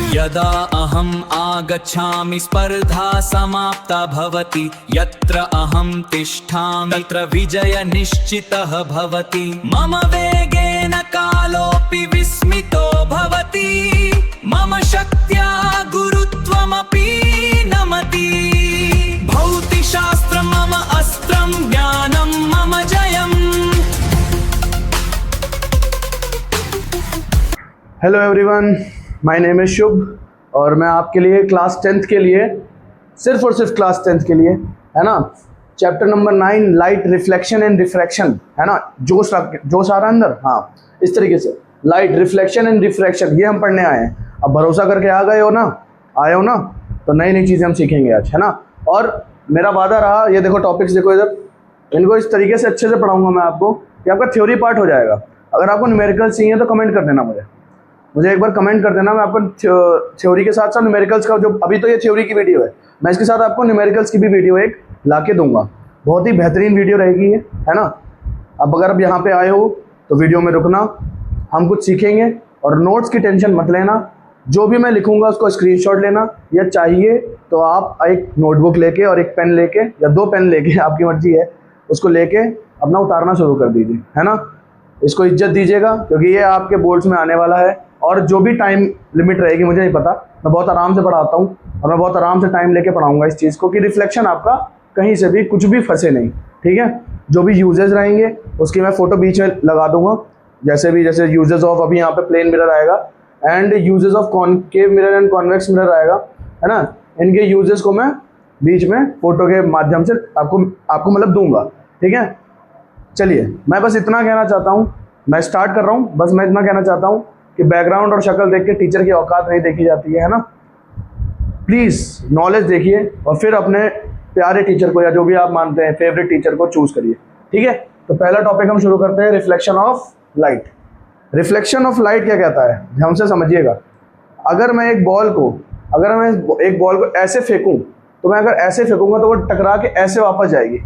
यदा अहम् आगच्छामि स्पर्धा समाप्ता भवति। यत्र अहं तिष्ठामि तत्र विजय निश्चितः भवति। मम वेगेन कालोऽपि विस्मितो भवति। मम शक्त्या गुरुत्वमपि नमति। भौतिकशास्त्रं मम अस्त्रं, ज्ञानं मम जयम्। Hello everyone, my name is Shubh और मैं आपके लिए क्लास 10th के लिए सिर्फ और सिर्फ क्लास 10th के लिए है ना, chapter number 9 light reflection and refraction है ना। जोश आ रहा है अंदर। हाँ, इस तरीके से लाइट रिफ्लेक्शन एंड रिफ्रैक्शन ये हम पढ़ने आए हैं। अब भरोसा करके आ गए हो ना, आए हो ना, तो नई नई चीज़ें हम सीखेंगे आज, है ना। और मेरा वादा रहा, ये देखो टॉपिक्स देखो इधर, इनको इस तरीके से अच्छे से पढ़ाऊंगा मैं आपको कि आपका थ्योरी पार्ट हो जाएगा। अगर आपको न्यूमेरिकल चाहिए तो कमेंट कर देना, मुझे एक बार कमेंट कर देना। मैं आपको थ्योरी के साथ साथ न्यूमेरिकल्स का, जो अभी तो ये थ्योरी की वीडियो है, मैं इसके साथ आपको न्यूमेरिकल्स की भी वीडियो एक ला के दूंगा। बहुत ही बेहतरीन वीडियो रहेगी ये, है ना। अब अगर आप यहाँ पे आए हो तो वीडियो में रुकना, हम कुछ सीखेंगे। और नोट्स की टेंशन मत लेना, जो भी मैं लिखूंगा उसको स्क्रीनशॉट लेना, या चाहिए तो आप एक नोटबुक लेके और एक पेन लेके या 2 पेन लेके, आपकी मर्जी है, उसको लेके अपना उतारना शुरू कर दीजिए, है ना। इसको इज्जत दीजिएगा क्योंकि ये आपके बोर्ड्स में आने वाला है। और जो भी टाइम लिमिट रहेगी मुझे नहीं पता, मैं बहुत आराम से पढ़ाता हूँ और मैं बहुत आराम से टाइम लेके पढ़ाऊँगा इस चीज़ को कि रिफ्लेक्शन आपका कहीं से भी कुछ भी फंसे नहीं, ठीक है। जो भी यूजेस रहेंगे उसकी मैं फ़ोटो बीच में लगा दूंगा, जैसे यूजेस ऑफ, अभी यहाँ पे प्लेन मिरर आएगा and uses of concave mirror and convex mirror आएगा, है ना। इनके यूजेस को मैं बीच में फ़ोटो के माध्यम से आपको मतलब दूंगा, ठीक है। चलिए, मैं बस इतना कहना चाहता हूँ, मैं स्टार्ट कर रहा हूँ। बस मैं इतना कहना चाहता हूँ कि बैकग्राउंड और शक्ल देख के टीचर की औकात नहीं देखी जाती है ना। प्लीज़ नॉलेज देखिए और फिर अपने प्यारे टीचर को या जो भी आप मानते हैं फेवरेट टीचर को चूज़ करिए, ठीक है। तो पहला टॉपिक हम शुरू करते हैं, reflection of light. Reflection of light क्या कहता है, ध्यान से समझिएगा। अगर मैं एक बॉल को ऐसे फेंकूँ, तो मैं अगर ऐसे फेंकूँगा तो वो टकरा के ऐसे वापस जाएगी,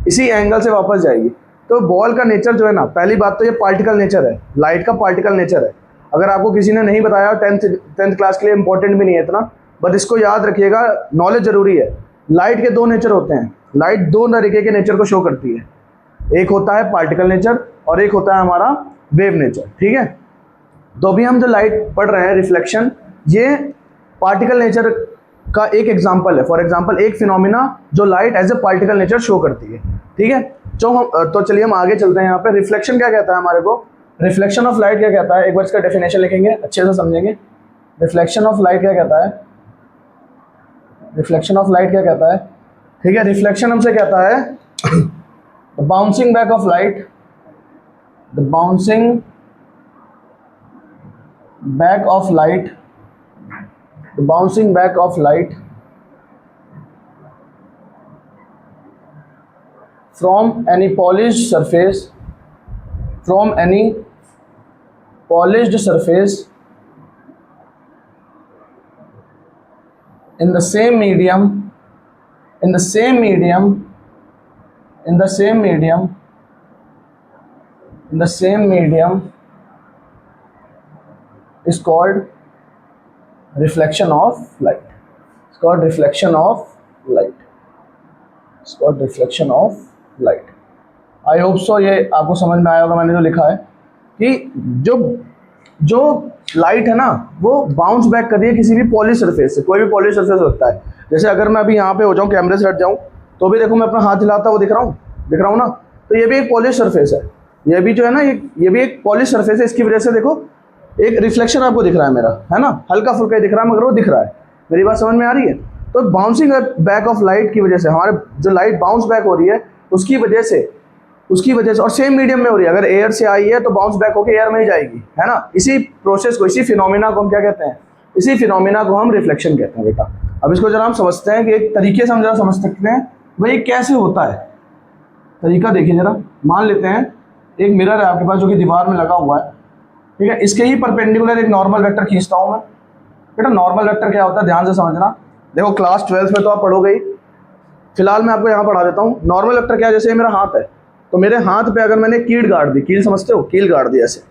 इसी एंगल से वापस जाएगी। तो बॉल का नेचर जो है ना, पहली बात तो ये पार्टिकल नेचर है, लाइट का पार्टिकल नेचर है। अगर आपको किसी ने नहीं बताया, 10th क्लास के लिए इंपॉर्टेंट भी नहीं है इतना, बट इसको याद रखिएगा, नॉलेज जरूरी है। लाइट के 2 नेचर होते हैं। लाइट 2 तरीके के नेचर को शो करती है, एक होता है पार्टिकल नेचर और एक होता है हमारा वेव नेचर, ठीक है। तो अभी हम जो लाइट पढ़ रहे हैं रिफ्लेक्शन, ये पार्टिकल नेचर का एक एग्जाम्पल है। फॉर एग्जाम्पल, एक फिनोमिना जो light as a particle nature show करती है, ठीक है। तो चलिए हम आगे चलते हैं। यहाँ पे रिफ्लेक्शन क्या कहता है हमारे को, रिफ्लेक्शन ऑफ लाइट क्या कहता है, एक बार इसका डेफिनेशन लिखेंगे, अच्छे से समझेंगे। रिफ्लेक्शन ऑफ लाइट क्या कहता है, रिफ्लेक्शन ऑफ लाइट क्या कहता है, ठीक है। रिफ्लेक्शन हमसे कहता है the bouncing back of light, the bouncing back of light, the bouncing back of light from any polished surface, from any polished surface in the same medium, in the same medium, in the same medium, in the same medium is called reflection of light. It's called reflection of light. It's called reflection of light. I hope so ये आपको समझ में आया होगा मैंने जो लिखा है कि जो लाइट है ना, वो बाउंस बैक कर रही है किसी भी पॉलिश सरफेस से। कोई भी पॉलिश सरफेस होता है, जैसे अगर मैं अभी यहाँ पे हो जाऊँ, कैमरे से हट जाऊँ, तो भी देखो मैं अपना हाथ हिलाता हुआ दिख रहा हूँ ना, तो ये भी एक पॉलिश सरफेस है। ये भी जो है ना, ये भी एक पॉलिश सरफेस है। इसकी वजह से देखो एक रिफ्लेक्शन आपको दिख रहा है मेरा, है ना, हल्का फुल्का ही दिख रहा है मगर वो दिख रहा है। मेरी बात समझ में आ रही है। तो बाउंसिंग बैक ऑफ लाइट की वजह से, हमारे जो लाइट बाउंस बैक हो रही है उसकी वजह से, और सेम मीडियम में हो रही है। अगर एयर से आई है तो बाउंस बैक होकर एयर में ही जाएगी, है ना। इसी प्रोसेस को, इसी फिनोमिना को हम क्या कहते हैं, इसी फिनोमिना को हम रिफ्लेक्शन कहते हैं बेटा। अब इसको जरा हम समझते हैं कि एक तरीके से हम जरा समझ सकते हैं भाई कैसे होता है। तरीका देखिए जरा, मान लेते हैं एक मिरर है आपके पास जो कि दीवार में लगा हुआ है, ठीक है। इसके ही परपेंडिकुलर एक नॉर्मल वेक्टर खींचता हूँ मैं। बेटा नॉर्मल वेक्टर क्या होता है, ध्यान से समझना। देखो क्लास 12th में तो आप पढ़ोगे ही, फिलहाल मैं आपको यहाँ पढ़ा देता हूँ। नॉर्मल वेक्टर क्या है, जैसे मेरा हाथ है, तो मेरे हाथ पे अगर मैंने कील गाड़ दी, कील समझते हो, कील गाड़ दी ऐसे,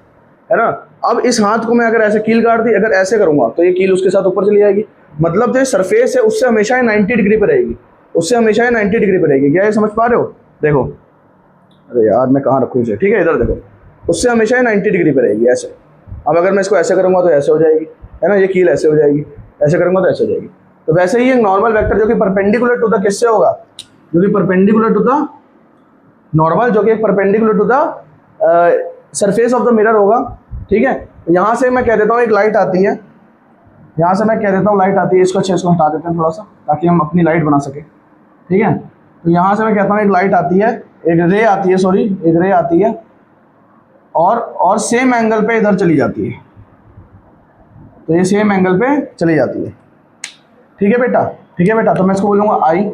है ना। अब इस हाथ को मैं अगर ऐसे कील काट दी, अगर ऐसे करूंगा तो ये कील उसके साथ ऊपर चली जाएगी, मतलब जो सरफेस है उससे हमेशा ये 90 डिग्री पे रहेगी, उससे हमेशा ये 90 डिग्री पे रहेगी। क्या ये समझ पा रहे हो? देखो, अरे यार मैं कहाँ रखूँ इसे, ठीक है इधर देखो, उससे हमेशा ये 90 डिग्री पे रहेगी ऐसे। अब अगर मैं इसको ऐसे करूँगा तो ऐसे हो जाएगी, है ना, ये कील ऐसे हो जाएगी, ऐसे करूँगा तो ऐसे हो जाएगी। तो वैसे ही एक नॉर्मल वेक्टर जो कि परपेंडिकुलर टू द किससे होगा, जो कि परपेंडिकुलर टू द नॉर्मल, जो कि perpendicular to the surface of the mirror होगा, ठीक है। यहाँ से मैं कह देता हूँ एक लाइट आती है, यहाँ से मैं कह देता हूँ लाइट आती है, इसको अच्छे से हटा देते हैं थोड़ा सा ताकि हम अपनी लाइट बना सकें, ठीक है। तो यहाँ से मैं कहता हूँ एक लाइट आती है, एक रे आती है, सॉरी एक रे आती है और सेम एंगल पे इधर चली जाती है, तो ये सेम एंगल पे चली जाती है, ठीक है बेटा, ठीक है बेटा। तो मैं इसको बोलूँगा आई,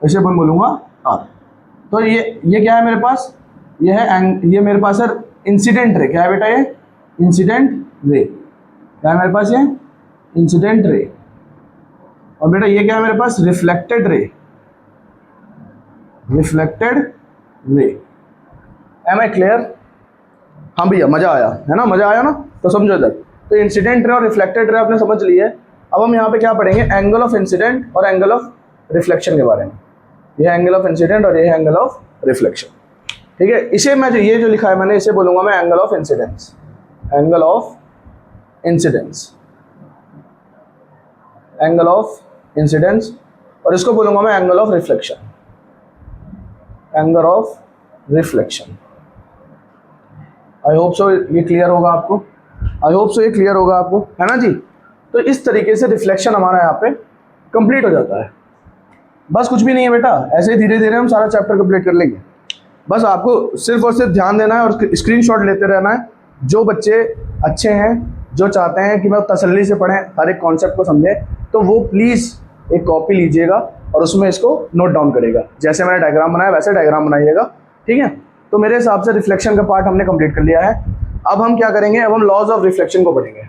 इसे मैं बोलूँगा आर। तो ये क्या है मेरे पास, ये है ये मेरे पास है इंसिडेंट रे। क्या है बेटा? ये इंसिडेंट रे। क्या है मेरे पास? ये इंसिडेंट रे। और बेटा ये क्या है मेरे पास? Reflected ray, reflected ray. Am I clear? हाँ भैया मज़ा आया है ना, मज़ा आया ना, तो समझो इधर। तो इंसिडेंट रे और रिफ्लेक्टेड रे आपने समझ ली है। अब हम यहाँ पे क्या पढ़ेंगे? एंगल ऑफ इंसिडेंट और एंगल ऑफ रिफ्लेक्शन के बारे में। ये एंगल ऑफ इंसिडेंट और ये एंगल ऑफ रिफ्लेक्शन, ठीक है। इसे मैं ये जो लिखा है मैंने, इसे बोलूँगा मैं angle of incidence, angle of incidence, angle of incidence. और इसको बोलूँगा मैं angle of reflection, angle of reflection. I hope so ये क्लियर होगा आपको, आई होप सो ये क्लियर होगा आपको, है ना जी। तो इस तरीके से रिफ्लेक्शन हमारा यहाँ पे कंप्लीट हो जाता है। बस कुछ भी नहीं है बेटा, ऐसे ही धीरे धीरे हम सारा चैप्टर कंप्लीट कर लेंगे। बस आपको सिर्फ और सिर्फ ध्यान देना है और स्क्रीनशॉट लेते रहना है। जो बच्चे अच्छे हैं, जो चाहते हैं कि मैं तसल्ली से पढ़ें, हर एक कॉन्सेप्ट को समझें, तो वो प्लीज़ एक कॉपी लीजिएगा और उसमें इसको नोट डाउन करेगा। जैसे मैंने डायग्राम बनाया वैसे डायग्राम बनाइएगा, ठीक है। तो मेरे हिसाब से रिफ्लेक्शन का पार्ट हमने कंप्लीट कर लिया है। अब हम क्या करेंगे? अब हम लॉज ऑफ रिफ्लेक्शन को पढ़ेंगे।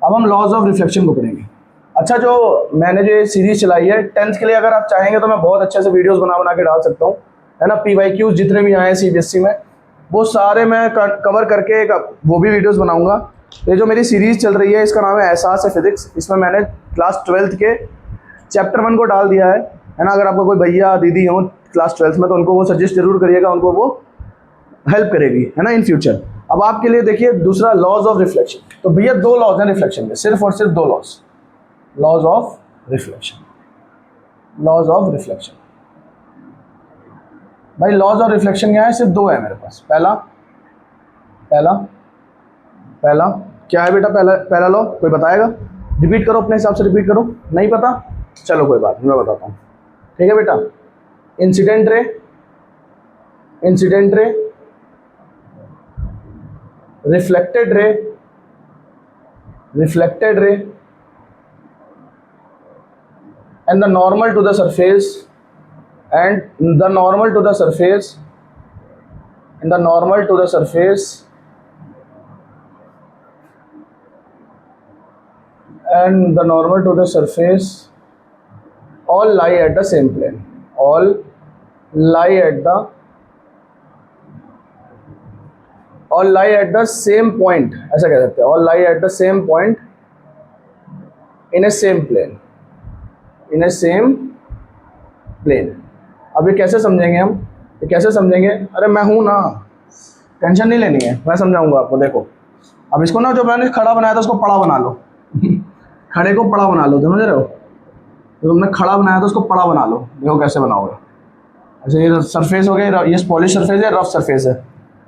अब हम लॉज ऑफ रिफ्लेक्शन को पढ़ेंगे। अच्छा, जो मैंने जो सीरीज चलाई है 10th के लिए, अगर आप चाहेंगे तो मैं बहुत अच्छे से वीडियोस बना के डाल सकता हूँ, है ना। PYQs जितने भी आए हैं CBSE में, वो सारे मैं कवर करके एक वो भी वीडियोस बनाऊंगा। ये जो मेरी सीरीज़ चल रही है इसका नाम है एहसास है फिजिक्स। इसमें मैंने क्लास 12th के चैप्टर 1 को डाल दिया है ना। अगर आपका कोई भैया दीदी हो क्लास 12th में तो उनको वो सजेस्ट जरूर करिएगा, उनको वो हेल्प करेगी, है ना, इन फ्यूचर। अब आपके लिए देखिए दूसरा, लॉज ऑफ रिफ्लेक्शन। तो भैया 2 लॉज हैं रिफ्लेक्शन के, सिर्फ और सिर्फ 2 laws, laws of reflection, laws of reflection. भाई लॉज ऑफ रिफ्लेक्शन क्या है? सिर्फ 2 है मेरे पास। पहला पहला पहला क्या है बेटा? पहला लॉ कोई बताएगा? रिपीट करो, अपने हिसाब से रिपीट करो। नहीं पता? चलो कोई बात नहीं, मैं बताता हूँ, ठीक है बेटा। Incident ray, incident ray, reflected ray, reflected रे, and the normal to the surface, and the normal to the surface, and the normal to the surface, and the normal to the surface all lie at the same plane, all lie at the same point, ऐसा कह सकते हैं, all lie at the same point in a same plane, in a same plane। अब ये कैसे समझेंगे हम? ये कैसे समझेंगे? अरे मैं हूँ ना, टेंशन नहीं लेनी है, मैं समझाऊंगा आपको। देखो अब इसको ना, जो मैंने खड़ा बनाया था उसको पड़ा बना लो खड़े को पड़ा बना लो, समझ रहे हो? जो तुमने खड़ा बनाया था उसको पड़ा बना लो। देखो कैसे बनाओगे। अच्छा, ये सरफेस हो गया, ये पॉलिश सरफेस है, रफ सरफेस है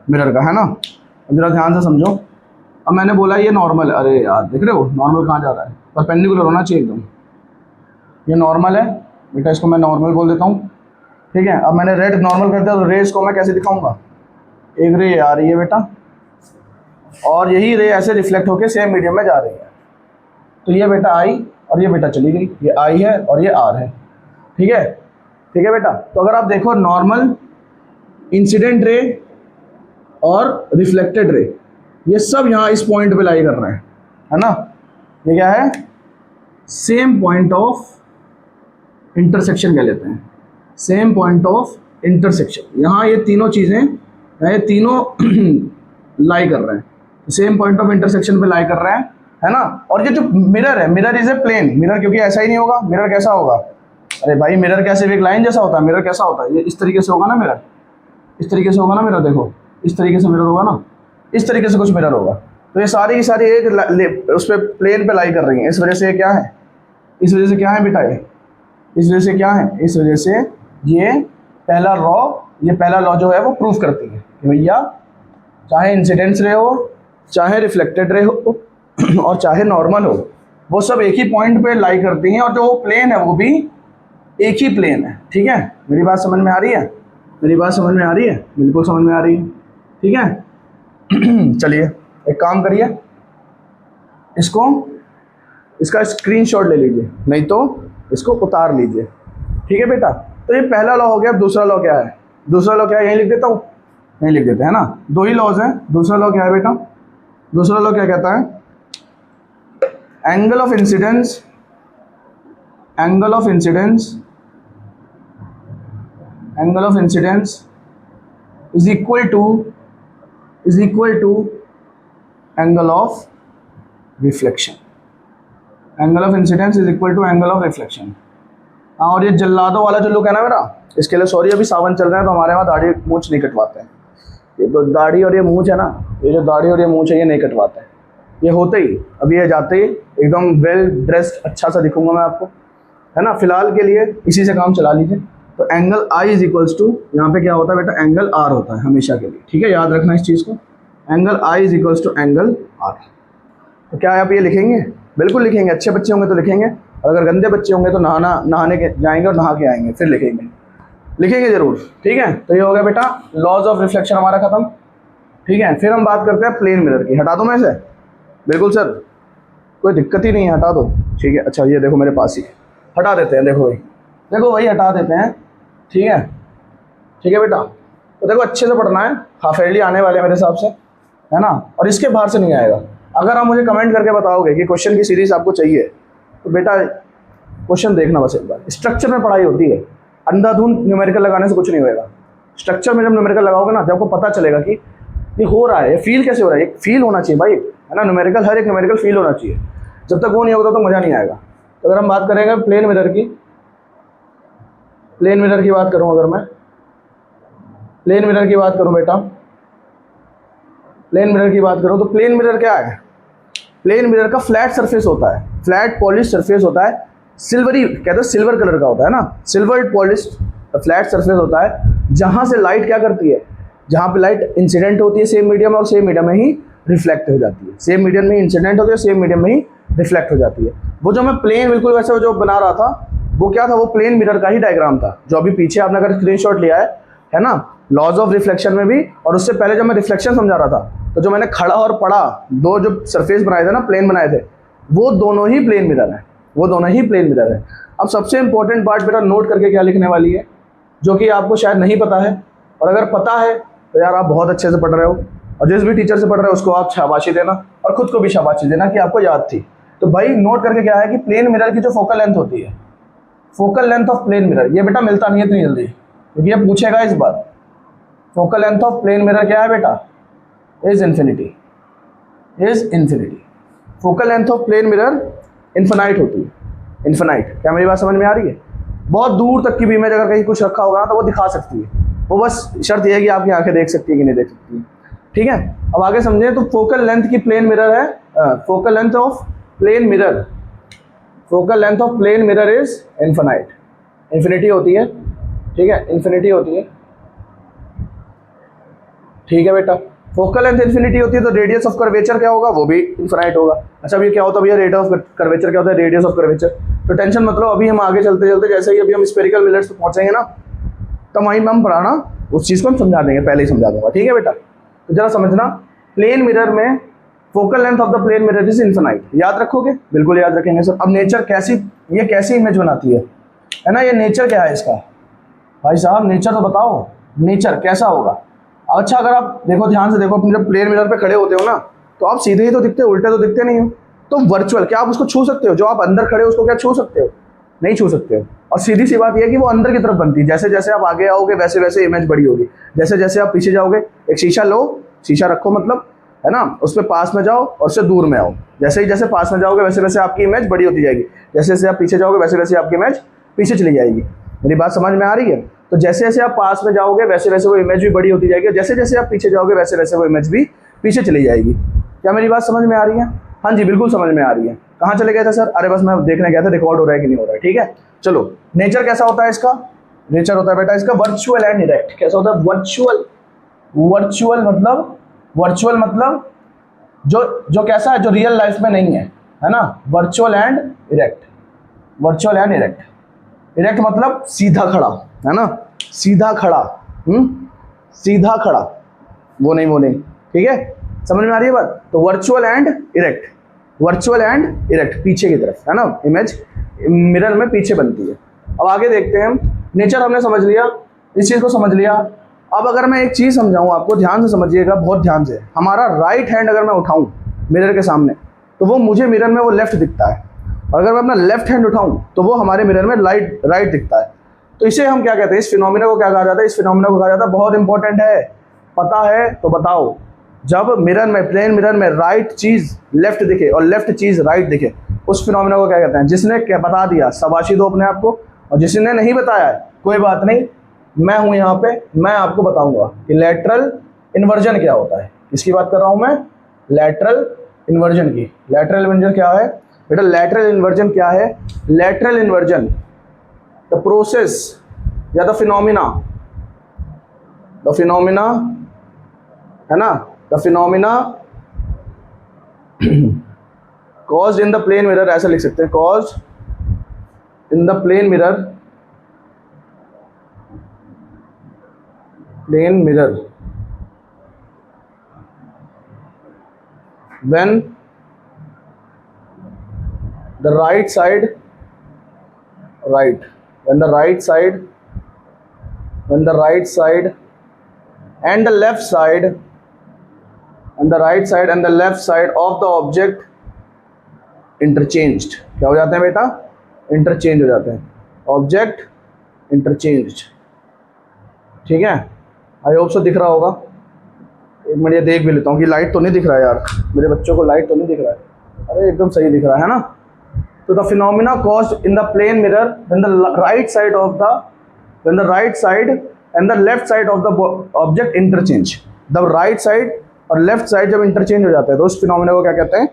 मिरर का, है ना। जरा ध्यान से समझो। अब मैंने बोला ये नॉर्मल है, अरे यार देख रहे हो नॉर्मल कहाँ जा रहा है? परपेंडिकुलर होना चाहिए एकदम। ये नॉर्मल है बेटा, इसको मैं नॉर्मल बोल देता हूँ, ठीक है। अब मैंने रेड नॉर्मल कर दिया, तो रेस को मैं कैसे दिखाऊंगा? एक रे आ रही है बेटा, और यही रे ऐसे रिफ्लेक्ट होके सेम मीडियम में जा रही है। तो ये बेटा आई और ये बेटा चली गई, ये आई है और ये आर है, ठीक है, ठीक है बेटा। तो अगर आप देखो नॉर्मल, इंसिडेंट रे और रिफ्लेक्टेड रे, ये सब यहाँ इस पॉइंट पे लाई कर रहे हैं, है ना। ये क्या है? सेम पॉइंट ऑफ इंटरसेक्शन कह लेते हैं, सेम पॉइंट ऑफ इंटरसेक्शन। यहाँ ये तीनों चीज़ें, ये तीनों लाई कर रहे हैं, सेम पॉइंट ऑफ इंटरसेक्शन पे लाई कर रहे हैं, है ना। और ये जो मिरर है, mirror is a plane, mirror क्योंकि ऐसा ही नहीं होगा, मिरर कैसा होगा, अरे भाई मिरर कैसे एक लाइन जैसा होता है, मिरर कैसा होता है, ये इस तरीके से होगा ना मिरर, इस तरीके से होगा ना मिरर, देखो इस तरीके से मिरर होगा ना, इस तरीके से कुछ मिरर होगा। तो ये सारी की सारी एक उस पर प्लेन पे लाई कर रही हैं, इस वजह से ये क्या है, इस वजह से क्या है बेटा, ये इस वजह से क्या है, इस वजह से ये पहला लॉ जो है वो प्रूफ करती है कि भैया चाहे इंसिडेंस रे हो, चाहे रिफ्लेक्टेड रे हो और चाहे नॉर्मल हो, वो सब एक ही पॉइंट पे लाई करती हैं, और जो प्लेन है वो भी एक ही प्लेन है। ठीक है, मेरी बात समझ में आ रही है, मेरी बात समझ में आ रही है, बिल्कुल समझ में आ रही है। ठीक है चलिए एक काम करिए, इसका स्क्रीनशॉट ले लीजिए, नहीं तो इसको उतार लीजिए। ठीक है बेटा, तो ये पहला लॉ हो गया। दूसरा लॉ क्या है, दूसरा लॉ क्या है, यहीं लिख देता हूँ, यहीं लिख देते हैं ना, दो ही लॉज हैं। दूसरा लॉ क्या है बेटा, दूसरा लॉ क्या कहता है, angle of incidence, angle of incidence, angle of incidence is equal to angle of reflection, angle of incidence is equal to angle of reflection. हाँ, और ये जल्लादों वाला जो लुक है ना मेरा, इसके लिए सॉरी, अभी सावन चल रहे हैं तो हमारे वहाँ दाढ़ी मूंछ नहीं कटवाते हैं। ये तो दाढ़ी और ये मूंछ है ना, ये जो दाढ़ी और ये मूंछ है ये नहीं कटवाते हैं। ये होते ही अभी ये जाते ही एकदम वेल ड्रेस्ड अच्छा सा दिखूंगा मैं आपको, है ना। फिलहाल के लिए इसी से काम चला लीजिए। तो angle I is equals to, यहाँ पे क्या होता है बेटा, एंगल आर होता है हमेशा के लिए। ठीक है, याद रखना इस चीज़ को, angle I is equals to angle R. तो क्या आप ये लिखेंगे, बिल्कुल लिखेंगे, अच्छे बच्चे होंगे तो लिखेंगे, और अगर गंदे बच्चे होंगे तो नहाने के जाएंगे और नहा के आएंगे फिर लिखेंगे ज़रूर। ठीक है, तो ये हो गया बेटा लॉज ऑफ रिफ्लेक्शन हमारा खत्म। ठीक है, फिर हम बात करते हैं प्लेन मिरर की। हटा दो मैं इसे, बिल्कुल सर कोई दिक्कत ही नहीं है, हटा दो। ठीक है, अच्छा ये देखो मेरे पास ही, हटा देते हैं, देखो भाई हटा देते हैं। ठीक है, ठीक है बेटा, तो देखो अच्छे से पढ़ना है, हाफ ईयरली आने वाले मेरे हिसाब से, है ना, और इसके बाहर से नहीं आएगा। अगर आप मुझे कमेंट करके बताओगे कि क्वेश्चन की सीरीज आपको चाहिए, तो बेटा क्वेश्चन देखना बस एक बार। स्ट्रक्चर में पढ़ाई होती है, अंधाधुंध न्यूमेरिकल लगाने से कुछ नहीं होएगा। स्ट्रक्चर में जब न्यूमेरिकल लगाओगे ना, जब आपको पता चलेगा कि ये हो रहा है, ये फील कैसे हो रहा है, एक फील होना चाहिए भाई, है ना। न्यूमेरिकल, हर एक न्यूमेरिकल फील होना चाहिए, जब तक वो नहीं होगा तो मज़ा नहीं आएगा। तो अगर हम बात करेंगे प्लेन मिरर की, प्लेन मिरर की बात करूँ, अगर मैं प्लेन मिरर की बात करूँ बेटा, प्लेन मिरर की बात करूँ तो प्लेन मिरर क्या है, प्लेन मिरर का फ्लैट सरफेस होता है, फ्लैट पॉलिश सरफेस होता है, सिल्वरी कहते हैं, सिल्वर कलर का होता है ना, सिल्वर पॉलिश फ्लैट सरफेस होता है, जहाँ से लाइट क्या करती है, जहाँ पे लाइट इंसिडेंट होती है सेम मीडियम, और सेम मीडियम में ही रिफ्लेक्ट हो जाती है, सेम मीडियम में ही इंसिडेंट होती है, सेम मीडियम में ही रिफ्लेक्ट हो जाती है। वो जो मैं प्लेन बिल्कुल वैसे जो बना रहा था, वो क्या था, वो प्लेन मिरर का ही डायग्राम था, जो अभी पीछे आपने अगर स्क्रीनशॉट लिया है ना, लॉज ऑफ रिफ्लेक्शन में भी, और उससे पहले जब मैं रिफ्लेक्शन समझा रहा था, तो जो मैंने खड़ा और पड़ा दो जो सरफेस बनाए थे ना, प्लेन बनाए थे, वो दोनों ही प्लेन मिरर हैं, वो दोनों ही प्लेन मिरर है। अब सबसे इंपॉर्टेंट पार्ट बेटा नोट करके क्या लिखने वाली है, जो कि आपको शायद नहीं पता है, और अगर पता है तो यार आप बहुत अच्छे से पढ़ रहे हो, और जिस भी टीचर से पढ़ रहे हो उसको आप शाबाशी देना, और खुद को भी शाबाशी देना कि आपको याद थी। तो भाई नोट करके क्या है कि प्लेन मिरर की जो फोकल लेंथ होती है, focal length of plane mirror, ये बेटा मिलता नहीं है इतनी जल्दी, क्योंकि ये पूछेगा इस बार। Focal length of plane mirror क्या है बेटा, is infinity, is infinity. Focal length of plane mirror infinite होती है, इन्फिनाइट। क्या मेरी बात समझ में आ रही है? बहुत दूर तक की भी इमेज अगर कहीं कुछ रखा होगा ना तो वो दिखा सकती है, वो बस शर्त यह है कि आपकी आंखें देख सकती है कि नहीं देख सकती है। ठीक है, अब आगे समझें। तो फोकल लेंथ की प्लेन मिरर है, focal length of plane mirror, focal length of plane mirror is infinite, infinity होती है। ठीक है, इन्फिनिटी होती है। ठीक है बेटा, फोकल लेंथ इन्फिनिटी होती है, तो रेडियस ऑफ कर्वेचर क्या होगा, वो भी इन्फिनाइट होगा। अच्छा अभी क्या होता है भैया, रेडियस ऑफ कर्वेचर क्या होता है, रेडियस ऑफ कर्वेचर। तो टेंशन मतलब अभी हम आगे चलते चलते जैसे ही अभी हम स्फेरिकल मिरर्स पे पहुंचेंगे ना, तो वहीं हम पढ़ाना उस चीज़ को हम समझा देंगे, पहले ही समझा दूंगा। ठीक है बेटा, तो जरा समझना, प्लेन मिरर में focal length of the plane mirror is infinite. याद रखोगे? बिल्कुल याद रखेंगे सर। अब नेचर कैसी, ये कैसी इमेज बनाती है ना, ये नेचर क्या है इसका भाई साहब, नेचर तो बताओ, नेचर कैसा होगा। अच्छा अगर आप देखो, ध्यान से देखो, अपने जब प्लेन मिरर पे खड़े होते हो ना, तो आप सीधे ही तो दिखते हो, उल्टे तो दिखते नहीं हो। तो वर्चुअल क्या आप उसको छू सकते हो, जो आप अंदर खड़े हो उसको क्या छू सकते हो? नहीं छू सकते हो। और सीधी सी बात यह है कि वो अंदर की तरफ बनती है, जैसे जैसे आप आगे आओगे वैसे वैसे इमेज बड़ी होगी, जैसे जैसे आप पीछे जाओगे। एक शीशा लो, शीशा रखो, मतलब है ना, उस पर पास में जाओ और उससे दूर में आओ। जैसे ही जैसे पास में जाओगे वैसे वैसे आपकी इमेज बड़ी होती जाएगी, जैसे जैसे आप पीछे जाओगे वैसे वैसे आपकी इमेज पीछे चली जाएगी। मेरी बात समझ में आ रही है? तो जैसे जैसे आप पास में जाओगे वैसे वैसे वो इमेज भी बड़ी होती जाएगी, जैसे जैसे आप पीछे जाओगे वैसे वैसे वो इमेज भी पीछे चली जाएगी। क्या मेरी बात समझ में आ रही है? हाँ जी, बिल्कुल समझ में आ रही है। कहाँ चले गए थे सर? अरे बस मैं देखने गया था रिकॉर्ड हो रहा है कि नहीं हो रहा है। ठीक है, चलो। नेचर कैसा होता है इसका? नेचर होता है बेटा इसका वर्चुअल एंड डायरेक्ट। कैसा होता है? वर्चुअल। वर्चुअल मतलब जो कैसा है, जो रियल लाइफ में नहीं है ना। Virtual and erect. Virtual and erect. Erect मतलब सीधा खड़ा, है ना, सीधा खड़ा। सीधा खड़ा, वो नहीं। ठीक है, समझ में आ रही है बात? तो virtual and erect, virtual and erect, पीछे की तरफ, है ना, इमेज मिरर में पीछे बनती है। अब आगे देखते हैं हम। नेचर हमने समझ लिया, इस चीज़ को समझ लिया। अब अगर मैं एक चीज़ समझाऊँ आपको, ध्यान से समझिएगा, बहुत ध्यान से। हमारा राइट हैंड अगर मैं उठाऊँ मिरर के सामने तो वो मुझे मिरर में वो लेफ्ट दिखता है, और अगर मैं अपना लेफ्ट हैंड उठाऊँ तो वो हमारे मिरर में राइट दिखता है। तो इसे हम क्या कहते हैं? इस फिनोमिना को क्या कहा जाता है? इस फिनोमिना को कहा जाता है, बहुत इंपॉर्टेंट है, पता है तो बताओ। जब मिरर में, प्लेन मिरर में राइट चीज़ लेफ्ट दिखे और लेफ्ट चीज़ राइट दिखे, उस फिनोमिना को क्या कहते हैं? जिसने क्या बता दिया शाबाशी दो अपने आप को, और जिसने नहीं बताया है कोई बात नहीं, मैं हूं यहाँ पे, मैं आपको बताऊंगा कि लैटरल इन्वर्जन क्या होता है। किसकी बात कर रहा हूं मैं? लैटरल इन्वर्जन की। लैटरल इन्वर्जन क्या है बेटा? लैटरल इन्वर्जन क्या है? लैटरल इन्वर्जन द प्रोसेस या द फिनोमिना है ना, the phenomena caused in the plane mirror, ऐसा लिख सकते हैं, caused in the plane mirror when the right side and the left side of the object interchanged। क्या हो जाते हैं बेटा? इंटरचेंज हो जाते हैं, ऑब्जेक्ट इंटरचेंज्ड। ठीक है, आई होप सो दिख रहा होगा। एक मिनट ये देख भी लेता हूँ कि लाइट तो नहीं दिख रहा है यार, मेरे बच्चों को लाइट तो नहीं दिख रहा है। अरे एकदम सही दिख रहा है ना। तो the phenomena caused in the plane mirror when the right side and the left side of the object interchange. द राइट साइड और लेफ्ट साइड जब इंटरचेंज हो जाते हैं तो उस फिनोमिना को क्या कहते हैं?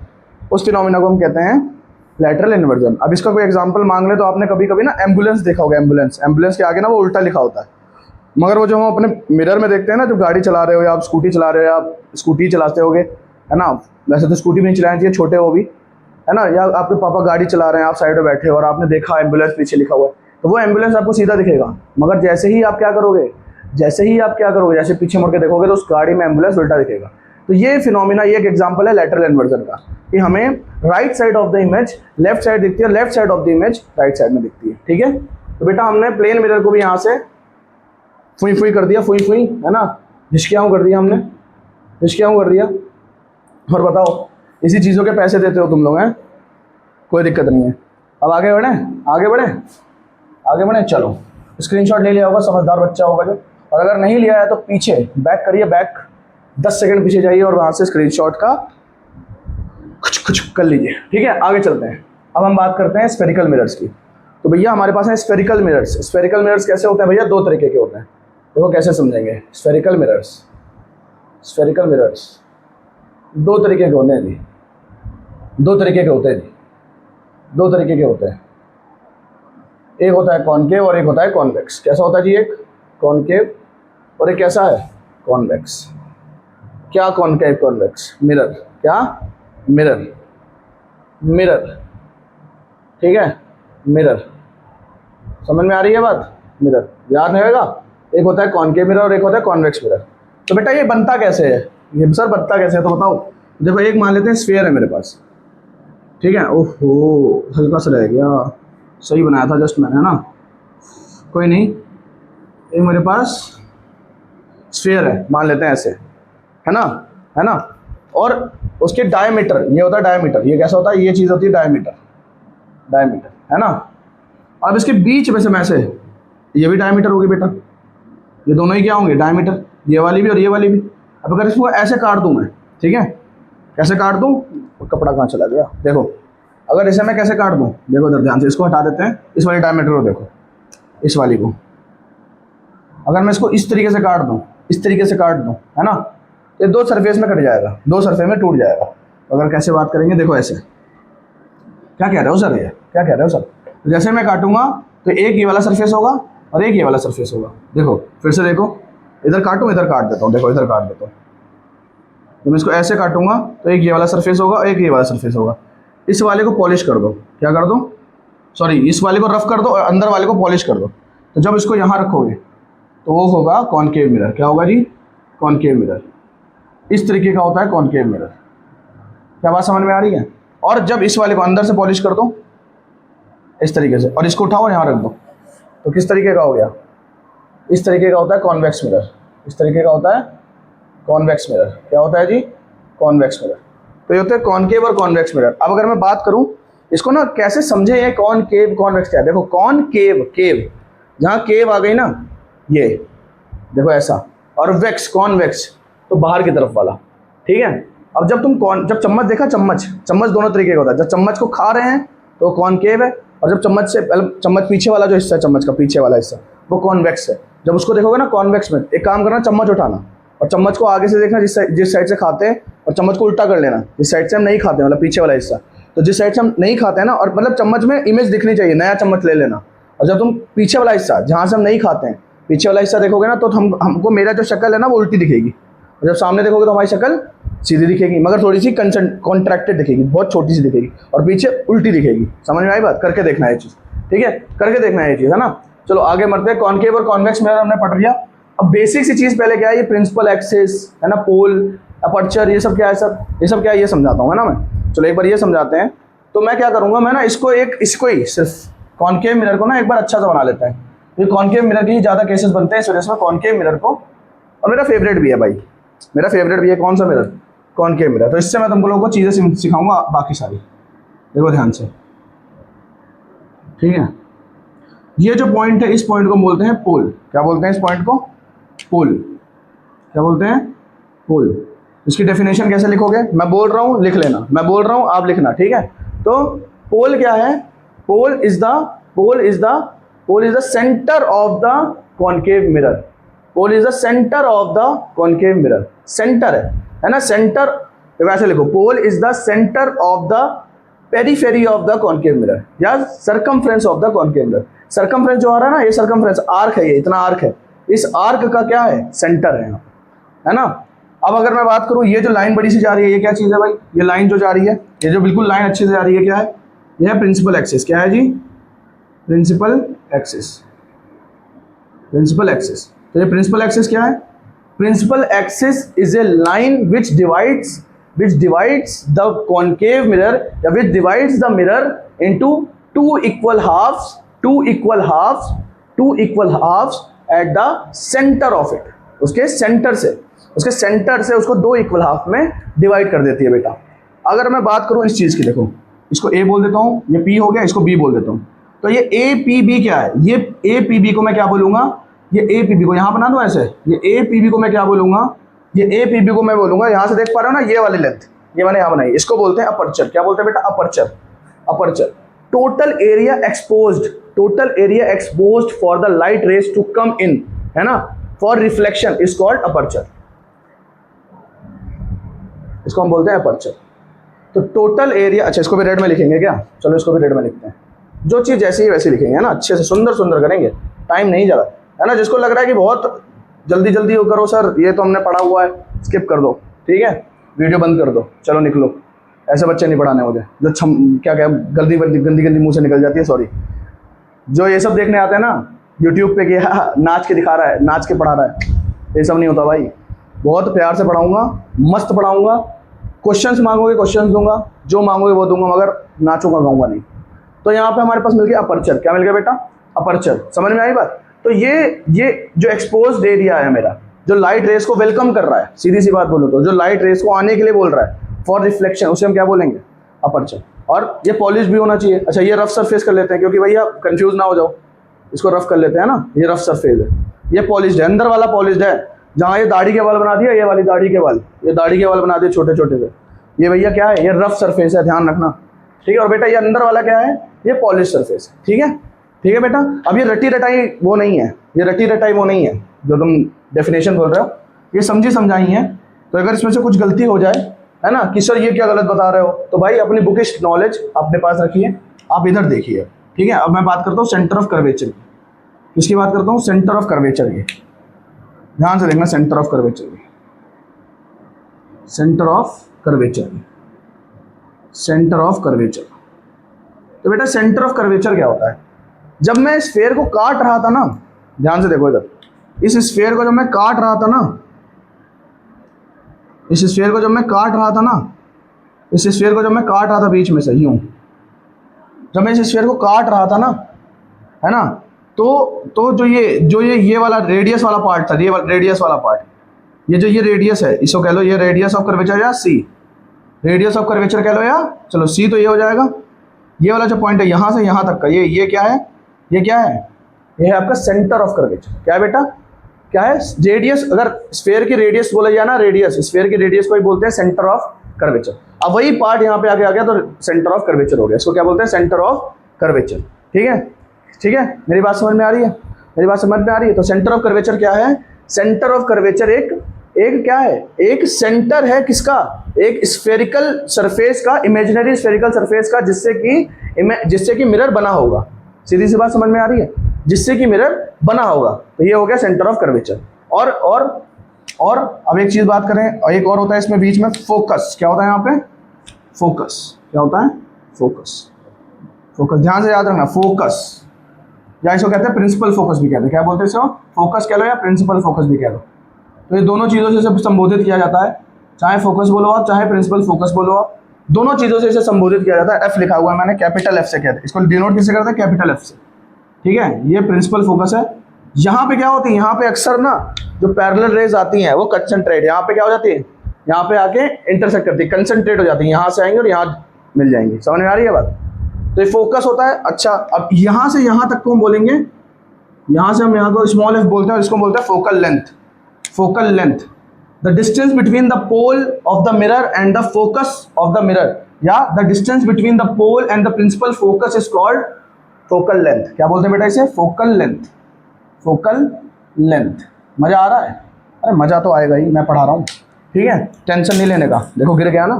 उस फिनोमिना को हम कहते हैं लैटरल इन्वर्जन। अब इसका कोई एग्जांपल मांग ले तो आपने कभी कभी ना एम्बुलेंस देखा होगा। एम्बुलेंस के आगे ना वो उल्टा लिखा होता है, मगर वो जो हम अपने मिरर में देखते हैं ना, जब गाड़ी चला रहे हो या आप स्कूटी चला रहे हो या आप स्कूटी चलाते होगे, है ना, वैसे तो स्कूटी भी नहीं चलानी चाहिए, छोटे हो भी, है ना, या आपके पापा गाड़ी चला रहे हैं, आप साइड में बैठे हो और आपने देखा एम्बुलेंस पीछे लिखा हुआ है, तो वो एम्बुलेंस आपको सीधा दिखेगा। मगर जैसे ही आप क्या करोगे, जैसे पीछे मुड़ के देखोगे तो उस गाड़ी में एम्बुलेंस उल्टा दिखेगा। तो ये फिनोमिना, ये एक एग्जांपल है लैटरल इन्वर्जन का, कि हमें right side of the image left side दिखती है, left side of the image right side में दिखती है। ठीक है, तो बेटा हमने प्लेन मिरर को भी यहाँ से फुई कर दिया, फुई, है ना, झिशकियाँ कर दिया हमने, झिशकियाँ कर दिया। और बताओ, इसी चीज़ों के पैसे देते हो तुम लोग, हैं, कोई दिक्कत नहीं है। अब आगे बढ़े, चलो स्क्रीनशॉट ले लिया होगा, समझदार बच्चा होगा जो, और अगर नहीं लिया है तो पीछे बैक करिए, बैक 10 सेकंड पीछे जाइए और वहाँ से स्क्रीनशॉट का कुछ कर लीजिए। ठीक है, आगे चलते हैं। अब हम बात करते हैं स्फेरिकल मिरर्स की। तो भैया हमारे पास है स्फेरिकल मिरर्स। स्फेरिकल मिरर्स कैसे होते हैं भैया? 2 तरीके के होते हैं। देखो कैसे समझेंगे। स्फेरिकल मिरर्स 2 तरीके के होते हैं जी, 2 तरीके के होते हैं। एक होता है कॉनकेव और एक होता है कॉन्वेक्स। कैसा होता है जी? एक कॉनकेव और एक कैसा है? कॉन्वेक्स। क्या कॉनकेव कॉन्वेक्स? मिरर। क्या? मिरर। ठीक है, मिरर। समझ में आ रही है बात? मिरर याद रहेगा। एक होता है कॉनकेव मिरर और एक होता है कॉन्वेक्स मिरर। तो बेटा ये बनता कैसे है? ये सर बनता कैसे है तो बताओ। देखो एक मान लेते हैं स्फीयर है मेरे पास, ठीक है। ओहो हल्का सा रह गया, सही बनाया था जस्ट मैंने, है ना, कोई नहीं। एक मेरे पास स्फीयर है, मान लेते हैं ऐसे, है ना, और उसके डायमीटर, ये होता है डायमीटर। ये कैसा होता है? ये चीज़ होती है डायमीटर, है ना। अब इसके बीच में से मैं से, ये भी डायमीटर होगी बेटा, ये दोनों ही क्या होंगे? डायमीटर, ये वाली भी और ये वाली भी। अब अगर इसको ऐसे काट दूं मैं, ठीक है, कैसे काट दूँ, कपड़ा कहाँ चला गया, देखो अगर इसे मैं कैसे काट दूँ, देखो इधर ध्यान से, इसको हटा देते हैं, इस वाली डायमीटर को देखो, इस वाली को अगर मैं इसको इस तरीके से काट दूँ, इस तरीके से काट दूँ, है ना, ये दो सरफेस में कट जाएगा, दो सरफेस में टूट जाएगा। अगर कैसे बात करेंगे, देखो ऐसे, क्या कह रहे हो सर, ये क्या कह रहे हो सर, तो जैसे मैं काटूंगा तो एक ये वाला सरफेस होगा और एक ये वाला सरफेस होगा। देखो फिर से देखो, इधर काटूँ, इधर काट देता हूँ, देखो इधर काट देता हूँ, जब इसको ऐसे काटूंगा तो एक ये वाला सरफेस होगा, एक ये वाला सरफेस होगा। इस वाले को पॉलिश कर दो, क्या कर दो, सॉरी इस वाले को रफ कर दो और अंदर वाले को पॉलिश कर दो। तो जब इसको यहाँ रखोगे तो वो होगा कॉनकेव मिरर। क्या होगा जी, कॉनकेव मिरर। इस तरीके का होता है कॉनकेव मिरर। क्या बात समझ में आ रही है। और जब इस वाले को अंदर से पॉलिश कर दो इस तरीके से और इसको उठाओ और यहाँ रख दो, तो किस तरीके का हो गया, इस तरीके का होता है कॉन्वेक्स मिरर। इस तरीके का होता है कॉन्वेक्स मिरर। क्या होता है जी, कॉन्वेक्स मिरर। तो ये होते हैं कॉनकेव और कॉन्वेक्स मिरर। अब अगर मैं बात करूं इसको ना कैसे समझे, ये कॉनकेव कॉन्वेक्स क्या है। देखो कॉनकेव, केव, जहाँ केव आ गई ना, ये देखो ऐसा, और वेक्स, कॉन्वेक्स तो बाहर की तरफ वाला, ठीक है। अब जब तुम जब चम्मच देखा, चम्मच दोनों तरीके का होता है। जब चम्मच को खा रहे हैं तो कॉनकेव है, और जब चम्मच पीछे वाला जो हिस्सा है, चम्मच का पीछे वाला हिस्सा, वो कॉन्वेक्स है। जब उसको देखोगे ना कॉन्वेक्स में, एक काम करना, चम्मच उठाना और चम्मच को आगे से देखना जिस साइड से खाते हैं, और चम्मच को उल्टा कर लेना जिस साइड से हम नहीं खाते, मतलब पीछे वाला हिस्सा। तो जिस साइड से हम नहीं खाते हैं ना, और मतलब चम्मच में इमेज दिखनी चाहिए, नया चम्मच ले लेना। और जब तुम पीछे वाला हिस्सा जहाँ से हम नहीं खाते हैं, पीछे वाला हिस्सा देखोगे ना, तो हमको मेरा जो शक्ल है ना वो उल्टी दिखेगी, और जब सामने देखोगे तो हमारी शक्ल सीधी दिखेगी, मगर थोड़ी सी कॉन्ट्रैक्टेड दिखेगी, बहुत छोटी सी दिखेगी, और पीछे उल्टी दिखेगी। समझ में आई बात, करके देखना है ये चीज़, ठीक है, करके देखना है ये चीज़, है ना। चलो आगे बढ़ते हैं। कॉनकेव और कॉन्वेक्स मिरर हमने पढ़ लिया। अब बेसिक सी चीज़ पहले क्या है, ये प्रिंसिपल एक्सिस है ना, पोल, अपर्चर, ये सब क्या है सर, ये सब क्या है, ये समझाता हूँ, है ना मैं। चलो एक बार ये समझाते हैं। तो मैं क्या करूँगा, मैं ना इसको ही सिर्फ कॉनकेव मिरर को ना एक बार अच्छा सा बना लेते हैं। ये कॉनकेव मिरर के ही ज़्यादा केसेस बनते हैं, इस वजह से मैं कॉनकेव मिरर को, और मेरा फेवरेट भी है भाई, मेरा फेवरेट भी है कौन सा मिरर, कॉनकेव मिरर। तो इससे मैं तुम लोगों को चीज़ें सिखाऊंगा बाकी सारी, देखो ध्यान से, ठीक है। ये जो पॉइंट है, इस पॉइंट को बोलते हैं पोल। क्या बोलते हैं इस पॉइंट को, पोल। क्या बोलते हैं, पोल। इसकी डेफिनेशन कैसे लिखोगे, मैं बोल रहा हूँ लिख लेना, मैं बोल रहा हूँ आप लिखना, ठीक है। तो पोल क्या है, pole is the centre of the concave mirror. Pole is the centre of the concave mirror. Centre है ना, सेंटर, वैसे लिखो, pole is the centre of the periphery of the concave mirror, या circumference of the concave mirror. Circumference जो आ रहा है ना, ये सर्कमफ्रेंस आर्क है, ये इतना आर्क है, इस आर्क का क्या है, सेंटर है यहाँ, है ना। अब अगर मैं बात करूँ, ये जो लाइन बड़ी सी जा रही है, ये क्या चीज़ है भाई, ये लाइन जो जा रही है, ये जो बिल्कुल लाइन अच्छे से जा रही है, क्या है, यह है प्रिंसिपल एक्सिस। क्या है जी, प्रिंसिपल एक्सिस। प्रिंसिपल एक्सिस, तो ये प्रिंसिपल एक्सिस क्या है, principal axis is a line which divides the concave mirror, या which divides the mirror into two equal halves at the center of it। उसके centre से उसको दो इक्वल हाफ में डिवाइड कर देती है बेटा। अगर मैं बात करूं इस चीज़ की, देखो इसको A बोल देता हूं, ये P हो गया, इसको B बोल देता हूं। तो ये APB क्या है, ये APB को मैं क्या बोलूंगा, ये APB को यहाँ बना दूं ऐसे, ये APB को मैं क्या बोलूंगा, ये APB को मैं बोलूंगा, यहाँ से देख पा रहे हो ना, ये वाली लेंथ, ये मैंने यहाँ बनाई, इसको बोलते हैं अपर्चर। क्या बोलते हैं बेटा, aperture. Total area exposed for the light rays to come in, है ना, for reflection is called aperture. इसको हम बोलते हैं अपर्चर। तो टोटल एरिया, अच्छा इसको भी रेड में लिखेंगे क्या, चलो इसको भी रेड में लिखते हैं। जो चीज़ जैसी है वैसी लिखेंगे, है ना, अच्छे से सुंदर करेंगे, टाइम नहीं ज़्यादा, है ना। जिसको लग रहा है कि बहुत जल्दी करो सर, ये तो हमने पढ़ा हुआ है, स्किप कर दो, ठीक है, वीडियो बंद कर दो, चलो निकलो। ऐसे बच्चे नहीं पढ़ाने मुझे, जो क्या गंदी मुंह से निकल जाती है, सॉरी। जो ये सब देखने आते हैं ना यूट्यूब पे कि नाच के दिखा रहा है, नाच के पढ़ा रहा है, ये सब नहीं होता भाई। बहुत प्यार से पढ़ाऊँगा, मस्त पढ़ाऊँगा, क्वेश्चंस मांगोगे क्वेश्चंस दूंगा, जो मांगोगे वो दूंगा, मगर नाचूंगा गाऊंगा नहीं। तो यहाँ पे हमारे पास मिल गया अपर्चर। क्या मिल गया बेटा, अपर्चर। समझ में आई बात। तो ये जो एक्सपोज्ड एरिया है मेरा, जो लाइट रेस को वेलकम कर रहा है, सीधी सी बात बोलूँ तो जो लाइट रेस को आने के लिए बोल रहा है फॉर रिफ्लेक्शन, उसे हम क्या बोलेंगे, अपर्चर। और ये पॉलिश भी होना चाहिए। अच्छा ये रफ सरफेस कर लेते हैं, क्योंकि भैया कंफ्यूज ना हो जाओ, इसको रफ कर लेते हैं ना, ये रफ सरफेस है, ये पॉलिश्ड है, अंदर वाला पॉलिश्ड है। जहाँ ये दाढ़ी के बाल बना दिया, ये वाली दाढ़ी के बाल, ये दाढ़ी के बाल बना दिए छोटे छोटे से, ये भैया क्या है, ये रफ सरफेस है, ध्यान रखना, ठीक है। और बेटा ये अंदर वाला क्या है, ये पॉलिश सरफेस है, ठीक है, ठीक है बेटा। अब ये रटी रटाई वो नहीं है, ये रटी रटाई वो नहीं है जो तुम डेफिनेशन बोल रहे हो, ये समझी समझाई है। तो अगर इसमें से कुछ गलती हो जाए, है ना, कि सर ये क्या गलत बता रहे हो, तो भाई अपनी बुकिश नॉलेज अपने पास रखिए, आप इधर देखिए, ठीक है। अब मैं बात करता हूँ सेंटर ऑफ कर्वेचर की, किसकी बात करता हूँ, सेंटर ऑफ कर्वेचर की, ध्यान से देखना, सेंटर ऑफ कर्वेचर की, centre of curvature, centre of curvature. तो बेटा सेंटर ऑफ कर्वेचर क्या होता है, जब मैं स्फीयर को काट रहा था ना, ध्यान से देखो इधर, इस स्फीयर को जब मैं काट रहा था ना, इस स्फीयर को जब मैं काट रहा था ना, इस स्फीयर को जब मैं काट रहा था बीच में से यूं, जब मैं इस स्फीयर को काट रहा था ना, है ना, तो जो ये वाला रेडियस वाला पार्ट था, ये रेडियस वाला पार्ट, ये जो ये रेडियस है, इसको कह लो ये रेडियस ऑफ कर्वेचर या सी, रेडियस ऑफ कर्वेचर कह लो, या चलो सी तो ये हो जाएगा। ये वाला जो पॉइंट है यहाँ से यहाँ तक का, ये क्या है, ये क्या है, ये है आपका सेंटर ऑफ कर्वेचर। क्या है बेटा, क्या है, रेडियस। अगर स्फीयर की रेडियस बोला जाए ना, रेडियस, स्फीयर की रेडियस को ही बोलते हैं सेंटर ऑफ कर्वेचर। अब वही पार्ट यहाँ पे आगे आ गया तो सेंटर ऑफ कर्वेचर हो गया, इसको क्या बोलते हैं, सेंटर ऑफ कर्वेचर, ठीक है, ठीक है। मेरी बात समझ में आ रही है, मेरी बात समझ में आ रही है। तो सेंटर ऑफ कर्वेचर क्या है, सेंटर ऑफ कर्वेचर एक क्या है, एक सेंटर है किसका, एक स्फेरिकल सरफेस का, इमेजिनरी स्फेरिकल सरफेस का, जिससे कि मिरर बना होगा। सीधी सी बात समझ में आ रही है, जिससे कि मिरर बना होगा, तो ये हो गया सेंटर ऑफ कर्वेचर। और अब एक चीज बात करें, और एक और होता है इसमें बीच में, फोकस। क्या होता है यहाँ पे, फोकस, क्या होता है, फोकस, फोकस, ध्यान से याद रखना, फोकस, या इसको कहते हैं प्रिंसिपल फोकस भी कहते हैं। क्या बोलते हैं इसको, फोकस कह लो या प्रिंसिपल फोकस भी कह लो। तो ये दोनों चीज़ों से इसे संबोधित किया जाता है, चाहे फोकस बोलो आप, चाहे प्रिंसिपल फोकस बोलो आप, दोनों चीज़ों से इसे संबोधित किया जाता है। एफ लिखा हुआ है मैंने, कैपिटल एफ से कहते हैं इसको, डिनोट किससे करते हैं, कैपिटल एफ से, ठीक है। ये प्रिंसिपल फोकस है। यहाँ पे क्या होती है, यहाँ पे अक्सर ना जो पैरेलल रेज आती हैं वो कंसंट्रेट, यहाँ पे क्या हो जाती है, यहाँ पे आके इंटरसेक्ट करती है, कंसंट्रेट हो जाती है, यहाँ से आएंगे और यहाँ मिल जाएंगी। समझ में आ रही है बात। तो ये फोकस होता है। अच्छा, अब यहाँ से यहाँ तक को हम बोलेंगे, यहाँ से हम यहाँ को स्मॉल एफ बोलते हैं और इसको बोलते हैं focal length. Focal length, the distance between the pole of the mirror and the focus of the mirror, या the distance between the pole and the principal focus is called focal length. क्या बोलते हैं बेटा इसे, focal length, focal length. मजा आ रहा है, अरे मजा तो आएगा ही, मैं पढ़ा रहा हूँ, ठीक है, टेंशन नहीं लेने का। देखो गिर गया ना,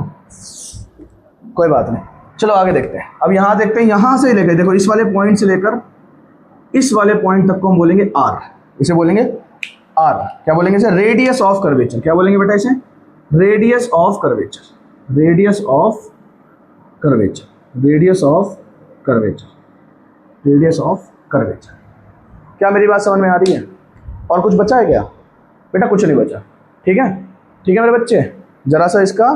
कोई बात नहीं, चलो आगे देखते हैं। अब यहाँ देखते हैं, यहाँ से लेकर देखो इस वाले पॉइंट से लेकर इस वाले पॉइंट तक को हम बोलेंगे आर, इसे बोलेंगे आर। क्या बोलेंगे इसे, रेडियस ऑफ कर्वेचर। क्या बोलेंगे बेटा इसे, radius of curvature, radius of curvature, radius of curvature, radius of curvature. क्या मेरी बात समझ में आ रही है। और कुछ बचा है क्या बेटा, कुछ नहीं बचा, ठीक है, ठीक है मेरे बच्चे। जरा सा इसका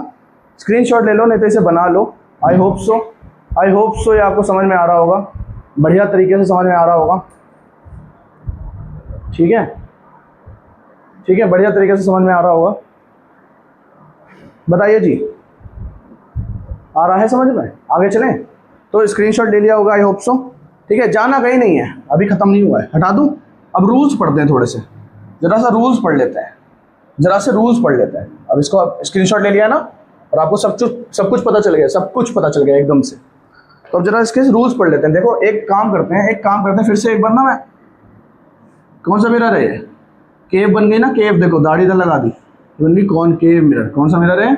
स्क्रीनशॉट ले लो, नहीं तो इसे बना लो। I hope so, I hope so ये आपको समझ में आ रहा होगा, बढ़िया तरीके से समझ में आ रहा होगा, ठीक है, ठीक है, बढ़िया तरीके से समझ में आ रहा होगा। बताइए जी, आ रहा है समझ में, आगे चलें। तो स्क्रीनशॉट ले लिया होगा, आई होप सो, ठीक है। जाना कहीं नहीं है, अभी ख़त्म नहीं हुआ है, हटा दूँ। अब रूल्स पढ़ते हैं थोड़े से, ज़रा सा रूल्स पढ़ लेते हैं, ज़रा से रूल्स पढ़ लेते हैं। अब इसको स्क्रीनशॉट ले लिया ना, और आपको सब कुछ पता चल गया, सब कुछ पता चल गया एकदम से। तो अब जरा इसके रूल्स पढ़ लेते हैं। देखो एक काम करते हैं फिर से एक बार ना, मैं कौन सा मिरर है, केव बन गई ना, केव, देखो दाढ़ी तो लगा दी, बन गई कॉनकेव मिरर। कौन सा मिरर है,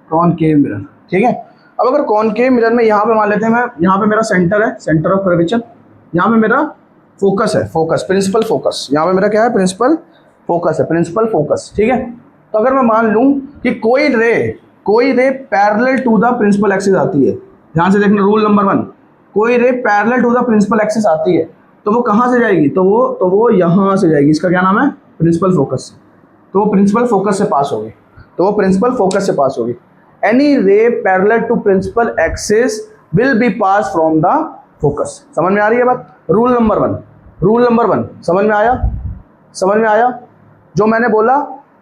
कॉनकेव मिरर, ठीक है। अब अगर कॉनकेव मिरर में यहाँ पे मान लेते हैं, मैं यहाँ पे मेरा सेंटर है, सेंटर ऑफ कर्वेचर, यहाँ पे मेरा फोकस है, फोकस, प्रिंसिपल फोकस, यहाँ पे मेरा क्या है, प्रिंसिपल फोकस है, प्रिंसिपल फोकस, ठीक है। तो अगर मैं मान लूँ कि कोई ray parallel to the principal axis आती है, ध्यान से देखना रूल नंबर 1, कोई ray parallel to the principal axis आती है, तो वो कहाँ से जाएगी, तो वो यहाँ से जाएगी। इसका क्या नाम है, प्रिंसिपल फोकस। तो वो प्रिंसिपल फोकस से पास होगी, तो वो प्रिंसिपल फोकस से पास होगी। Any ray parallel to principal axis will be pass from the focus. समझ में आ रही है बात। रूल नंबर 1, रूल नंबर 1 समझ में आया, समझ में आया। जो मैंने बोला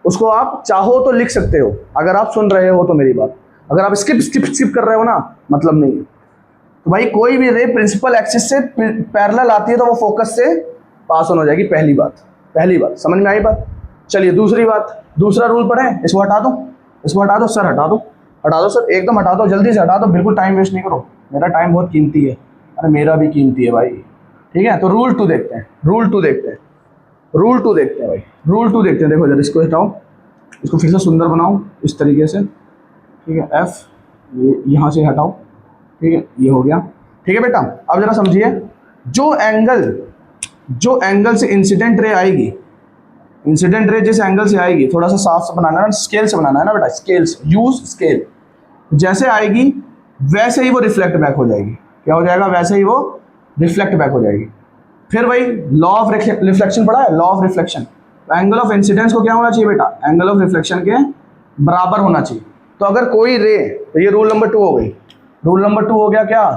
उसको आप चाहो तो लिख सकते हो, अगर आप सुन रहे हो तो मेरी बात। अगर आप स्किप कर रहे हो ना, मतलब नहीं है। तो भाई कोई भी रे प्रिंसिपल एक्सिस से पैरेलल आती है तो वो फोकस से पास ऑन हो जाएगी, पहली बात समझ में आई बात। चलिए दूसरी बात, दूसरा रूल पढ़े, इसको हटा दो, इसको हटा दो, सर हटा दो, हटा दो सर, एकदम हटा दो, जल्दी से हटा दो, बिल्कुल टाइम वेस्ट नहीं करो, मेरा टाइम बहुत कीमती है, अरे मेरा भी कीमती है भाई। ठीक है, तो रूल 2 देखते हैं, रूल 2 देखते हैं, रूल 2 देखते हैं भाई, रूल 2 देखते हैं। देखो जरा इसको हटाओ, इसको फिर से सुंदर बनाओ इस तरीके से। ठीक है, एफ ये यहाँ से हटाओ। ठीक है, ये हो गया। ठीक है बेटा, अब जरा समझिए, जो एंगल से इंसिडेंट रे आएगी, इंसिडेंट रे जिस एंगल से आएगी, थोड़ा सा साफ से बनाना है, स्केल से बनाना है ना बेटा, स्केल से, यूज स्केल। जैसे आएगी वैसे ही वो रिफ्लेक्ट बैक हो जाएगी। क्या हो जाएगा? वैसे ही वो रिफ्लेक्ट बैक हो जाएगी। फिर वही लॉ ऑफ रिफ्लेक्शन पढ़ा है, law of reflection. Angle of incidence को क्या होना चाहिए बेटा? एंगल ऑफ रिफ्लेक्शन के बराबर होना चाहिए। तो अगर कोई रे, तो ये रूल नंबर 2 हो गई। रूल नंबर 2 हो गया क्या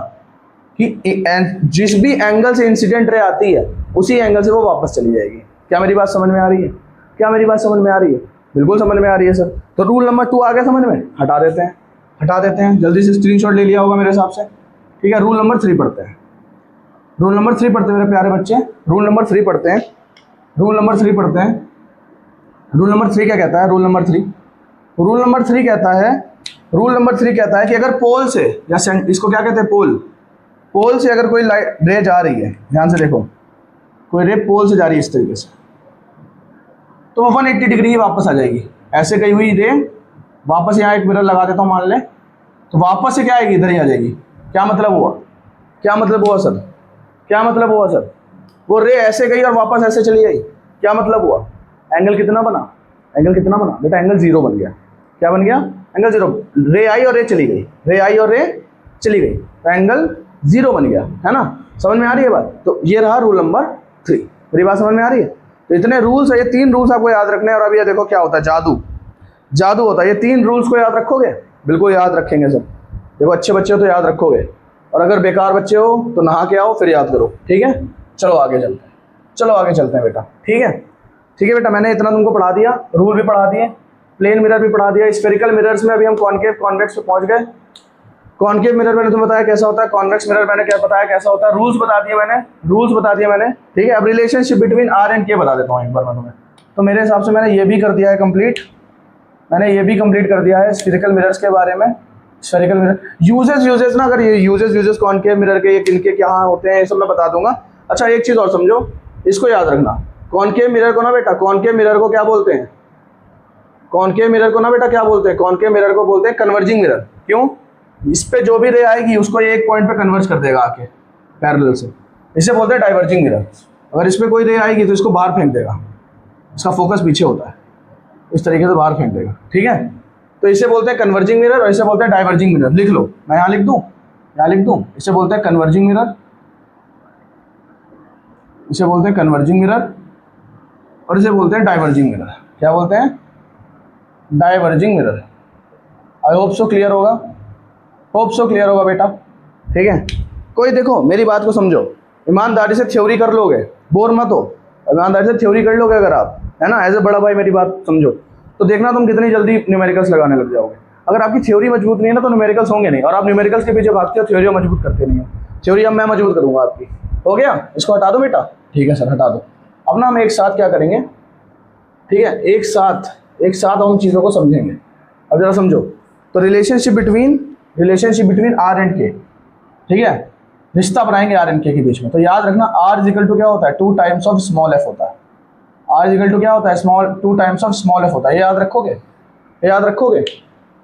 कि जिस भी एंगल से इंसिडेंट रे आती है उसी एंगल से वो वापस चली जाएगी। क्या मेरी बात समझ में आ रही है? क्या मेरी बात समझ में आ रही है? बिल्कुल समझ में आ रही है सर। तो रूल नंबर 2 आ गया समझ में, हटा देते हैं, हटा देते हैं। जल्दी से स्क्रीनशॉट ले लिया होगा मेरे हिसाब से। ठीक है, रूल नंबर 3 पढ़ते हैं, रूल नंबर 3 पढ़ते हैं मेरे प्यारे बच्चे, रूल नंबर 3 पढ़ते हैं, रूल नंबर 3 पढ़ते हैं। रूल नंबर 3 क्या कहता है? रूल नंबर 3 कहता है, रूल नंबर 3 कहता है कि अगर पोल से या इसको क्या कहते हैं? पोल से अगर कोई लाइट रे जा रही है, ध्यान से देखो, कोई रे पोल से जा रही है इस तरीके से, तो 180 डिग्री वापस आ जाएगी। ऐसे गई हुई रे वापस यहाँ एक मिरर लगा देता हूँ मान ले, तो वापस से क्या आएगी? इधर ही आ जाएगी। क्या मतलब हुआ? क्या मतलब हुआ सर? क्या मतलब हुआ सर? वो रे ऐसे गई और वापस ऐसे चली गई, क्या मतलब हुआ? एंगल कितना बना? एंगल कितना बना बेटा? एंगल 0 बन गया। क्या बन गया? एंगल 0। रे आई और रे चली गई, रे आई और रे चली गई, तो एंगल 0 बन गया, है ना? समझ में आ रही है बात? तो ये रहा रूल नंबर 3। मेरी बात समझ में आ रही है? तो इतने रूल्स है, ये 3 रूल्स आपको याद रखने हैं। और अभी ये देखो क्या होता है, जादू होता है। ये 3 रूल्स को याद रखोगे? बिल्कुल याद रखेंगे सर। देखो अच्छे बच्चे हो तो याद रखोगे, और अगर बेकार बच्चे हो तो नहा के आओ फिर याद करो। ठीक है, चलो आगे चलते हैं, चलो आगे चलते हैं बेटा। ठीक है, ठीक है बेटा, मैंने इतना तुमको पढ़ा दिया, रूल भी पढ़ा दिए, प्लेन मिरर भी पढ़ा दिया। स्फेरिकल मिरर्स में अभी हम कॉनकेव कॉन्वेक्स पे पहुंच गए। कॉनकेव मिरर मैंने तुम्हें बताया कैसा होता है, कॉन्वेक्स मिरर मैंने क्या बताया कैसा होता है, रूल्स बता दिए मैंने, रूल्स बता दिए मैंने। ठीक है, अब रिलेशनशिप बिटवीन आर एंड के बता देता हूँ एक बार मैं तुम्हें। तो मेरे हिसाब से मैंने ये भी कर दिया है कंप्लीट, मैंने ये भी कंप्लीट कर दिया है स्फेरिकल मिरर्स के बारे में। स्फेरिकल मिरर यूजेस ना, अगर ये यूजेस कॉनकेव मिरर के, ये किनके क्या होते हैं, ये सब मैं बता दूंगा। अच्छा एक चीज़ और समझो, इसको याद रखना, कॉनकेव मिरर को ना बेटा, कॉनकेव मिरर को क्या बोलते हैं? कॉनकेव मिरर को ना बेटा क्या बोलते हैं? कॉनकेव मिरर को बोलते हैं कन्वर्जिंग मिरर। क्यों? इस पे जो भी रे आएगी उसको ये एक पॉइंट पे कन्वर्ज कर देगा आके पैरेलल से, इसे बोलते हैं डाइवर्जिंग मिरर। अगर इस पे कोई रे आएगी तो इसको बाहर फेंक देगा, इसका फोकस पीछे होता है, इस तरीके से बाहर फेंक देगा। ठीक है, तो इसे बोलते हैं कन्वर्जिंग मिरर और इसे बोलते हैं डाइवर्जिंग मिरर। लिख लो, मैं यहाँ लिख दूँ, यहाँ लिख दूँ, इसे बोलते हैं कन्वर्जिंग मिरर, इसे बोलते हैं कन्वर्जिंग मिरर, और इसे बोलते हैं डाइवर्जिंग मिरर। क्या बोलते हैं? Diverging mirror. I hope so clear होगा, होप सो क्लियर होगा बेटा। ठीक है, कोई देखो मेरी बात को समझो, ईमानदारी से थ्योरी कर लोगे, बोर मत हो, ईमानदारी से थ्योरी कर लोगे अगर आप, है ना, एज ए बड़ा भाई मेरी बात समझो, तो देखना तुम कितनी जल्दी न्यूमेरिकल्स लगाने लग जाओगे। अगर आपकी थ्योरी मजबूत नहीं है ना तो न्यूमेरिकल्स होंगे नहीं, और आप न्यूमेरिकल्स के पीछे भागते हो, थ्योरी मजबूत करते नहीं हो। थ्योरी अब मैं मजबूत करूँगा आपकी। हो गया, इसको हटा दो बेटा। ठीक है सर, हटा दो। अब ना हम एक साथ क्या करेंगे, ठीक है, एक साथ हम चीज़ों को समझेंगे। अब जरा समझो, तो रिलेशनशिप बिटवीन आर एंड के, ठीक है, रिश्ता बनाएंगे आर एंड के बीच में। तो याद रखना, आर इजिकल टू क्या होता है? 2 टाइम्स ऑफ स्मॉल एफ होता है। आर इजिकल टू क्या होता है? 2 टाइम्स ऑफ स्मॉल एफ होता है। ये याद रखोगे, ये याद रखोगे।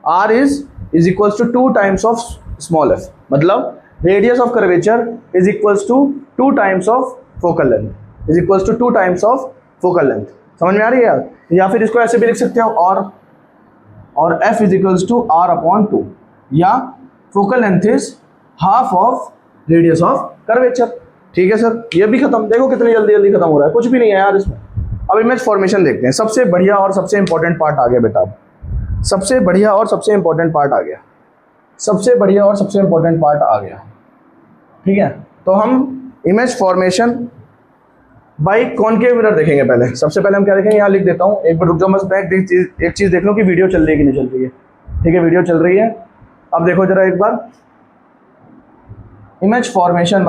R is equals to 2 times of small F, मतलब radius of curvature is equals to 2 times of focal length, is equals to 2 times of focal length. समझ में आ रही है यार? या फिर इसको ऐसे भी लिख सकते हो, और f is equals to r upon 2, या focal length is half of radius of curvature. ठीक है सर, ये भी खत्म। देखो कितनी जल्दी खत्म हो रहा है, कुछ भी नहीं है यार इसमें। अब इमेज फॉर्मेशन देखते हैं। सबसे बढ़िया और सबसे इंपॉर्टेंट पार्ट आ गया बेटा, सबसे बढ़िया और सबसे इंपॉर्टेंट पार्ट आ गया, सबसे बढ़िया और सबसे इंपॉर्टेंट पार्ट आ गया। ठीक है, तो हम image formation by concave mirror देखेंगे। पहले सबसे पहले हम क्या देखेंगे, यहाँ लिख देता हूँ, एक बार रुक जाओ, बस मैं एक चीज़ देख लूँ कि वीडियो चल रही है कि नहीं चल रही है। ठीक है, वीडियो चल रही है। अब देखो जरा एक बार, image formation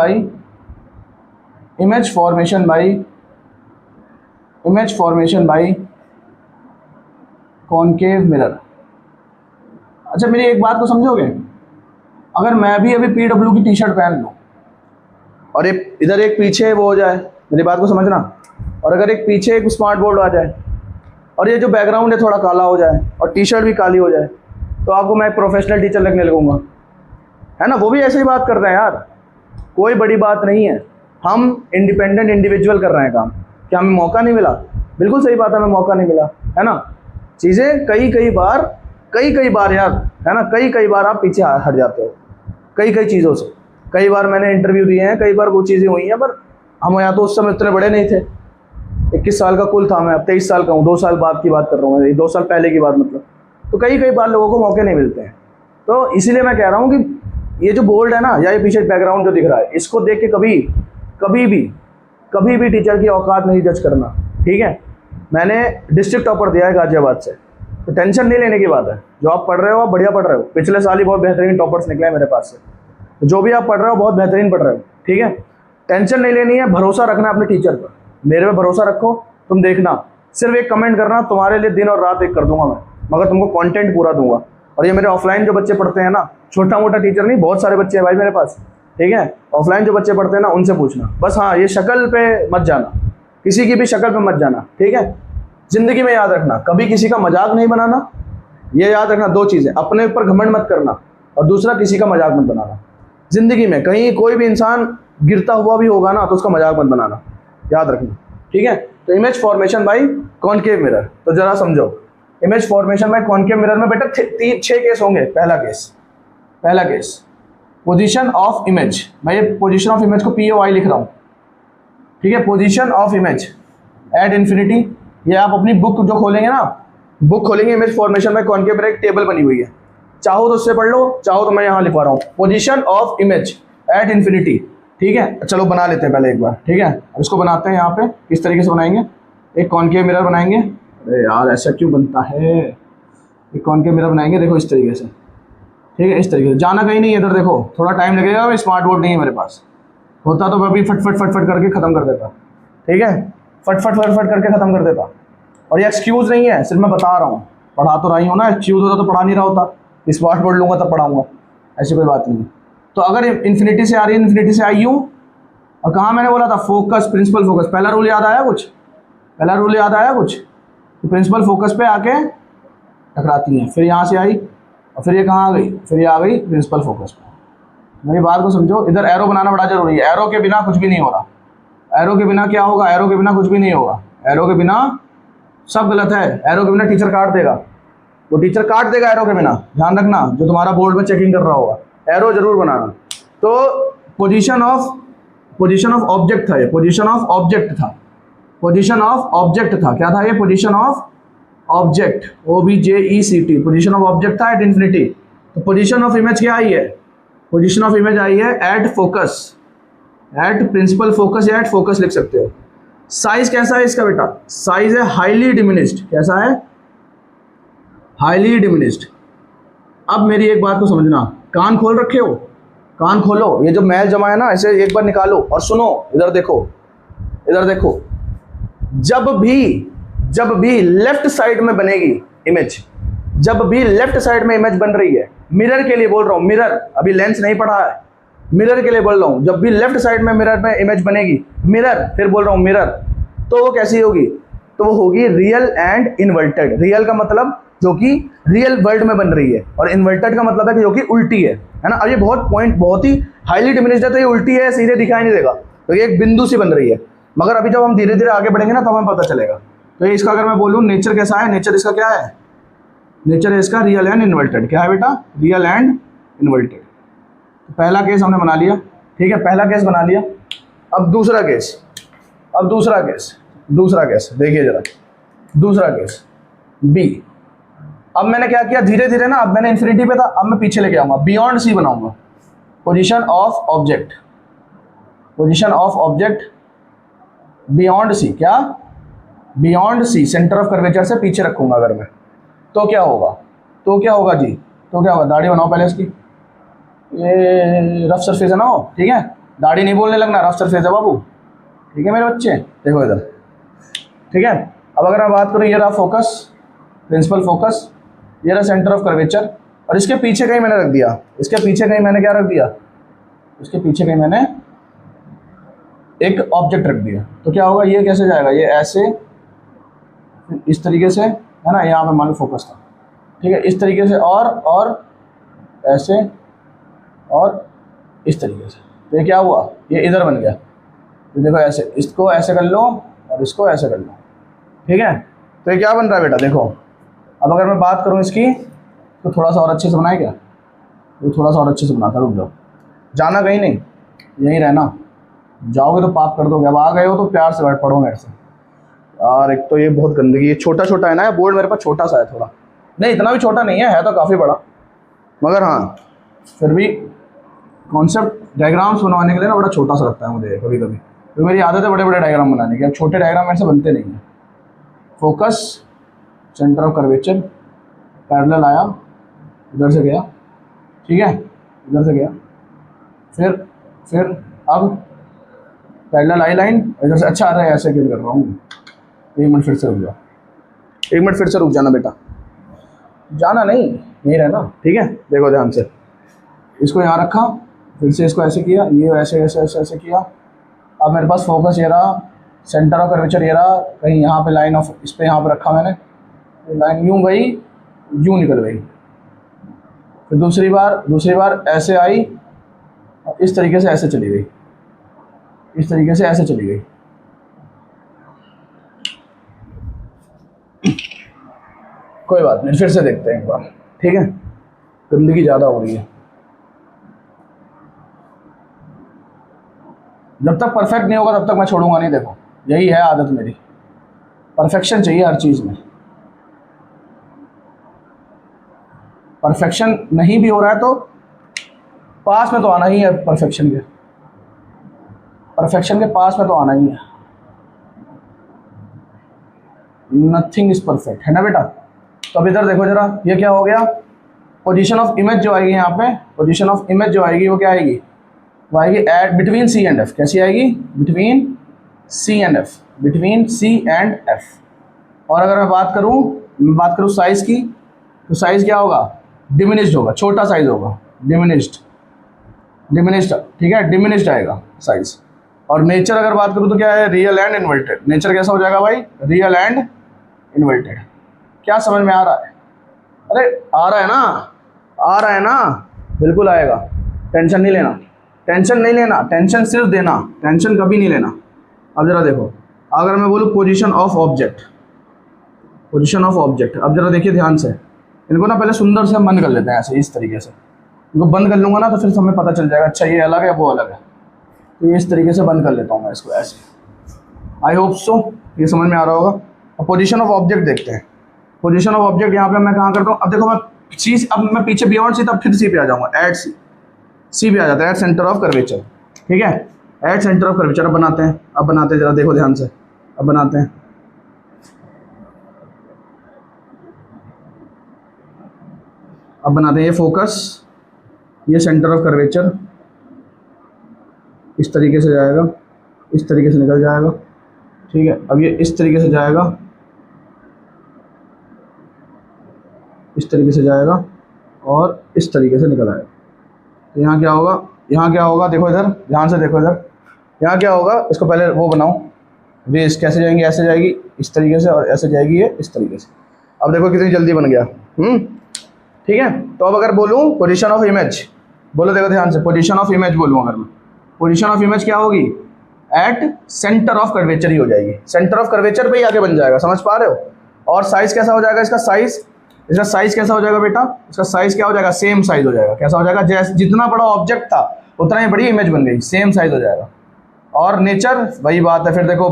by concave mirror. अच्छा मेरी एक बात को समझोगे, अगर मैं भी अभी PW की टी शर्ट पहन लूँ और एक इधर एक पीछे वो हो जाए, मेरी बात को समझना, और अगर एक पीछे एक स्मार्ट बोर्ड आ जाए और ये जो बैकग्राउंड है थोड़ा काला हो जाए और टी शर्ट भी काली हो जाए, तो आपको मैं एक प्रोफेशनल टीचर लगने लगूंगा, है ना। वो भी ऐसे ही बात करते हैं यार, कोई बड़ी बात नहीं है। हम इंडिपेंडेंट इंडिविजुअल कर रहे हैं काम, क्या हमें मौका नहीं मिला? बिल्कुल सही बात है, हमें मौका नहीं मिला, है ना। चीज़ें कई बार यार, है ना, कई बार आप पीछे हट जाते हो कई चीज़ों से। कई बार मैंने इंटरव्यू दिए हैं, कई बार वो चीज़ें हुई हैं, पर हम या तो उस समय इतने बड़े नहीं थे। 21 साल का कुल था, मैं अब 23 साल का हूँ, 2 साल बाद की बात कर रहा हूँ, 2 साल पहले की बात मतलब। तो कई बार लोगों को मौके नहीं मिलते हैं। तो इसीलिए मैं कह रहा हूँ कि ये जो बोर्ड है ना, या ये पीछे बैकग्राउंड जो दिख रहा है, इसको देख के कभी भी टीचर की औकात नहीं जज करना, ठीक है। मैंने डिस्ट्रिक्ट टॉपर दिया है गाजियाबाद से, तो टेंशन नहीं लेने की बात है। जो आप पढ़ रहे हो आप बढ़िया पढ़ रहे हो, पिछले साल ही बहुत बेहतरीन टॉपर्स निकले हैं मेरे पास से। तो जो भी आप पढ़ रहे हो बहुत बेहतरीन पढ़ रहे हो, ठीक है। टेंशन नहीं लेनी है, भरोसा रखना है अपने टीचर पर। मेरे पे भरोसा रखो, तुम देखना, सिर्फ एक कमेंट करना, तुम्हारे लिए दिन और रात एक कर दूंगा मैं, मगर तुमको कंटेंट पूरा दूंगा। और ये मेरे ऑफलाइन जो बच्चे पढ़ते हैं ना, छोटा मोटा टीचर नहीं, बहुत सारे बच्चे हैं भाई मेरे पास, ठीक है। ऑफलाइन जो बच्चे पढ़ते हैं ना, उनसे पूछना बस। हाँ, ये शक्ल पे मत जाना, किसी की भी शक्ल पे मत जाना, ठीक है। जिंदगी में याद रखना, कभी किसी का मजाक नहीं बनाना। ये याद रखना 2 चीज़ें, अपने ऊपर घमंड मत करना, और दूसरा किसी का मजाक मत बनाना। जिंदगी में कहीं कोई भी इंसान गिरता हुआ भी होगा ना, तो उसका मजाक मत बनाना, याद रखना, ठीक है। तो image formation by concave mirror, तो जरा समझो, image formation by concave mirror में बेटा 6 केस होंगे। पहला केस पोजीशन ऑफ इमेज, मैं ये पोजीशन ऑफ इमेज को POI लिख रहा हूँ, ठीक है। Position of image at infinity, ये आप अपनी बुक जो खोलेंगे ना, बुक खोलेंगे, image formation by concave mirror एक टेबल बनी हुई है, चाहो तो उससे पढ़ लो, चाहो तो मैं यहाँ लिखवा रहा हूँ, position of image at infinity, ठीक है। चलो बना लेते हैं पहले एक बार, ठीक है। अब इसको बनाते हैं यहाँ पे, किस तरीके से बनाएंगे, एक कॉनकेव मिरर बनाएंगे। अरे यार ऐसा क्यों बनता है, एक कॉनकेव मिरर बनाएंगे, देखो इस तरीके से, ठीक है। इस तरीके से जाना कहीं नहीं है, इधर देखो थोड़ा टाइम लगेगा, स्मार्ट बोर्ड नहीं है मेरे पास, होता तो मैं भी फट करके ख़त्म कर देता, ठीक है। फट करके ख़त्म कर देता। और ये एक्सक्यूज़ नहीं है, सिर्फ मैं बता रहा हूँ, पढ़ा तो रही हूँ ना, एक्सक्यूज़ होता तो पढ़ा नहीं रहा होता, स्मार्ट बोर्ड लूँगा तब पढ़ाऊँगा, ऐसी कोई बात नहीं है। तो अगर इन्फिनिटी से आ रही है, इन्फिनिटी से आई यूँ, और कहाँ मैंने बोला था फोकस, प्रिंसिपल फोकस, पहला रूल याद आया कुछ, तो प्रिंसिपल फोकस पे आके टकराती हैं, फिर यहाँ से आई और फिर ये कहाँ आ गई, फिर ये आ गई प्रिंसिपल फोकस पे। मेरी बात को समझो, इधर एरो बनाना बड़ा जरूरी है, एरो के बिना कुछ भी नहीं हो रहा। एरो के बिना क्या होगा, एरो के बिना कुछ भी नहीं होगा, एरो के बिना सब गलत है। एरो के बिना टीचर काट देगा, वो टीचर काट देगा एरो के बिना, ध्यान रखना, जो तुम्हारा बोर्ड में चेकिंग कर रहा होगा, एरो जरूर बनाना। तो पोजीशन ऑफ ऑब्जेक्ट था, ये पोजीशन ऑफ ऑब्जेक्ट था, क्या था ये, position of object, OBJECT, position of object था एट इन्फिनिटी। तो पोजीशन ऑफ इमेज क्या आई है, पोजीशन ऑफ इमेज आई है at focus, at principal focus या एट फोकस लिख सकते हो। साइज कैसा है इसका बेटा, साइज है हाईली डिमिनिश्ड, कैसा है, हाईली डिमिनिश्ड। अब मेरी एक बात को समझना, कान खोल रखे हो, कान खोलो, ये जो मैल जमा है ना, ऐसे एक बार निकालो और सुनो, इधर देखो, जब भी लेफ्ट साइड में बनेगी इमेज, जब भी लेफ्ट साइड में इमेज बन रही है, मिरर के लिए बोल रहा हूँ, मिरर, अभी लेंस नहीं पढ़ा है, मिरर के लिए बोल रहा हूँ, जब भी लेफ्ट साइड में मिरर में इमेज बनेगी, मिरर, फिर बोल रहा हूँ मिरर, तो वो कैसी होगी, तो वो होगी रियल एंड इन्वर्टेड। रियल का मतलब जो कि रियल वर्ल्ड में बन रही है, और इन्वर्टेड का मतलब है कि जो कि उल्टी है ना। अब ये बहुत ही हाईली डिमिनिश्ड है, तो ये उल्टी है, सीधे दिखाई नहीं देगा, तो ये एक बिंदु सी बन रही है। मगर अभी जब हम धीरे धीरे आगे बढ़ेंगे ना, तब हमें पता चलेगा। तो इसका अगर मैं बोलूँ नेचर कैसा है, नेचर इसका क्या है, नेचर है इसका रियल एंड इन्वर्टेड। क्या है बेटा, रियल एंड इन्वर्टेड। तो पहला केस हमने बना लिया, ठीक है, पहला केस बना लिया। अब दूसरा केस देखिए जरा, दूसरा केस बी। अब मैंने क्या किया, धीरे धीरे ना, अब मैंने इन्फिनिटी पे था, अब मैं पीछे लेके आऊंगा, बियॉन्ड सी बनाऊंगा, position of object beyond C, क्या, beyond C, centre of curvature से पीछे रखूंगा अगर मैं, तो क्या होगा जी, दाढ़ी बनाओ पहले इसकी, ये रफ सरफेस है ना वो, ठीक है, दाढ़ी नहीं बोलने लगना, रफ सरफेस है बाबू, ठीक है मेरे बच्चे, देखो इधर, ठीक है। अब अगर मैं बात करूँ, ये रहा फोकस, प्रिंसिपल फोकस, ये रहा सेंटर ऑफ कर्वेचर, और इसके पीछे कहीं मैंने रख दिया, इसके पीछे कहीं मैंने क्या रख दिया, इसके पीछे कहीं मैंने एक ऑब्जेक्ट रख दिया, तो क्या होगा, ये कैसे जाएगा, ये ऐसे इस तरीके से, है ना, यहाँ पे मान लो फोकस था, ठीक है, इस तरीके से और ऐसे और इस तरीके से, तो ये क्या हुआ, ये इधर बन गया। तो देखो ऐसे, इसको ऐसे कर लो और इसको ऐसे कर लो, ठीक है। तो ये क्या बन रहा है बेटा, देखो अब अगर मैं बात करूँ इसकी तो थोड़ा सा और अच्छे से बनाए क्या, तो थोड़ा सा और अच्छे से बनाता, रुक जाओ, जाना कहीं नहीं, यहीं रहना, जाओगे तो पाप कर दोगे। अब आ गए हो तो प्यार से बैठ पढ़ो मेरे से। और एक तो ये बहुत गंदगी, ये छोटा छोटा है ना, बोर्ड मेरे पास छोटा सा है थोड़ा, नहीं इतना भी छोटा नहीं है तो काफ़ी बड़ा, मगर हाँ फिर भी कॉन्सेप्ट डायग्राम्स बनवाने के लिए ना बड़ा छोटा सा लगता है मुझे कभी कभी, तो मेरी आदत है बड़े बड़े डायग्राम बनाने की। अब छोटे डायग्राम मेरे से बनते नहीं हैं। Focus, centre of curvature, parallel आया, इधर से गया, ठीक है, इधर से गया, फिर अब पैरेलल आई लाइन, इधर से, अच्छा आ रहा है, ऐसे क्यों कर रहा हूँ, एक मिनट फिर से रुक जाओ, एक मिनट फिर से रुक जाना बेटा, जाना नहीं, यहीं रहना, ठीक है। देखो ध्यान से, इसको यहाँ रखा, फिर से इसको ऐसे किया, ये ऐसे ऐसे ऐसे ऐसे किया। अब मेरे पास फोकस ये रहा, सेंटर ऑफ कर्वेचर ये रहा, कहीं यहाँ पे लाइन ऑफ, इस पे यहाँ पे रखा मैंने, लाइन यूँ गई, यूँ निकल गई, फिर दूसरी बार ऐसे आई, और इस तरीके से ऐसे चली गई, इस तरीके से ऐसे चली गई। कोई बात नहीं, फिर से देखते हैं एक बार, ठीक है, गंदगी ज़्यादा हो रही है। जब तक परफेक्ट नहीं होगा तब तक मैं छोड़ूंगा नहीं, देखो यही है आदत मेरी, परफेक्शन चाहिए हर चीज़ में। परफेक्शन नहीं भी हो रहा है तो पास में तो आना ही है, परफेक्शन के पास में तो आना ही है। नथिंग इज परफेक्ट, है ना बेटा। तो अब इधर देखो जरा, ये क्या हो गया, पोजीशन ऑफ इमेज जो आएगी यहाँ पे, पोजीशन ऑफ इमेज जो आएगी वो क्या आएगी, वो आएगी at between C and F. कैसी आएगी, between C and F, between C and F. और अगर मैं बात करूँ साइज़ की, तो साइज़ क्या होगा, डिमिनिश्ड होगा, छोटा साइज होगा, डिमिनिश्ड, ठीक है, डिमिनिश्ड आएगा साइज। और नेचर अगर बात करूँ तो क्या है, रियल एंड इन्वर्टेड। नेचर कैसा हो जाएगा भाई, रियल एंड इन्वर्टेड। क्या समझ में आ रहा है, अरे आ रहा है ना, बिल्कुल आएगा, टेंशन नहीं लेना, टेंशन सिर्फ देना, टेंशन कभी नहीं लेना। अब जरा देखो, अगर मैं बोलूँ पोजीशन ऑफ ऑब्जेक्ट, अब जरा देखिए ध्यान से, इनको ना पहले सुंदर से बंद कर लेते हैं, ऐसे इस तरीके से। इनको बंद कर लूँगा ना तो फिर हमें पता चल जाएगा, अच्छा ये अलग है वो अलग है। तो ये इस तरीके से बंद कर लेता हूँ मैं इसको ऐसे। आई होप सो ये समझ में आ रहा होगा। अब पोजीशन ऑफ ऑब्जेक्ट देखते हैं। पोजीशन ऑफ ऑब्जेक्ट यहाँ पे मैं कहाँ करता हूँ, अब देखो मैं सी, अब मैं पीछे बियॉन्ड सी, तब फिर सी पे आ जाऊँगा, एट सी पे आ जाता है, एट सेंटर ऑफ कर्वेचर, ठीक है, एट सेंटर ऑफ कर्वेचर। अब बनाते हैं जरा देखो ध्यान से, अब बनाते हैं। ये फोकस, ये सेंटर ऑफ कर्वेचर इस तरीके से जाएगा, इस तरीके से निकल जाएगा, ठीक है। अब ये इस तरीके से जाएगा, इस तरीके से जाएगा और इस तरीके से निकल आएगा। तो यहाँ क्या होगा, देखो इधर ध्यान से देखो इधर, यहाँ क्या होगा, इसको पहले वो बनाओ, वेस कैसे जाएंगी, ऐसे जाएगी इस तरीके से, और ऐसे जाएगी ये इस तरीके से। अब देखो कितनी जल्दी बन गया, ठीक है। तो अब अगर बोलूँ पोजीशन ऑफ इमेज, बोलो देखो ध्यान से, पोजीशन ऑफ इमेज बोलूँ अगर मैं, पोजीशन ऑफ इमेज क्या होगी, एट सेंटर ऑफ कर्वेचर ही हो जाएगी, सेंटर ऑफ कर्वेचर पे ही आगे बन जाएगा, समझ पा रहे हो। और साइज कैसा हो जाएगा, इसका साइज कैसा हो जाएगा बेटा, इसका साइज क्या हो जाएगा, सेम साइज हो जाएगा। कैसा हो जाएगा, जैसे जितना बड़ा ऑब्जेक्ट था उतना ही बड़ी इमेज बन गई, सेम साइज हो जाएगा। और नेचर वही बात है, फिर देखो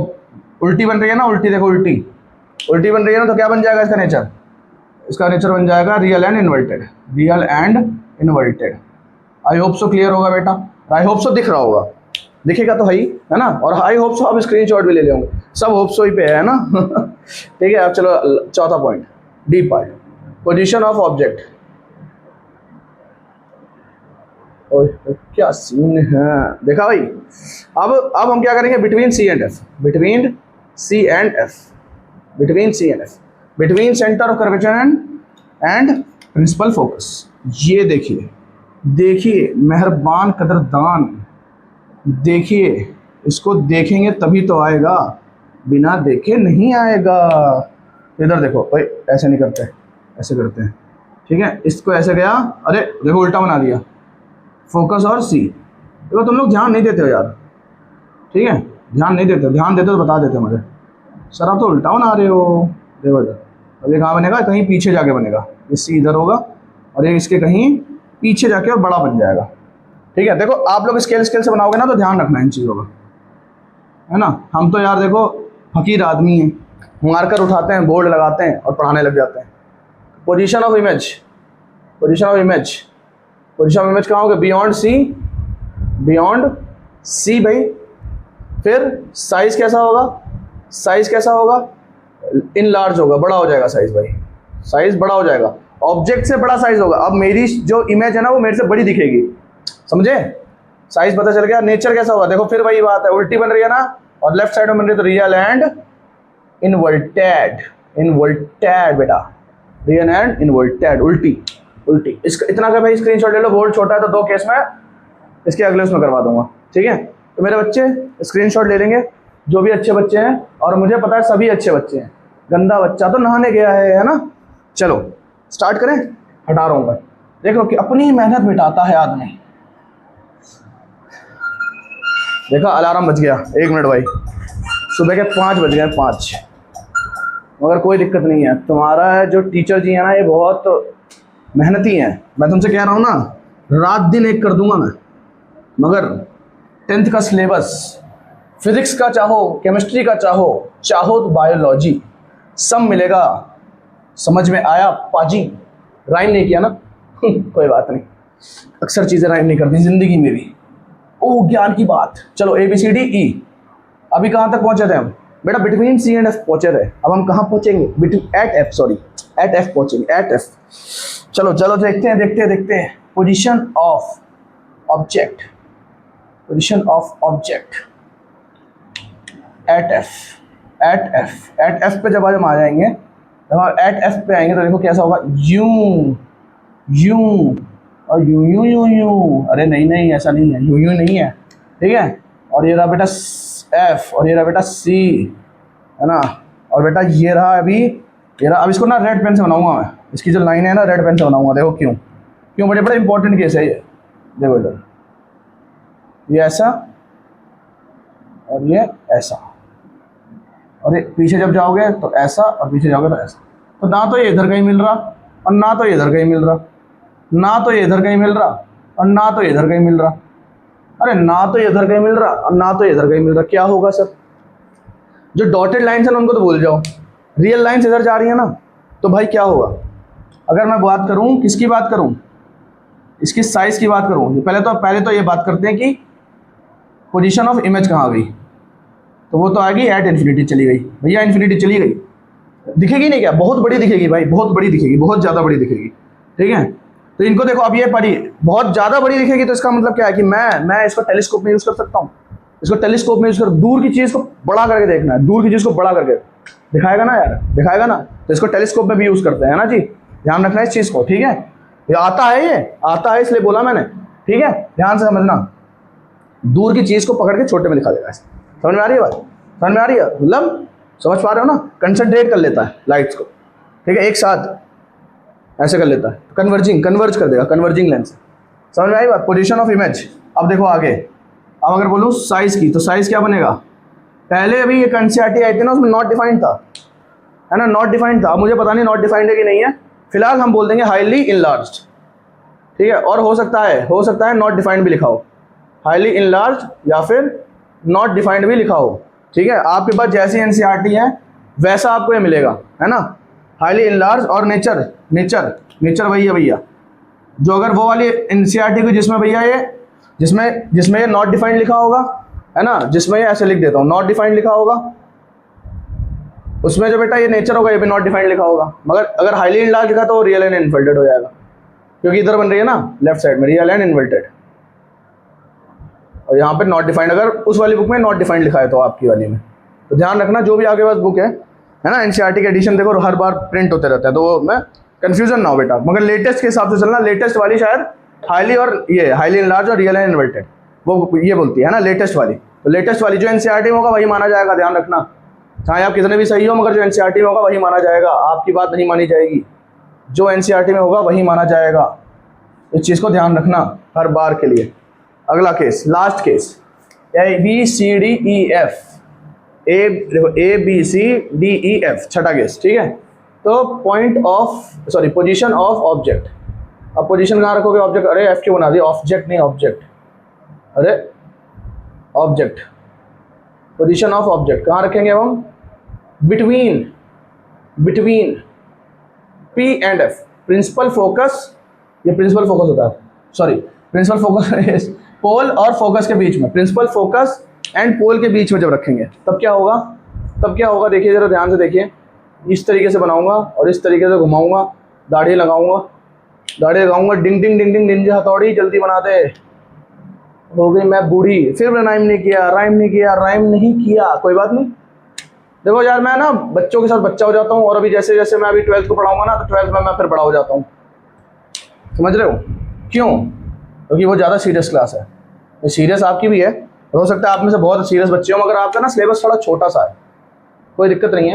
उल्टी बन रही है ना, उल्टी देखो, उल्टी बन रही है ना, तो क्या बन जाएगा इसका नेचर बन जाएगा real and inverted. I hope so clear होगा बेटा, आई होप सो दिख रहा होगा, दिखेगा तो है ना। और आई होप सो अब स्क्रीनशॉट भी ले लेंगे, सब होप सो ही पे है ना ठीक है। अब चलो चौथा point, D part, position of object. क्या सीन है, देखा भाई। अब हम क्या करेंगे, between C and F, between centre of curvature and principal focus, ये देखिए, देखिए मेहरबान कदरदान, देखिए इसको देखेंगे तभी तो आएगा, बिना देखे नहीं आएगा। इधर देखो भाई, ऐसे नहीं करते, ऐसे करते हैं, ठीक है। इसको ऐसे गया, अरे देखो उल्टा बना दिया, फोकस और सी। देखो तुम लोग ध्यान नहीं देते हो यार, ठीक है, ध्यान नहीं देते, ध्यान देते तो बता देते मुझे। सर आप तो उल्टा बना रहे हो। देखो इधर, अब ये कहाँ बनेगा, कहीं पीछे जाके बनेगा, ये सी इधर होगा और ये इसके कहीं पीछे जाके और बड़ा बन जाएगा, ठीक है। देखो आप लोग स्केल से बनाओगे ना तो ध्यान रखना इन चीज़ों का, है ना। हम तो यार देखो फकीर आदमी हैं, मार्कर उठाते हैं, बोर्ड लगाते हैं और पढ़ाने लग जाते हैं। Position of image, position of image, position of image कहाँ होगा, बियॉन्ड सी, बियॉन्ड सी भाई। फिर साइज कैसा होगा, साइज कैसा होगा, इन लार्ज होगा, बड़ा हो जाएगा साइज भाई, साइज बड़ा हो जाएगा, ऑब्जेक्ट से बड़ा साइज होगा। अब मेरी जो इमेज है ना वो मेरे से बड़ी दिखेगी, समझे, साइज पता चल गया। नेचर कैसा होगा, देखो फिर वही बात है, उल्टी बन रही है ना, और लेफ्ट साइड में बन रही है तो रियल एंड इनवर्टेड, इनवर्टेड बेटा, रियल एंड इनवर्टेड, उल्टी उल्टी। इसका इतना का भाई स्क्रीनशॉट ले लो, बोर्ड छोटा है तो 2 केस में इसके अगले उसमें करवा दूंगा, ठीक है। तो मेरे बच्चे स्क्रीनशॉट ले लेंगे, जो भी अच्छे बच्चे हैं, और मुझे पता है सभी अच्छे बच्चे हैं, गंदा बच्चा तो नहाने गया है ना। चलो स्टार्ट करें, हटा रहा हूँ मैं। देख लो कि अपनी मेहनत मिटाता है आदमी। देखा अलार्म बज गया, 1 मिनट भाई, सुबह के 5 बज गए, 5, मगर कोई दिक्कत नहीं है। तुम्हारा जो टीचर जी है ना ये बहुत मेहनती हैं, मैं तुमसे कह रहा हूँ ना, रात दिन एक कर दूंगा मैं। मगर 10th का सिलेबस, फिजिक्स का चाहो, केमिस्ट्री का चाहो, चाहो तो बायोलॉजी, सब मिलेगा। समझ में आया पाजी? राइम नहीं किया ना कोई बात नहीं, अक्सर चीज़ें राइम नहीं करती ज़िंदगी में भी। ओ ज्ञान की बात। चलो ABCDE, अभी कहाँ तक पहुँचे थे हम बेटा, बिटवीन C एंड F पहुँचे थे। अब हम कहाँ पहुँचेंगे, एट F पहुँचेंगे, एट F। चलो चलो देखते हैं, देखते हैं, देखते हैं। Position of object, position of object at F, at F पे जब हम आ जाएंगे, जब हम एट F पे आएंगे तो देखो कैसा होगा, यूं यूं और यूं यूं यूं यूं। अरे नहीं नहीं ऐसा नहीं है, यूं यूं नहीं है, ठीक है। और ये रहा बेटा F, और ये रहा बेटा C, है ना। और बेटा ये रहा अभी, ये रहा। अब इसको ना रेड पेन से बनाऊंगा मैं, इसकी जो लाइन है ना रेड पेन से बनाऊंगा। देखो क्यों, क्यों बड़े बड़ा इंपॉर्टेंट केस है ये। देखो इधर ये ऐसा और ये ऐसा, और ये पीछे जब जाओगे तो ऐसा, और पीछे जाओगे तो ऐसा। तो ना तो ये इधर कहीं मिल रहा और ना तो ये इधर कहीं मिल रहा, ना तो ये इधर कहीं मिल रहा और ना तो ये इधर कहीं मिल रहा। अरे ना तो ये इधर कहीं मिल रहा और ना तो ये इधर कहीं मिल रहा, क्या होगा सर? जो डॉटेड लाइन्स हैं उनको तो भूल जाओ, रियल लाइन्स इधर जा रही है ना, तो भाई क्या होगा? अगर मैं बात करूँ, किसकी बात करूँ, इसकी साइज़ की बात करूँ, पहले तो ये बात करते हैं कि पोजीशन ऑफ इमेज कहाँ गई, तो वो तो आ गई एट इन्फिनिटी चली गई भैया, इन्फिनिटी चली गई। दिखेगी नहीं क्या? बहुत बड़ी दिखेगी भाई, बहुत बड़ी दिखेगी, बहुत ज़्यादा बड़ी दिखेगी, ठीक है। तो इनको देखो, अब ये पढ़ी बहुत ज़्यादा बड़ी दिखेगी तो इसका मतलब क्या है कि मैं इसको टेलीस्कोप में यूज़ कर सकता हूँ, इसको टेलीस्कोप में यूज़ कर, दूर की चीज़ को बड़ा करके देखना है, दूर की चीज़ को बड़ा करके दिखाएगा ना यार, दिखाएगा ना, तो इसको टेलीस्कोप में भी यूज़ करते हैं ना जी, ध्यान रखना है इस चीज़ को, ठीक है। ये आता है, ये आता है इसलिए बोला मैंने, ठीक है, ध्यान से समझना। दूर की चीज़ को पकड़ के छोटे में दिखा देगा, समझ में आ रही है बात? समझ में आ रही है, मतलब समझ पा रहे हो ना? कंसंट्रेट कर लेता है लाइट्स को, ठीक है, एक साथ ऐसे कर लेता है, कन्वर्ज कर देगा, कन्वर्जिंग लेंस। समझ में आई बात? Position of image. अब देखो आगे, अब अगर बोलूँ साइज़ की, तो साइज़ क्या बनेगा? पहले अभी ये एनसीईआरटी आई थी ना, उसमें नॉट डिफाइंड था, है ना, नॉट डिफाइंड था। अब मुझे पता नहीं नॉट डिफाइंड है कि नहीं है, फिलहाल हम बोल देंगे हाईली इनलार्ज्ड, ठीक है। और हो सकता है नॉट डिफाइंड भी लिखा हो, हाईली इनलार्ज्ड या फिर नॉट डिफाइंड भी लिखा हो, ठीक है। आपके पास जैसी एनसीईआरटी है वैसा आपको ये मिलेगा, है ना। हाईली इनलार्ज और नेचर वही है भैया, जो अगर वो वाली एनसीईआरटी को जिसमें भैया ये जिसमें ये नॉट डिफाइंड लिखा होगा, है ना, जिसमें ये ऐसे लिख देता हूँ नॉट डिफाइंड लिखा होगा, उसमें जो बेटा ये नेचर होगा ये भी नॉट डिफाइंड लिखा होगा। मगर अगर हाईली इनलार्ज लिखा तो रियल एंड इन्वर्टेड हो जाएगा, क्योंकि इधर बन रही है ना लेफ्ट साइड में रियल एंड इन्वर्टेड, और यहाँ पे नॉट डिफाइंड। अगर उस वाली बुक में नॉट डिफाइंड लिखा है तो आपकी वाली में, तो ध्यान रखना जो भी आगे पास बुक है ना, एनसीईआरटी के एडिशन देखो हर बार प्रिंट होते रहते हैं, तो वो मैं कंफ्यूजन ना हो बेटा, मगर लेटेस्ट के हिसाब से चलना। लेटेस्ट वाली शायद हाईली और ये हाईली इनलार्ज और रियल एंड इन्वर्टेड वो ये बोलती है ना लेटेस्ट वाली। तो लेटेस्ट वाली जो एनसीईआरटी में होगा वही माना जाएगा, ध्यान रखना। चाहे आप कितने भी सही हो मगर जो एनसीईआरटी में होगा वही माना जाएगा, आपकी बात नहीं मानी जाएगी। जो एनसीईआरटी में होगा वही माना जाएगा, इस चीज़ को ध्यान रखना हर बार के लिए। अगला केस, लास्ट केस, ABCDEF, देखो ABCDEF छठा केस, ठीक है। तो पोजीशन ऑफ ऑब्जेक्ट। अब पोजीशन कहाँ रखोगे ऑब्जेक्ट? अरे एफ क्यों बना दिया, ऑब्जेक्ट नहीं ऑब्जेक्ट, अरे ऑब्जेक्ट। पोजीशन ऑफ ऑब्जेक्ट कहाँ रखेंगे अब हम? Between P and F। Principal focus, ये प्रिंसिपल फोकस होता है, सॉरी प्रिंसिपल फोकस पोल और फोकस के बीच में, प्रिंसिपल फोकस एंड पोल के बीच में जब रखेंगे तब क्या होगा? देखिए जरा ध्यान से देखिए, इस तरीके से बनाऊंगा और इस तरीके से घुमाऊंगा, दाढ़ी लगाऊंगा, डिंग डिंग डिंग डिंग निंजा हथौड़ी जल्दी बना दे, हो गई मैं बूढ़ी। फिर राइम नहीं किया, कोई बात नहीं। देखो यार मैं ना बच्चों के साथ बच्चा हो जाता हूँ, और अभी जैसे जैसे मैं अभी 12th को पढ़ाऊंगा ना तो 12th में मैं फिर बड़ा हो जाता हूँ, समझ रहे हो क्यों? क्योंकि वो ज़्यादा सीरियस क्लास है। तो सीरियस आपकी भी है, हो सकता है आप में से बहुत सीरियस बच्चे हो, मगर आपका ना सिलेबस थोड़ा छोटा सा है, कोई दिक्कत नहीं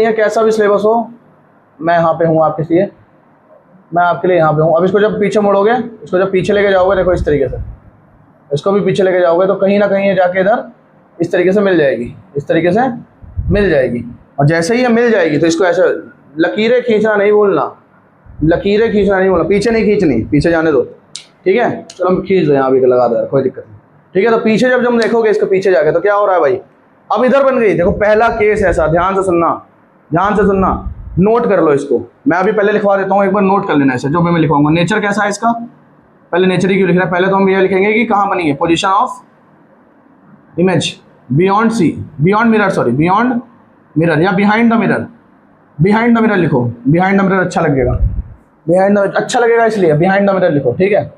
है, कैसा भी सिलेबस हो मैं यहाँ पे हूँ आपके लिए, मैं आपके लिए यहाँ पे हूँ। अब इसको जब पीछे मोड़ोगे, इसको जब पीछे लेके जाओगे, देखो इस तरीके से, इसको भी पीछे लेके जाओगे तो कहीं ना कहीं ये जाके इधर इस तरीके से मिल जाएगी, और जैसे ही ये मिल जाएगी तो इसको ऐसे लकीरें खींचना नहीं भूलना, पीछे नहीं खींचनी, पीछे जाने दो, ठीक है। चलो हम खींच दो, यहाँ भी लगा दो, कोई दिक्कत नहीं, ठीक है। तो पीछे जब हम देखोगे इसके पीछे जाके तो क्या हो रहा है भाई, अब इधर बन गई। देखो पहला केस ऐसा, ध्यान से सुनना, नोट कर लो इसको। मैं अभी पहले लिखवा देता हूँ, एक बार नोट कर लेना इसे, जो भी मैं लिखवाऊंगा। नेचर कैसा है इसका, पहले नेचर ही क्यों लिखना है, पहले तो हम ये लिखेंगे कि कहाँ बनी है, position of image beyond mirror या बिहाइंड द मिरर लिखो। बिहाइंड द मिरर अच्छा लगेगा, इसलिए बिहाइंड द मिरर लिखो, ठीक है।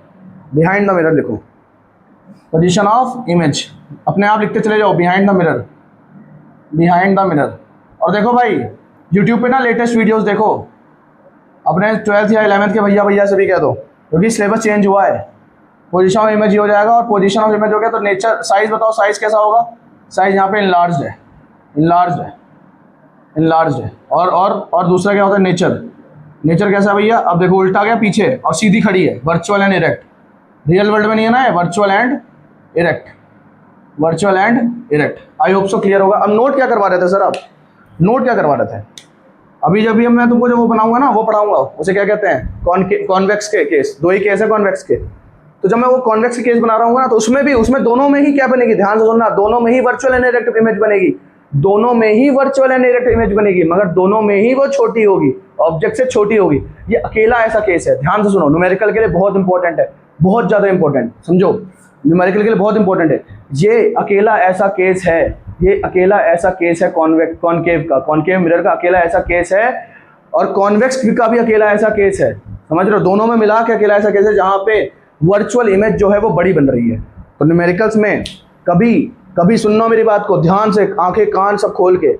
बिहाइंड द मिरर लिखो, पोजीशन ऑफ इमेज अपने आप लिखते चले जाओ, बिहाइंड द मिरर। और देखो भाई यूट्यूब पे ना लेटेस्ट वीडियोस देखो, अपने 12th या 11th के भैया से भी कह दो, क्योंकि सिलेबस चेंज हुआ है। पोजीशन ऑफ इमेज हो जाएगा, और पोजीशन ऑफ इमेज हो गया तो नेचर, साइज बताओ साइज कैसा होगा? साइज यहाँ पे इनलार्ज्ड है। और दूसरा क्या होता है, नेचर कैसा है भैया? अब देखो उल्टा गया पीछे और सीधी खड़ी है, virtual and erect. Real world में नहीं है ना, virtual and erect. I hope so clear होगा। अब नोट क्या करवा रहे थे सर आप? अभी जब भी मैं तुमको जो वो बनाऊंगा ना, वो पढ़ाऊंगा, उसे क्या कहते हैं, कॉन्वेक्स के केस। दो ही केस है कॉन्वेक्स के, तो जब मैं वो कॉन्वेक्स के केस बना रहा हूँ ना, तो उसमें दोनों में ही क्या बनेगी, ध्यान से सुनना, दोनों में ही वर्चुअल एंड इरेक्ट इमेज बनेगी, मगर दोनों में ही वो छोटी होगी, ऑब्जेक्ट से छोटी होगी। ये अकेला ऐसा केस है, ध्यान से सुनो, न्यूमेरिकल के लिए बहुत इंपॉर्टेंट है, बहुत ज़्यादा इंपॉर्टेंट, समझो, न्यूमेरिकल के लिए बहुत इंपॉर्टेंट है। ये अकेला ऐसा केस है कॉन्केव मिरर का अकेला ऐसा केस है, और कॉन्वेक्स का भी अकेला ऐसा केस है, समझ रहे हो? दोनों में मिला के अकेला ऐसा केस है जहाँ पे वर्चुअल इमेज जो है वो बड़ी बन रही है। तो न्यूमेरिकल्स में कभी सुनना मेरी बात को ध्यान से, आंखें कान सब खोल के,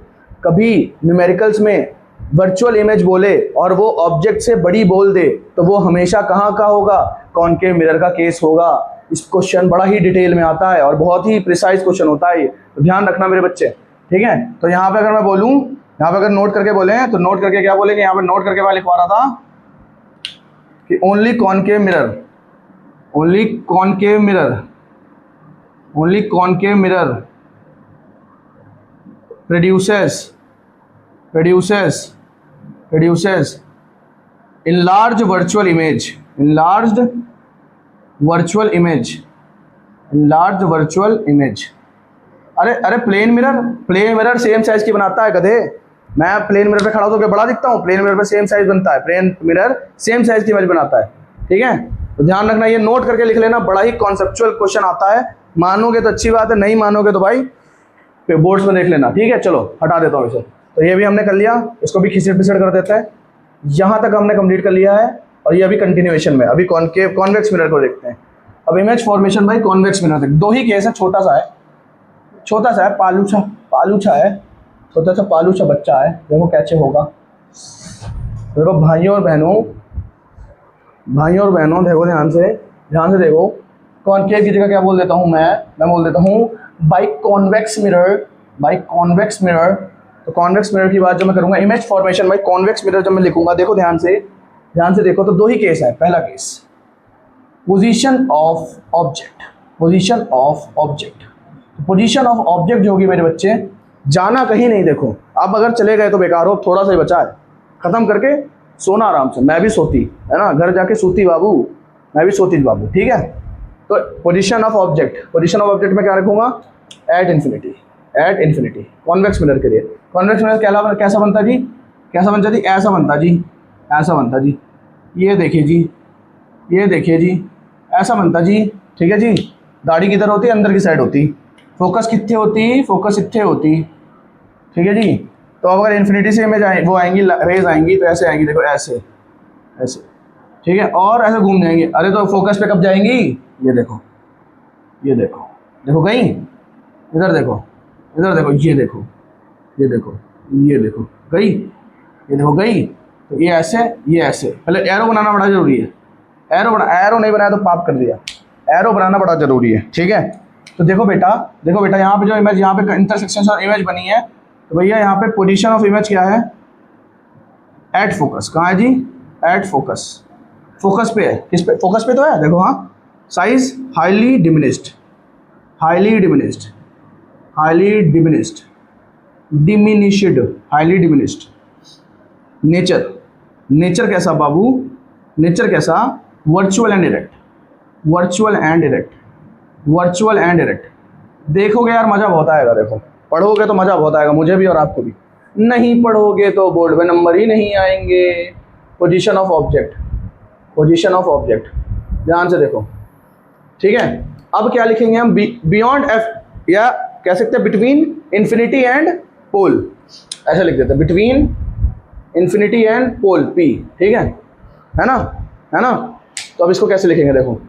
कभी न्यूमेरिकल्स में वर्चुअल इमेज बोले और वो ऑब्जेक्ट से बड़ी बोल दे तो वो हमेशा कहाँ का होगा, कॉन्केव मिरर का केस होगा। इस क्वेश्चन बड़ा ही डिटेल में आता है और बहुत ही प्रिसाइज क्वेश्चन होता है, तो ध्यान रखना मेरे बच्चे, ठीक है। तो यहाँ पे अगर मैं बोलूँ, यहाँ पे अगर नोट करके बोले तो नोट करके क्या बोलेंगे, यहाँ पे नोट करके मैं लिखवा रहा था कि only concave mirror produces enlarged virtual image। अरे प्लेन मिरर सेम साइज की बनाता है गधे। मैं प्लेन मिरर पे खड़ा होकर बड़ा दिखता हूँ, प्लेन मिरर पे सेम साइज बनता है, प्लेन मिरर सेम साइज की इमेज बनाता है, ठीक है। तो ध्यान रखना, ये नोट करके लिख लेना, बड़ा ही कॉन्सेप्चुअल क्वेश्चन आता है। मानोगे तो अच्छी बात है, नहीं मानोगे तो भाई बोर्ड्स में देख लेना, ठीक है। चलो हटा देता हूँ इसे। तो ये भी हमने कर लिया, इसको भी खिसड़ पिसड़ कर देता है। यहाँ तक हमने कंप्लीट कर लिया है, और ये अभी कंटिन्यूएशन में, अभी कॉन्वेक्स मिरर को देखते हैं। अब image formation by convex mirror, दो ही केस है, छोटा सा है, पालूछा है, छोटा सा पालूछा बच्चा है, देखो कैसे होगा। देखो भाइयों और बहनों देखो ध्यान से देखो। कॉनकेव की जगह क्या बोल देता हूँ मैं बोल देता हूँ बाई कॉन्वेक्स मिरर। तो कॉन्वेक्स मिरर की बात जब मैं करूँगा, image formation by convex mirror जब मैं लिखूंगा, देखो ध्यान से देखो तो दो ही केस है। पहला case position of object. Position of object जो होगी मेरे बच्चे, जाना कहीं नहीं। देखो आप अगर चले गए तो बेकार हो, थोड़ा सा ही बचा है, खत्म करके सोना आराम से। मैं भी सोती है ना, घर जाके सोती बाबू, मैं भी सोती बाबू, ठीक है। तो पोजीशन ऑफ ऑब्जेक्ट में क्या रखूंगा, एट इन्फिनिटी कॉन्वेक्स मिरर के लिए। कॉन्वेक्स मिरर कैसा बनता जी, ऐसा बनता जी। ये देखिए जी ऐसा बनता जी, ठीक है जी। दाढ़ी किधर होती, अंदर की साइड होती, फोकस इत्थे होती, ठीक है जी। तो अगर इन्फिनिटी से इमेज आएंगी, रेज आएंगी, तो ऐसे आएंगी, देखो ऐसे, ठीक है, और ऐसे घूम जाएंगी। अरे तो फोकस पे कब जाएंगी, ये देखो गई, इधर देखो, ये देखो गई, तो ये ऐसे। पहले एरो बनाना बड़ा जरूरी है, एरो नहीं बनाया तो पाप कर दिया, एरो बनाना बड़ा जरूरी है, ठीक है। तो देखो बेटा यहाँ पे जो इमेज, यहाँ पे इंटरसेक्शन और इमेज बनी है, तो भैया यहाँ पे पोजीशन ऑफ इमेज क्या है, एट फोकस। कहाँ है जी, एट फोकस पे है। किस पे, फोकस पे तो है, देखो हाँ। साइज हाईली डिमिनिस्ड, नेचर कैसा बाबू, वर्चुअल एंड इरेक्ट। देखोगे यार मज़ा बहुत आएगा, देखो पढ़ोगे तो मज़ा बहुत आएगा, मुझे भी और आपको भी। नहीं पढ़ोगे तो बोर्ड में नंबर ही नहीं आएंगे। पोजीशन ऑफ ऑब्जेक्ट ध्यान से देखो, ठीक है। अब क्या लिखेंगे हम, बियॉन्ड एफ, या कह सकते हैं बिटवीन इन्फिनिटी एंड पोल, ऐसे लिख देते हैं, between infinity and pole P, ठीक है ना। तो अब इसको कैसे लिखेंगे, देखो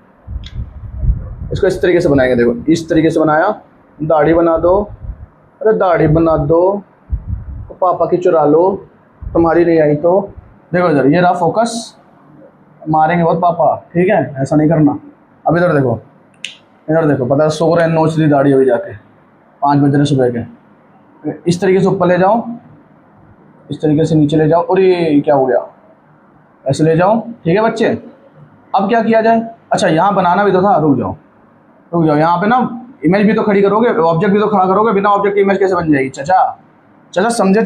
इसको इस तरीके से बनाएंगे, देखो इस तरीके से बनाया। दाढ़ी बना दो, तो पापा की चुरा लो, तुम्हारी नहीं आई तो। देखो इधर, ये रहा फोकस, मारेंगे बहुत पापा, ठीक है, ऐसा नहीं करना। अब इधर देखो, पता है सो रहे, नोच दी दाढ़ी अभी जाके 5 बजे सुबह के। इस तरीके से ऊपर ले जाओ, इस तरीके से नीचे ले जाओ, और ये क्या हो गया, ऐसे ले जाओ, ठीक है बच्चे। अब क्या किया जाए, अच्छा यहाँ बनाना भी तो था, रुक जाओ, यहाँ पे ना इमेज भी तो खड़ी करोगे, ऑब्जेक्ट भी तो खड़ा करोगे। बिना ऑब्जेक्ट के इमेज कैसे बन जाएगी, चाचा समझे,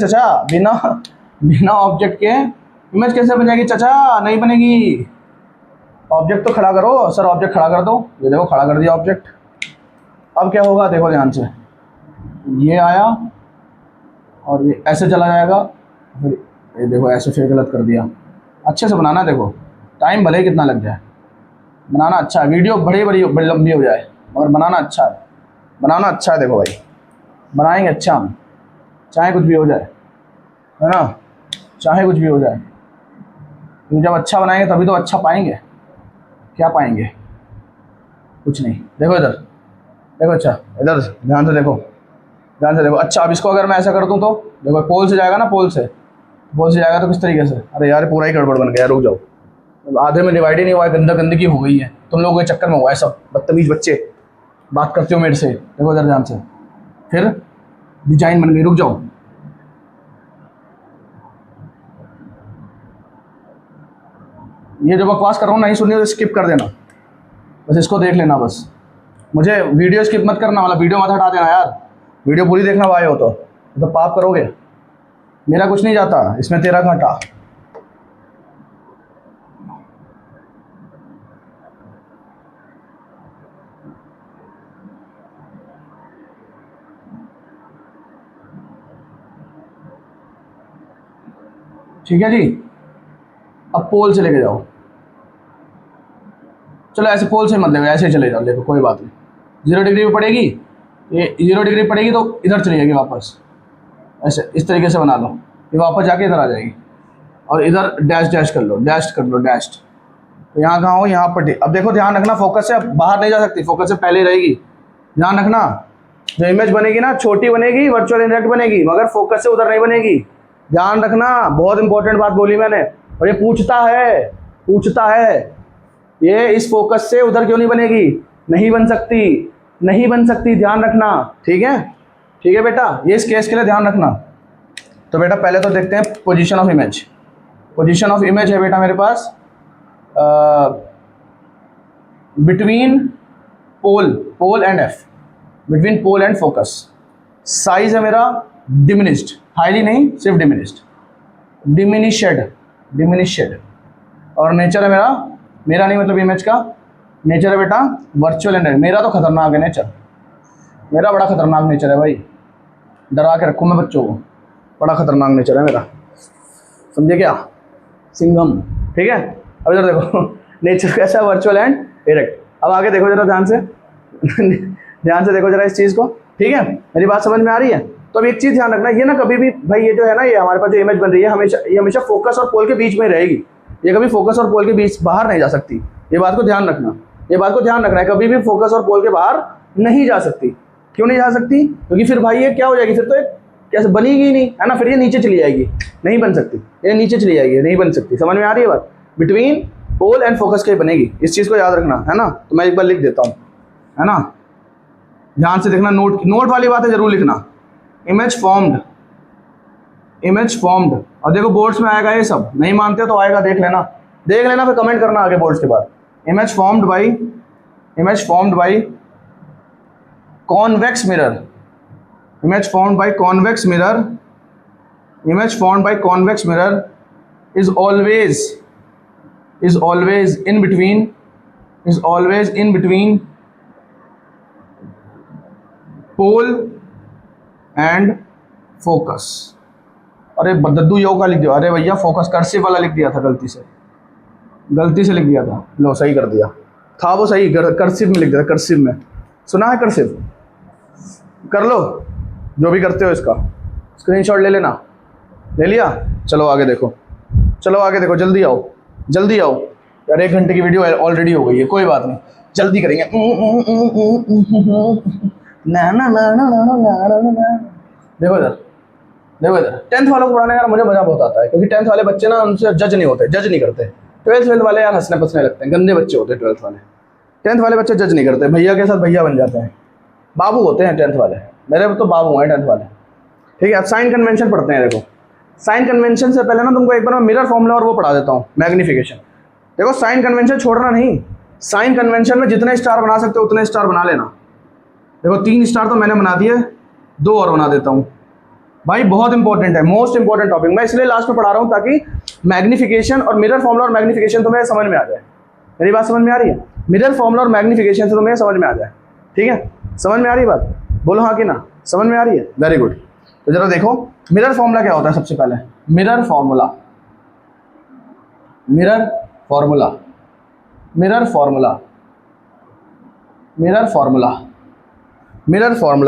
बिना ऑब्जेक्ट के इमेज कैसे बन जाएगी चाचा, नहीं बनेगी। ऑब्जेक्ट तो खड़ा करो सर, ऑब्जेक्ट खड़ा कर दो, ये देखो खड़ा कर दिया ऑब्जेक्ट। अब क्या होगा, देखो ध्यान से, ये आया और ये ऐसे चला जाएगा, फिर ये देखो ऐसे, फिर गलत कर दिया। अच्छे से बनाना, देखो टाइम भले कितना लग जाए, बनाना अच्छा है, वीडियो बड़ी लंबी हो जाए, मगर बनाना अच्छा है, देखो भाई बनाएंगे अच्छा हम, चाहे कुछ भी हो जाए, है ना, तो जब अच्छा बनाएंगे तभी तो अच्छा पाएंगे। क्या पाएंगे, कुछ नहीं। देखो इधर देखो, अच्छा इधर ध्यान से देखो। अच्छा अब इसको अगर मैं ऐसा कर दूँ तो देखो, पोल से जाएगा ना, पोल से जाएगा तो किस तरीके से, अरे यार पूरा ही गड़बड़ बन गया, रुक जाओ, आधे में डिवाइड ही नहीं हुआ है, गंदगी हो गई है, तुम लोगों के चक्कर में हुआ है सब, बदतमीज बच्चे बात करते हो मेरे से। देखो इधर ध्यान से, फिर डिजाइन बन गई, रुक जाओ। ये जो बकवास कर रहा हूँ नहीं सुननी तो स्किप कर देना, बस इसको देख लेना बस। मुझे वीडियो स्किप मत करना, वाला वीडियो मत हटा देना यार, वीडियो पूरी देखना आए हो तो पाप करोगे। मेरा कुछ नहीं जाता इसमें, तेरा घाटा। ठीक है जी, अब पोल से लेके जाओ, चलो ऐसे पोल से मत देखो, ऐसे चले जाओ, देखो कोई बात नहीं। 0 डिग्री पे पड़ेगी, ये 0 डिग्री पड़ेगी तो इधर चली जाएगी वापस, ऐसे इस तरीके से बना लो, ये वापस जाके इधर आ जाएगी। और इधर डैश कर लो, तो यहाँ कहाँ हो, यहाँ पर। अब देखो ध्यान रखना, फोकस से बाहर नहीं जा सकती, फोकस से पहले रहेगी। ध्यान रखना, जो इमेज बनेगी ना छोटी बनेगी, वर्चुअल इंटरेक्ट बनेगी, मगर फोकस से उधर नहीं बनेगी। ध्यान रखना, बहुत इंपॉर्टेंट बात बोली मैंने, और ये पूछता है ये इस फोकस से उधर क्यों नहीं बनेगी, नहीं बन सकती, ध्यान रखना। ठीक है बेटा, ये इस केस के लिए ध्यान रखना। तो बेटा पहले तो देखते हैं position of image. Position of image है बेटा मेरे पास between pole and F, between pole and focus. Size है मेरा डिमिनिश्ड, हाईली नहीं, सिर्फ डिमिनिश्ड। और नेचर है मेरा नहीं मतलब इमेज का नेचर है बेटा वर्चुअल एंड मेरा तो खतरनाक है नेचर, मेरा बड़ा खतरनाक नेचर है भाई, डरा के रखूँ मैं बच्चों को, बड़ा खतरनाक नेचर है मेरा, समझे क्या, सिंघम। ठीक है, अब इधर देखो नेचर कैसा है, वर्चुअल एंड डायरेक्ट। अब आगे देखो जरा ध्यान से ध्यान से देखो जरा इस चीज़ को। ठीक है, मेरी बात समझ में आ रही है। तो अब एक चीज़ ध्यान रखना, ये ना कभी भी भाई ये जो है ना, ये हमारे पास जो इमेज बन रही है हमेशा फोकस और पोल के बीच में रहेगी, ये कभी फोकस और पोल के बीच बाहर नहीं जा सकती। ये बात को ध्यान रखना है, कभी भी फोकस और पोल के बाहर नहीं जा सकती। क्यों नहीं जा सकती? क्योंकि फिर भाई ये क्या हो जाएगी, फिर तो कैसे बनेगी ही नहीं, है ना, फिर ये नीचे चली जाएगी, नहीं बन सकती, ये नीचे चली जाएगी, नहीं बन सकती। समझ में आ रही है बात? बिटवीन पोल एंड फोकस के बनेगी, इस चीज़ को याद रखना, है ना। तो मैं एक बार लिख देता हूँ, है ना, ध्यान से देखना, नोट वाली बातें जरूर लिखना। इमेज फॉर्म्ड, और देखो बोर्ड्स में आएगा ये सब, नहीं मानते तो आएगा, देख लेना फिर कमेंट करना आगे बोर्ड्स के बाद। Image formed by convex mirror, image formed by convex mirror is always in between pole and focus। अरे दद्दू योग का लिख दिया, अरे भैया फोकस कर्सिव वाला लिख दिया था, गलती से लिख दिया था, लो सही कर दिया था, वो सही कर्सिव में लिख दिया, कर्सिव में सुना है, कर्सिव कर लो, जो भी करते हो इसका स्क्रीनशॉट ले लेना, ले लिया। चलो आगे देखो, जल्दी आओ यार, 1 घंटे की वीडियो ऑलरेडी हो गई है, कोई बात नहीं, जल्दी करेंगे। देखो इधर 10th वालों को पढ़ाने यार मुझे मजा बहुत आता है, क्योंकि 10th वाले बच्चे ना उनसे जज नहीं करते। 12th वाले यार हंसने पसने लगते हैं, गंदे बच्चे होते हैं 12th वाले। 10th वाले बच्चे जज नहीं करते, भैया के साथ भैया बन जाते हैं, बाबू होते हैं 10th वाले, मेरे तो बाबू हैं 10th वाले। ठीक है, अब साइन कन्वेंशन पढ़ते हैं। देखो साइन कन्वेंशन से पहले ना तुमको एक बार मैं मिरर फॉर्मूला और वो पढ़ा देता हूँ, मैग्नीफिकेशन। देखो साइन कन्वेंशन छोड़ना नहीं, साइन कन्वेंशन में जितने स्टार बना सकते हो उतने स्टार बना लेना। देखो 3 स्टार तो मैंने बना दिए, 2 और बना देता हूँ भाई, बहुत इंपॉर्टेंट है, मोस्ट इंपॉर्टेंट टॉपिक। मैं इसलिए लास्ट में पढ़ा रहा हूँ ताकि मैग्नीफिकेशन और मिरर फॉर्मूला और मैग्नीफिकेशन तुम्हें समझ में आ जाए। मेरी बात समझ में आ रही है? मिरर फॉर्मूला और मैग्नीफिकेशन से तुम्हें समझ में आ जाए। ठीक है, समझ में आ रही है बात? बोलो हाँ कि ना, समझ में आ रही है? Very good. तो जरा देखो मिरर फॉर्मूला क्या होता है। सबसे पहले मिरर फॉर्मूला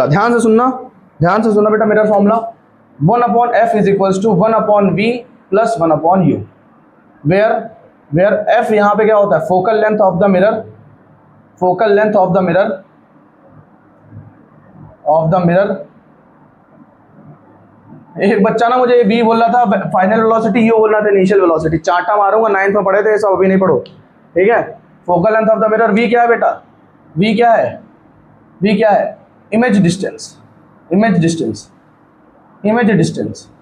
ध्यान से सुनना बेटा। Mirror formula 1/f is equals to 1/v plus 1/u, where f यहाँ पे क्या होता है, focal length of the mirror. एक बच्चा ना मुझे v बोल रहा था, फाइनल वेलोसिटी u बोल रहा था, इनिशियल वेलोसिटी। चाटा मारूंगा, 9th में पढ़े थे, सब अभी नहीं पढ़ो। ठीक है, focal length of the mirror v क्या है बेटा, v क्या है, इमेज डिस्टेंस।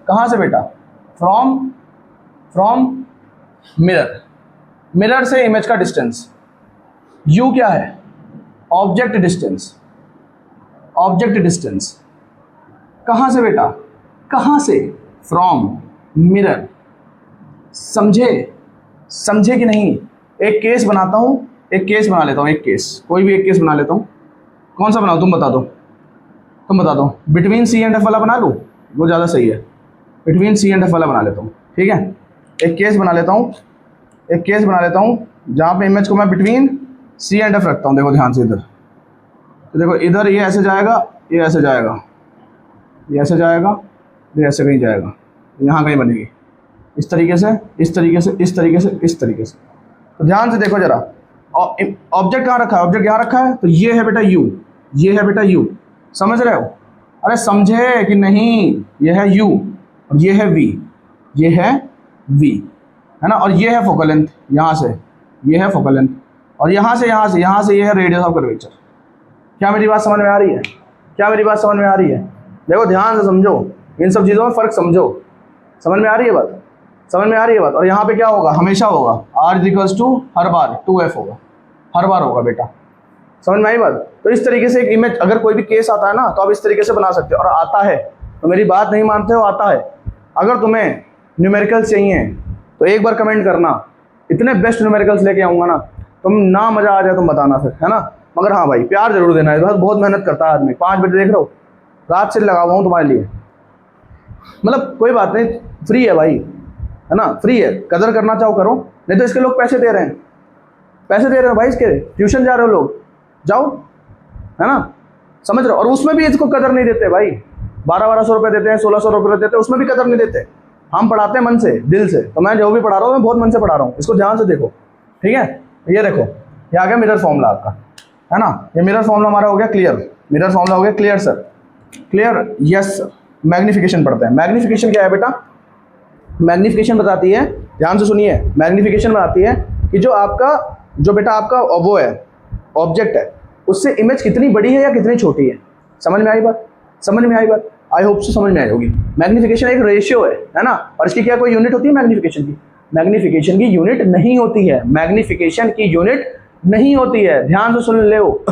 कहाँ से बेटा, फ्रॉम मिरर से इमेज का डिस्टेंस। u क्या है, ऑब्जेक्ट डिस्टेंस। कहाँ से बेटा, फ्रॉम मिरर। समझे कि नहीं? एक केस बनाता हूँ, कोई भी एक केस बना लेता हूँ। कौन सा बनाऊँ, तुम बता दो। बिटवीन सी एंड एफ वाला बना लूँ, वो ज़्यादा सही है। बिटवीन सी एंड एफ वाला बना लेता हूँ। ठीक है, एक केस बना लेता हूँ जहाँ पे इमेज को मैं बिटवीन सी एंड एफ रखता हूँ। देखो ध्यान से इधर, तो देखो इधर ये ऐसे जाएगा, ये ऐसे कहीं जाएगा, यहाँ कहीं बनेगी, इस तरीके से। तो ध्यान से देखो जरा, ऑब्जेक्ट कहाँ रखा है, ऑब्जेक्ट यहाँ रखा है, तो ये है बेटा यू, समझ रहे हो? अरे समझे कि नहीं? ये है u और ये है v, है ना, और ये है फोकल लेंथ, यहाँ से ये है फोकल लेंथ, और यहाँ से ये है रेडियस ऑफ कर्वेचर। क्या मेरी बात समझ में आ रही है? क्या मेरी बात समझ में आ रही है? देखो ध्यान से समझो, इन सब चीज़ों में फ़र्क समझो। समझ में आ रही है बात? समझ में आ रही है बात? और यहाँ पे क्या होगा, हमेशा होगा R इक्वल्स टू हर बार 2F होगा, हर बार होगा बेटा। समझ में आई बात? तो इस तरीके से एक इमेज, अगर कोई भी केस आता है ना तो आप इस तरीके से बना सकते हो। और आता है तो मेरी बात नहीं मानते हो, आता है। अगर तुम्हें न्यूमेरिकल्स चाहिए तो एक बार कमेंट करना, इतने बेस्ट न्यूमेरिकल्स लेके आऊँगा ना, तुम ना मज़ा आ जाए तुम बताना फिर, है ना। मगर हाँ भाई, प्यार जरूर देना है, बहुत मेहनत करता है आदमी। 5 बजे देख रहे हो, रात से लगा हुआ हूँ तुम्हारे लिए। मतलब कोई बात नहीं, फ्री है भाई, है ना, फ्री है। कदर करना चाहो करो, नहीं तो इसके लोग पैसे दे रहे हैं, पैसे दे रहे हो भाई, इसके ट्यूशन जा रहे हो लोग, जाओ, है ना, समझ रहे हो। और उसमें भी इसको कदर नहीं देते भाई, 1200 रुपये देते हैं, 1600 रुपये देते हैं, उसमें भी कदर नहीं देते। हम पढ़ाते हैं मन से, दिल से। तो मैं जो भी पढ़ा रहा हूँ मैं बहुत मन से पढ़ा रहा हूँ, इसको ध्यान से देखो, ठीक है। ये देखो, ये आ गया मिरर फॉर्मूला आपका, है ना। ये मिरर फॉर्मूला हमारा हो गया क्लियर, मिरर फॉर्मूला हो गया clear sir, clear, yes sir. Magnification पढ़ते हैं। मैग्नीफिकेशन क्या है बेटा? मैग्नीफिकेशन बताती है, ध्यान से सुनिए, मैग्नीफिकेशन बताती है कि जो आपका, जो बेटा आपका वो है, ऑब्जेक्ट है, उससे इमेज कितनी बड़ी है या कितनी छोटी है। समझ में आई बात? समझ में आई बात? आई होप से समझ में आई होगी। मैग्नीफिकेशन एक रेशियो है ना। और इसकी क्या कोई यूनिट होती है मैग्नीफिकेशन की? मैग्नीफिकेशन की यूनिट नहीं होती है, मैग्नीफिकेशन की यूनिट नहीं होती है। ध्यान से सुन लो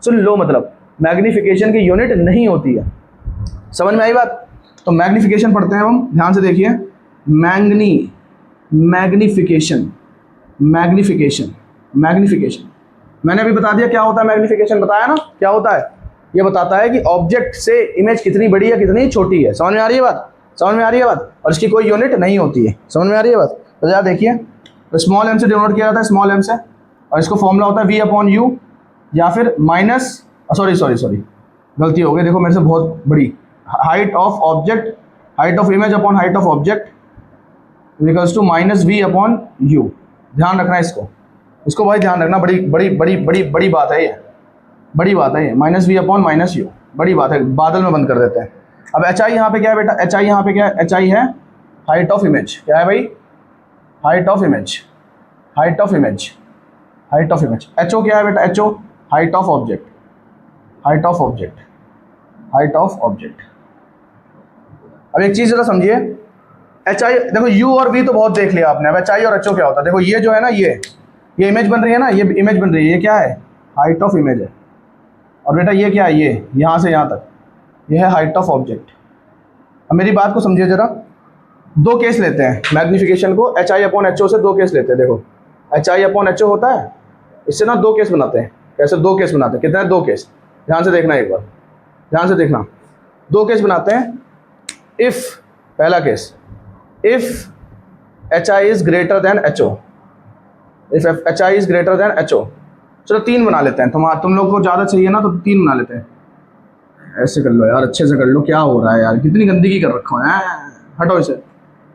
सुन लो, मतलब मैग्नीफिकेशन की यूनिट नहीं होती है। समझ में आई बात? तो मैग्नीफिकेशन पढ़ते हैं हम, ध्यान से देखिए। मैग्नीफिकेशन, मैग्नीफिकेशन, मैग्नीफिकेशन मैंने अभी बता दिया क्या होता है मैग्नीफिकेशन, बताया ना क्या होता है। ये बताता है कि ऑब्जेक्ट से इमेज कितनी बड़ी है कितनी छोटी है। समझ में आ रही है बात? समझ में आ रही है बात? और इसकी कोई यूनिट नहीं होती है। समझ में आ रही है बात? तो जरा देखिए, तो स्मॉल एम से डिनोट किया जाता है, स्मॉल एम से, और इसको फॉर्मूला होता है V/U, या फिर माइनस, सॉरी गलती हो गई, देखो मेरे से बहुत बड़ी, height of object, height of image upon height of object equals to minus V/U। ध्यान रखना इसको भाई ध्यान रखना, बड़ी बड़ी बड़ी बड़ी बड़ी बात है ये, बड़ी बात है ये। -V/-U बड़ी बात है, बादल में बंद कर देते हैं। अब HI यहाँ पे क्या है बेटा? HI यहाँ पे क्या है? HI है हाइट ऑफ इमेज। क्या है भाई? Height of image, height of image, height of image. HO क्या है बेटा? HO height of object, height of object, height of object. अब एक चीज़ जरा समझिए, HI देखो, U और V तो बहुत देख लिया आपने। अब HI और HO क्या होता है? देखो ये जो है ना, ये इमेज बन रही है ना, ये इमेज बन रही है, ये क्या है? हाइट ऑफ इमेज है। और बेटा ये क्या है? ये यहाँ से यहाँ तक, ये है हाइट ऑफ ऑब्जेक्ट। अब मेरी बात को समझिए जरा, दो केस लेते हैं मैग्नीफिकेशन को, HI/HO से दो केस लेते हैं। देखो HI/HO होता है, इससे ना दो केस बनाते हैं। कैसे दो केस बनाते हैं? कितने? दो केस। ध्यान से देखना एक बार, ध्यान से देखना। दो केस बनाते हैं। इफ़, पहला case, if HI is greater than HO, if HI is greater than HO। चलो 3 बना लेते हैं, तुम लोग को ज़्यादा चाहिए ना तो 3 बना लेते हैं। ऐसे कर लो यार, अच्छे से कर लो। क्या हो रहा है यार, कितनी गंदगी कर रखा है, हटो इसे।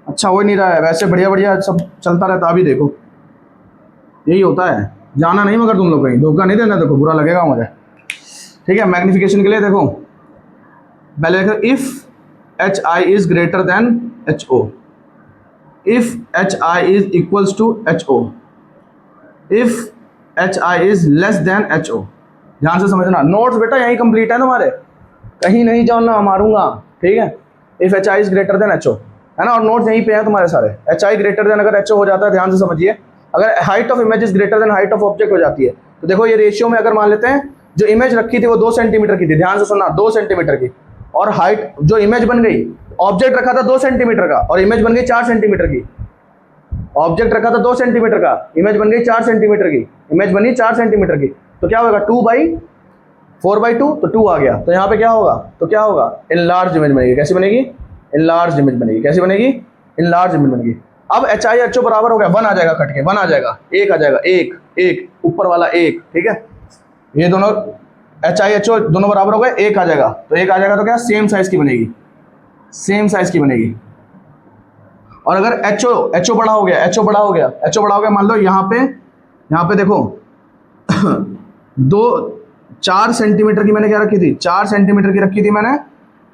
अच्छा हो ही नहीं रहा है, वैसे बढ़िया बढ़िया सब चलता रहता। अभी देखो यही होता है, जाना नहीं मगर तुम लोग कहीं, धोखा नहीं देना, देखो बुरा लगेगा मुझे, ठीक है। मैग्नीफिकेशन के लिए देखो, पहले देखो, if HI is greater than HO, if HI is equals to HO, if HI is less than HO। ध्यान से समझना, नोट्स बेटा यहीं कंप्लीट है तुम्हारे, कहीं नहीं जाना, मारूंगा, ठीक है। If HI is greater than HO, है ना, और नोट्स यहीं पे हैं तुम्हारे सारे। HI ग्रेटर देन अगर HO हो जाता है, ध्यान से समझिए, अगर height of image is greater than height of object हो जाती है, तो देखो ये रेशियो में अगर मान लेते हैं, जो इमेज रखी थी वो 2 सेंटीमीटर की थी, ध्यान से सुनना, 2 सेंटीमीटर की, और हाइट जो इमेज बन गई, ऑब्जेक्ट रखा था 2 सेंटीमीटर का और इमेज बन गई 4 सेंटीमीटर की। ऑब्जेक्ट रखा था 2 सेंटीमीटर का, इमेज बन गई 4 सेंटीमीटर की, इमेज बनी 4 सेंटीमीटर की, तो क्या होगा? 2/4/2, तो 2 आ गया। तो यहाँ पे क्या होगा? तो क्या होगा? इनलार्ज इमेज बनेगी। कैसी बनेगी? इनलार्ज इमेज बनेगी। कैसी बनेगी? इनलार्ज इमेज बनेगी। अब HI HO बराबर हो गया, 1 आ जाएगा, कट के 1 आ जाएगा, 1 आ जाएगा, 1 ऊपर वाला 1, ठीक है। ये दोनों HI HO दोनों बराबर हो गए, 1 आ जाएगा, तो 1 आ जाएगा तो क्या? सेम साइज की बनेगी, सेम साइज की बनेगी। और अगर HO बड़ा हो गया, HO बड़ा हो गया, मान लो यहाँ पे देखो 4 सेंटीमीटर की मैंने क्या रखी थी? 4 सेंटीमीटर की रखी थी मैंने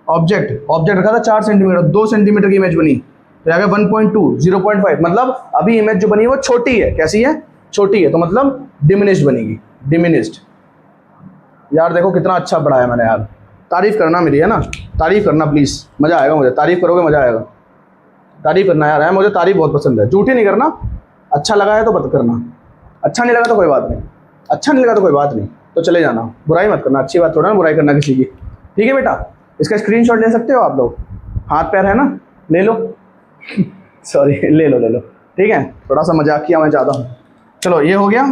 ऑब्जेक्ट रखा था 4 सेंटीमीटर, 2 सेंटीमीटर की इमेज बनी, तो आ गया 1.2, 0.5, मतलब अभी इमेज जो बनी है वो छोटी है। कैसी है? छोटी है, तो मतलब डिमिनिश्ड बनेगी, डिमिनिश्ड। यार देखो कितना अच्छा पढ़ाया मैंने यार, तारीफ करना मेरी, है ना, तारीफ करना प्लीज़, मज़ा आएगा मुझे, तारीफ करोगे मज़ा आएगा, तारीफ करना यार है, मुझे तारीफ बहुत पसंद है, झूठी नहीं करना। अच्छा लगा है तो मत करना, अच्छा नहीं लगा तो कोई बात नहीं, अच्छा नहीं लगा तो कोई बात नहीं, तो चले जाना, बुराई मत करना, अच्छी बात थोड़ा ना बुराई करना किसी की। ठीक है बेटा, इसका स्क्रीनशॉट ले सकते हो आप लोग, हाथ पैर है ना, ले लो सॉरी ले लो, ठीक है, थोड़ा सा मजाक किया मैं चाहता हूँ। चलो ये हो गया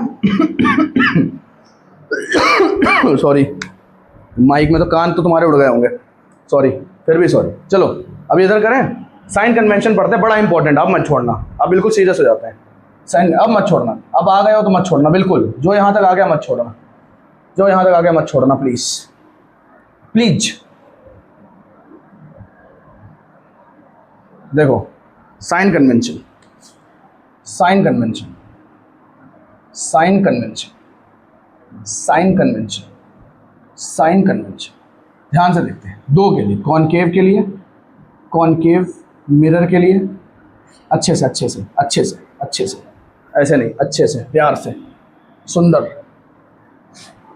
सॉरी, माइक में तो कान तो तुम्हारे उड़ गए होंगे, सॉरी, फिर भी सॉरी। चलो अब इधर करें, साइन कन्वेंशन पढ़ते हैं, बड़ा इंपॉर्टेंट, अब मत छोड़ना, अब बिल्कुल सीरियस हो जाते हैं। साइन अब मत छोड़ना, अब आ गए हो तो मत छोड़ना बिल्कुल, जो यहाँ तक आ गया मत छोड़ना, जो यहाँ तक आ गया मत छोड़ना प्लीज प्लीज। देखो sign convention, sign convention, sign convention, sign convention, sign convention, ध्यान से देखते हैं। दो के लिए, कॉनकेव के लिए, कॉनकेव मिरर के लिए, अच्छे से अच्छे से अच्छे से अच्छे से, ऐसे नहीं, अच्छे से प्यार से, सुंदर।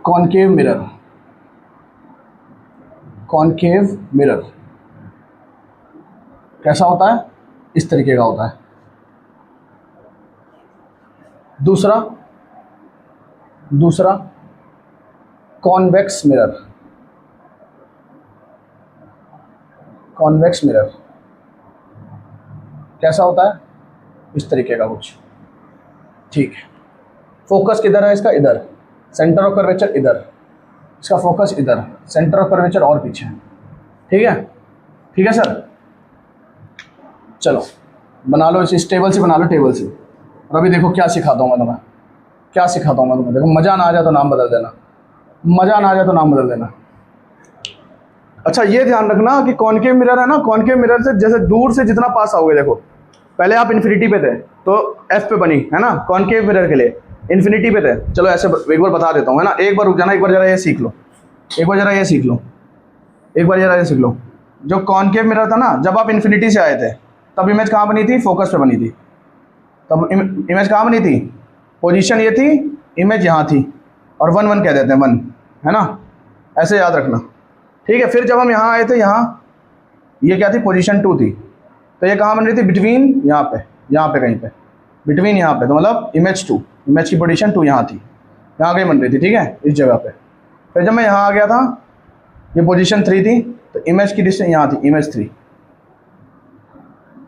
कॉनकेव मिरर, कॉनकेव मिरर कैसा होता है? इस तरीके का होता है। दूसरा, दूसरा कॉन्वेक्स मिरर, कॉन्वेक्स मिरर कैसा होता है? इस तरीके का कुछ, ठीक है। फोकस किधर है इसका? इधर, सेंटर ऑफ कर्वेचर इधर, इसका फोकस इधर, सेंटर ऑफ कर्वेचर और पीछे, ठीक है, ठीक है सर। चलो बना लो इसे, टेबल से बना लो, टेबल से। और अभी देखो क्या सिखाता हूँ मैं तुम्हें, क्या सिखाता हूँ मैं तुम्हें, देखो मज़ा ना आ जाए तो नाम बदल देना, मज़ा ना आ जाए तो नाम बदल देना। अच्छा ये ध्यान रखना कि कॉनकेव मिरर है ना, कॉनकेव मिरर से जैसे दूर से जितना पास आओगे, देखो पहले आप इन्फिनिटी पे थे तो एफ पे बनी है ना, कॉनकेव मिरर के लिए इन्फिनिटी पे थे। चलो ऐसे एक बार बता देता हूँ, है ना, एक बार रुक जाना, एक बार जरा ये सीख लो, एक बार जरा ये सीख लो, एक बार जरा ये सीख लो। जो कॉनकेव मिरर था ना, जब आप इन्फिनिटी से आए थे तब इमेज कहाँ बनी थी? फोकस पे बनी थी। तब इमेज कहाँ बनी थी? पोजीशन ये थी, इमेज यहाँ थी, और 1 1 कह देते हैं, 1, है ना, ऐसे याद रखना, ठीक है। फिर जब हम यहाँ आए थे, यहाँ ये क्या थी? पोजीशन 2 थी, तो ये कहाँ बन रही थी? बिटवीन, यहाँ पे कहीं पे, बिटवीन यहाँ पे, तो मतलब इमेज 2, इमेज की पोजीशन 2 यहाँ थी, यहाँ कहीं बन रही थी, ठीक है, इस जगह पे। फिर जब मैं यहाँ आ गया था, ये पोजीशन 3 थी, तो इमेज की डिस्टेंस यहाँ थी, इमेज 3,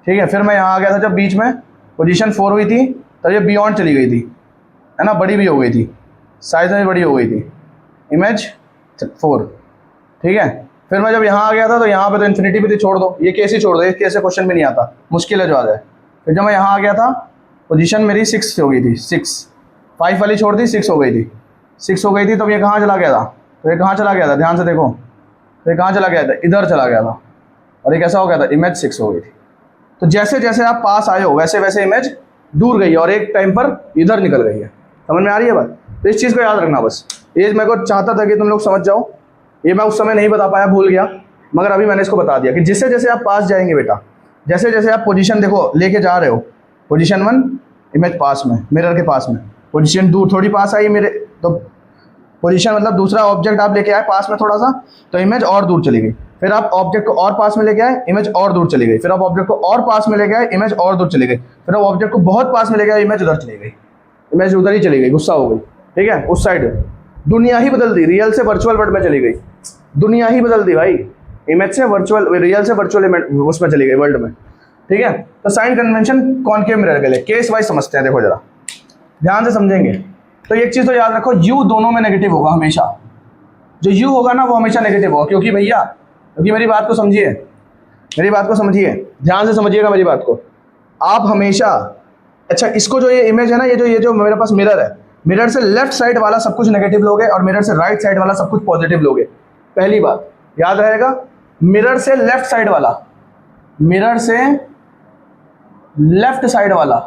ठीक है। फिर मैं यहाँ आ गया था जब बीच में पोजीशन 4 हुई थी, तब ये बियॉन्ड चली गई थी, है ना, बड़ी भी हो गई थी, साइज में बड़ी हो गई थी, इमेज 4, ठीक है। फिर मैं जब यहाँ आ गया था, तो यहाँ पे तो इन्फिनिटी भी थी, छोड़ दो, ये केस ही छोड़ दो, ये केस से क्वेश्चन भी नहीं आता, मुश्किल है जो आ जाए। फिर जब मैं यहाँ आ गया था, पोजीशन मेरी 6 हो गई थी, 6, 5 वाली छोड़ दी, 6 हो गई थी, 6 हो गई थी, तब ये कहाँ चला गया था? तो ये कहाँ चला गया था? ध्यान से देखो, तो ये कहाँ चला गया था? इधर चला गया था, और ये कैसा हो गया था? इमेज 6 हो गई थी। तो जैसे जैसे आप पास आए हो, वैसे वैसे इमेज दूर गई है, और एक टाइम पर इधर निकल गई है। समझ में आ रही है बात? तो इस चीज़ को याद रखना बस, ये मेरे को चाहता था कि तुम लोग समझ जाओ, ये मैं उस समय नहीं बता पाया, भूल गया, मगर अभी मैंने इसको बता दिया कि जैसे जैसे आप पास जाएंगे बेटा, जैसे जैसे आप पोजीशन देखो लेके जा रहे हो, पोजीशन 1 इमेज पास में, मिरर के पास में, पोजीशन दूर थोड़ी पास आई मेरे, तो पोजीशन मतलब दूसरा ऑब्जेक्ट आप लेके आए पास में थोड़ा सा, तो इमेज और दूर चली गई। फिर आप ऑब्जेक्ट को और पास में लेके आए, इमेज और दूर चली गई। फिर आप ऑब्जेक्ट को और पास में लेके आए, इमेज और दूर चली गई। फिर आप ऑब्जेक्ट को बहुत पास में लेके आए, इमेज उधर चली गई, इमेज उधर ही चली गई, गुस्सा हो गई, ठीक है, उस साइड दुनिया ही बदल दी, रियल से वर्चुअल वर्ल्ड में चली गई, दुनिया ही बदल दी भाई, इमेज से वर्चुअल, रियल से वर्चुअल उसमें चली गई, वर्ल्ड में, ठीक है। तो साइन कन्वेंशन कॉनकेव मिरर के लिए केस वाइज समझते हैं, देखो जरा ध्यान से समझेंगे। तो एक चीज़ तो याद रखो, यू दोनों में नेगेटिव होगा हमेशा, जो यू होगा ना वो हमेशा नेगेटिव होगा, क्योंकि भैया, क्योंकि मेरी बात को समझिए, मेरी बात को समझिए, ध्यान से समझिएगा मेरी बात को। आप हमेशा, अच्छा इसको जो ये इमेज है ना, ये जो मेरे पास मिरर है, मिरर से लेफ्ट साइड वाला सब कुछ नेगेटिव लोगे और मिरर से राइट साइड वाला सब कुछ पॉजिटिव लोगे। पहली बात याद रहेगा, मिरर से लेफ्ट साइड वाला, मिरर से लेफ्ट साइड वाला,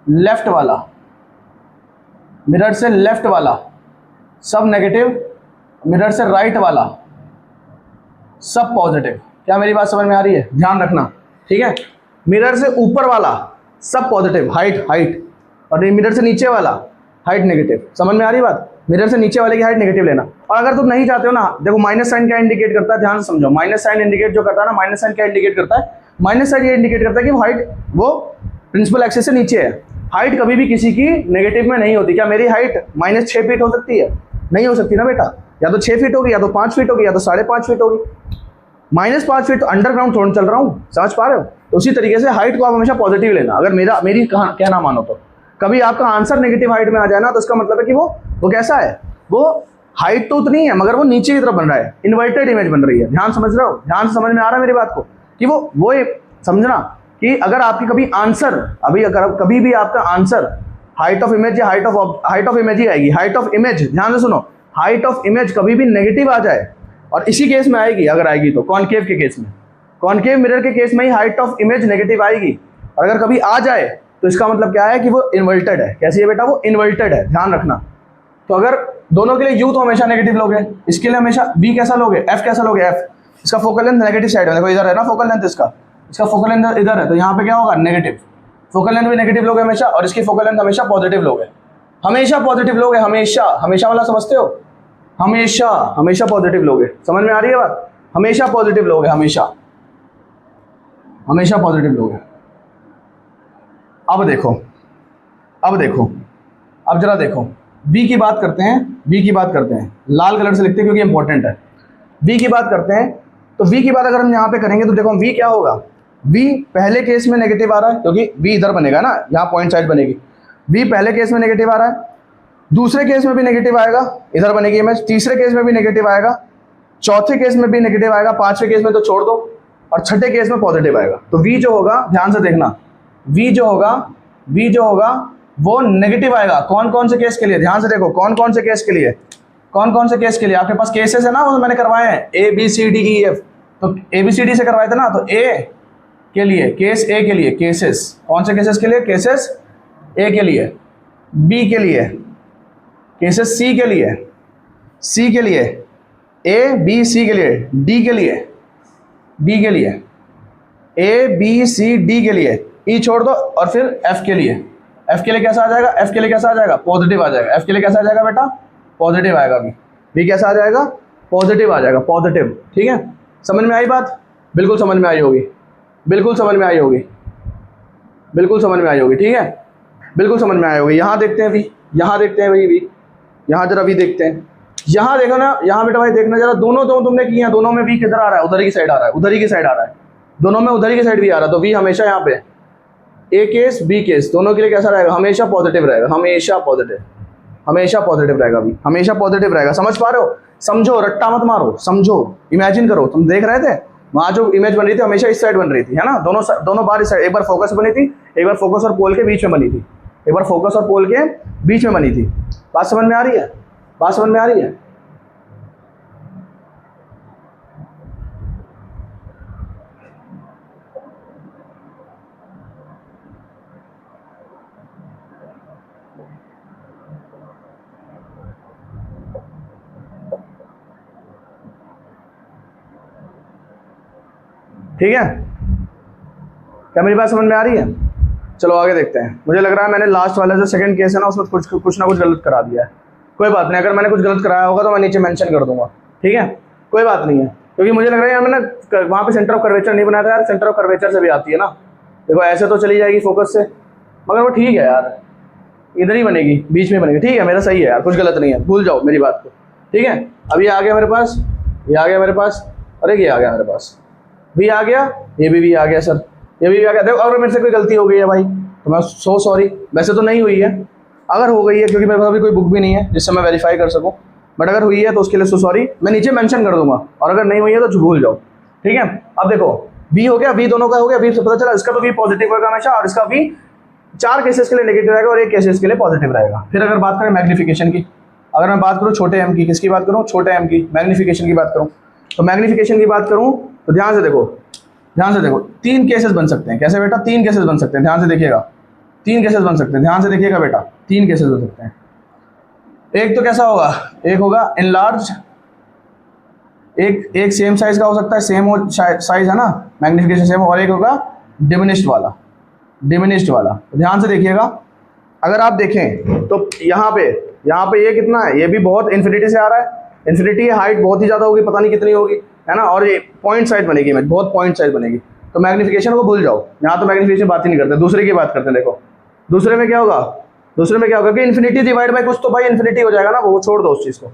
लेफ्ट वाला, मिरर से लेफ्ट वाला सब नेगेटिव, मिरर से राइट वाला सब पॉजिटिव। क्या मेरी बात समझ में आ रही है? ध्यान रखना, ठीक है। मिरर से ऊपर वाला सब पॉजिटिव, हाइट हाइट, और मिरर से नीचे वाला हाइट नेगेटिव। समझ में आ रही बात? मिरर से नीचे वाले की हाइट नेगेटिव लेना। और अगर तुम नहीं चाहते हो ना, देखो माइनस साइन क्या इंडिकेट करता है, ध्यान से समझो। माइनस साइन इंडिकेट जो करता है ना, माइनस साइन क्या इंडिकेट करता है? माइनस साइन ये इंडिकेट करता है कि हाइट वो प्रिंसिपल एक्सिस से नीचे है। हाइट कभी भी किसी की नेगेटिव में नहीं होती। क्या मेरी हाइट -6 फीट हो सकती है? नहीं हो सकती ना बेटा। या तो 6 फीट होगी, या तो 5 फीट होगी, या तो 5.5 फीट होगी। -5 फीट तो अंडरग्राउंड थोड़ा चल रहा हूँ, समझ पा रहे हो? तो उसी तरीके से हाइट को आप हमेशा पॉजिटिव लेना। अगर मेरी कहना मानो तो कभी आपका आंसर नेगेटिव हाइट में आ जाए ना, तो इसका मतलब है कि वो कैसा है, वो हाइट तो उतनी है मगर वो नीचे की तरफ बन रहा है, इन्वर्टेड इमेज बन रही है। ध्यान समझ रहे हो? ध्यान समझ में आ रहा है मेरी बात को? कि वो समझना कि अगर आपकी कभी आंसर, अगर कभी भी आपका आंसर हाइट ऑफ इमेज या हाइट ऑफ इमेज ही आएगी। हाइट ऑफ इमेज, ध्यान से सुनो, हाइट ऑफ इमेज कभी भी नेगेटिव आ जाए, और इसी केस में आएगी, अगर आएगी तो कॉनकेव के केस में, कॉनकेव मिरर के केस में ही हाइट ऑफ इमेज नेगेटिव आएगी। और अगर कभी आ जाए तो इसका मतलब क्या है कि वो इन्वर्टेड है। कैसी है बेटा? वो इन्वर्टेड है, ध्यान रखना। तो अगर दोनों के लिए यू तो हमेशा नेगेटिव लोगे, इसके लिए हमेशा बी कैसा लोगे, एफ कैसा लोगे, एफ। इसका फोकल लेंथ नेगेटिव साइड है, देखो इधर है ना फोकल लेंथ, इसका फोकल लेंथ इधर है, तो यहाँ पे क्या होगा, नेगेटिव। फोकल लेंथ भी नेगेटिव लोगे हमेशा, और इसकी फोकल लेंथ हमेशा पॉजिटिव लोगे, हमेशा पॉजिटिव लोगे, हमेशा। हमेशा वाला समझते हो? हमेशा, हमेशा पॉजिटिव लोगे। समझ में आ रही है बात? हमेशा पॉजिटिव लोगे, हमेशा, हमेशा पॉजिटिव लोगे। अब देखो, अब जरा देखो, बी की बात करते हैं, लाल कलर से लिखते हैं क्योंकि इंपॉर्टेंट है। बी की बात करते हैं, तो बी की बात अगर हम यहाँ पे करेंगे तो देखो बी क्या होगा, बी पहले केस में नेगेटिव आ रहा है क्योंकि बी इधर बनेगा ना, यहाँ पॉइंट साइड बनेगी। बी पहले केस में नेगेटिव आ रहा है, दूसरे केस में भी नेगेटिव आएगा, इधर बनेगी इमेज, तीसरे केस में भी नेगेटिव आएगा, चौथे केस में भी नेगेटिव आएगा, पांचवें केस में तो छोड़ दो, और छठे केस में पॉजिटिव आएगा। तो वी जो होगा, ध्यान से देखना, वी जो होगा वो नेगेटिव आएगा। कौन कौन से केस के लिए? ध्यान से देखो, कौन कौन से केस के लिए, आपके पास केसेस है ना, वो मैंने करवाए हैं, A B C D E F. तो ए बी सी डी से करवाए थे ना, तो ए के लिए, केस ए के लिए केसेस, कौन से केसेस के लिए? केसेस ए के लिए, बी के लिए केसेस, सी के लिए ए बी सी के लिए, डी के लिए ए बी सी डी के लिए, ई छोड़ दो, और फिर एफ के लिए कैसा आ जाएगा? पॉजिटिव आ जाएगा। एफ के लिए कैसा आ जाएगा बेटा? पॉजिटिव आएगा। बी कैसा आ जाएगा? पॉजिटिव आ जाएगा, पॉजिटिव। ठीक है, समझ में आई बात? बिल्कुल समझ में आई होगी, ठीक है, बिल्कुल समझ में आई होगी। यहाँ देखते हैं वी, यहाँ जरा वी देखते हैं। यहाँ देखो ना, यहाँ बेटा भाई देखना जरा, दोनों तुमने किए हैं, दोनों में वी किधर आ रहा है? उधर की साइड आ रहा है, दोनों में उधर की साइड भी आ रहा है। तो वी हमेशा यहाँ पे ए केस बी केस दोनों के लिए कैसा रहेगा? हमेशा पॉजिटिव रहेगा, हमेशा पॉजिटिव रहेगा वी, हमेशा पॉजिटिव रहेगा। समझ पा रहे हो? समझो, रट्टा मत मारो, समझो, इमेजिन करो। तुम देख रहे थे वहाँ जो इमेज बन रही थी हमेशा इस साइड बन रही थी, है ना, दोनों बार इस साइड। एक बार फोकस बनी थी, एक बार फोकस और पोल के बीच में बनी थी, बात समझ में आ रही है? ठीक है, क्या मेरी बात समझ में आ रही है? चलो आगे देखते हैं। मुझे लग रहा है मैंने लास्ट वाला जो सेकंड केस है ना, उसमें कुछ ना कुछ गलत करा दिया है। कोई बात नहीं, अगर मैंने कुछ गलत कराया होगा तो मैं नीचे मेंशन कर दूंगा, ठीक है, कोई बात नहीं है। क्योंकि मुझे लग रहा है यार मैंने वहाँ पे सेंटर ऑफ कर्वेचर नहीं बनाया था यार, सेंटर ऑफ कर्वेचर से भी आती है ना। देखो ऐसे तो चली जाएगी फोकस से, मगर वो ठीक है यार, इधर ही बनेगी, बीच में बनेगी। ठीक है, मेरा सही है यार, कुछ गलत नहीं है, भूल जाओ मेरी बात को। ठीक है, अब ये आ गया मेरे पास, और ये आ गया मेरे पास, भी आ गया, ये भी आ गया सर, ये भी आ गया। देखो अगर मेरे से कोई गलती हो गई है भाई तो मैं सो सॉरी, वैसे तो नहीं हुई है, अगर हो गई है क्योंकि मेरे पास अभी कोई बुक भी नहीं है जिससे मैं वेरीफाई कर सकूं, बट अगर हुई है तो उसके लिए सो सॉरी, मैं नीचे मेंशन कर दूंगा, और अगर नहीं हुई है तो भूल जाओ। ठीक है, अब देखो बी हो गया, बी दोनों का हो गया, बी से पता चला इसका तो बी पॉजिटिव होगा हमेशा, और इसका बी 4 केसेस के लिए नेगेटिव रहेगा और 1 केसेस के लिए पॉजिटिव रहेगा। फिर अगर बात करें मैग्निफिकेशन की, अगर मैं बात करूँ छोटे एम की, किसकी बात करूँ? छोटे एम की, मैग्निफिकेशन की बात करूँ, तो मैग्निफिकेशन की बात करूँ तो ध्यान से देखो 3 केसेस बन सकते हैं। कैसे बेटा? 3 केसेस बन सकते हैं, ध्यान से देखिएगा, 3 केसेस बन सकते हैं, ध्यान से देखिएगा बेटा, 3 केसेस बन सकते हैं। एक तो कैसा होगा? एक होगा इनलार्ज, एक सेम साइज का हो सकता है, सेम साइज है ना, मैग्निफिकेशन सेम, और एक होगा डिमिनिश्ड वाला, डिमिनिश्ड वाला। तो ध्यान से देखिएगा, अगर आप देखें तो यहाँ पे ये कितना है, ये भी बहुत इन्फिनिटी से आ रहा है, इन्फिनिटी की हाइट बहुत ही ज़्यादा होगी, पता नहीं कितनी होगी, है ना, और ये पॉइंट साइज बनेगी, इमेज बहुत पॉइंट साइज बनेगी। तो मैग्निफिकेशन को भूल जाओ, यहाँ तो मैग्निफिकेशन बात ही नहीं करते, दूसरे की बात करते हैं। देखो दूसरे में क्या होगा, दूसरे में क्या होगा कि इन्फिनिटी डिवाइड बाय कुछ तो भाई इन्फिनिटी हो जाएगा ना, वो छोड़ दो उस चीज़ को,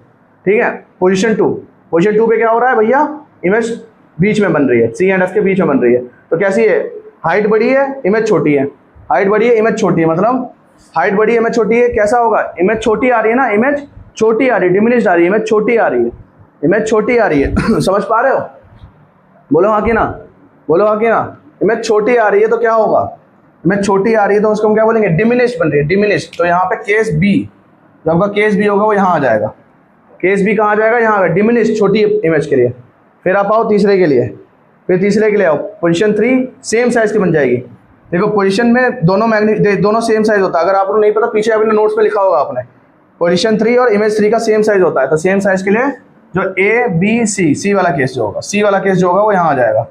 ठीक है। पोजीशन टू पे क्या हो रहा है भैया, इमेज बीच में बन रही है, सी एंड एफ के बीच में बन रही है। तो कैसी है, हाइट बड़ी है, इमेज छोटी है, हाइट बड़ी है, इमेज छोटी है, मतलब हाइट बड़ी है, इमेज छोटी है, कैसा होगा, इमेज छोटी आ रही है ना, इमेज छोटी आ रही है, डिमिनिश्ड आ रही है, इमेज छोटी आ रही है, इमेज छोटी आ रही है समझ पा रहे हो, बोलो हाँ कि ना, बोलो हाँ कि ना। इमेज छोटी आ रही है तो क्या होगा, इमेज छोटी आ रही है तो उसको हम क्या बोलेंगे, डिमिनिश्ड बन रही है, डिमिनिश्ड। तो यहाँ पे केस बी, जो आपका केस बी होगा वो यहाँ आ जाएगा, केस बी कहाँ आ जाएगा, यहाँ आ, डिमिनिश्ड छोटी इमेज के लिए। फिर आप आओ तीसरे के लिए, फिर तीसरे के लिए आओ, पोजीशन 3 सेम साइज की बन जाएगी। देखो पोजीशन में दोनों सेम साइज होता है, अगर आपको नहीं पता पीछे अपने नोट्स में लिखा होगा आपने, पोजीशन 3 और इमेज 3 का सेम साइज होता है। तो सेम साइज के लिए जो ए बी सी वाला केस जो होगा, सी वाला केस जो होगा वो यहाँ आ जाएगा।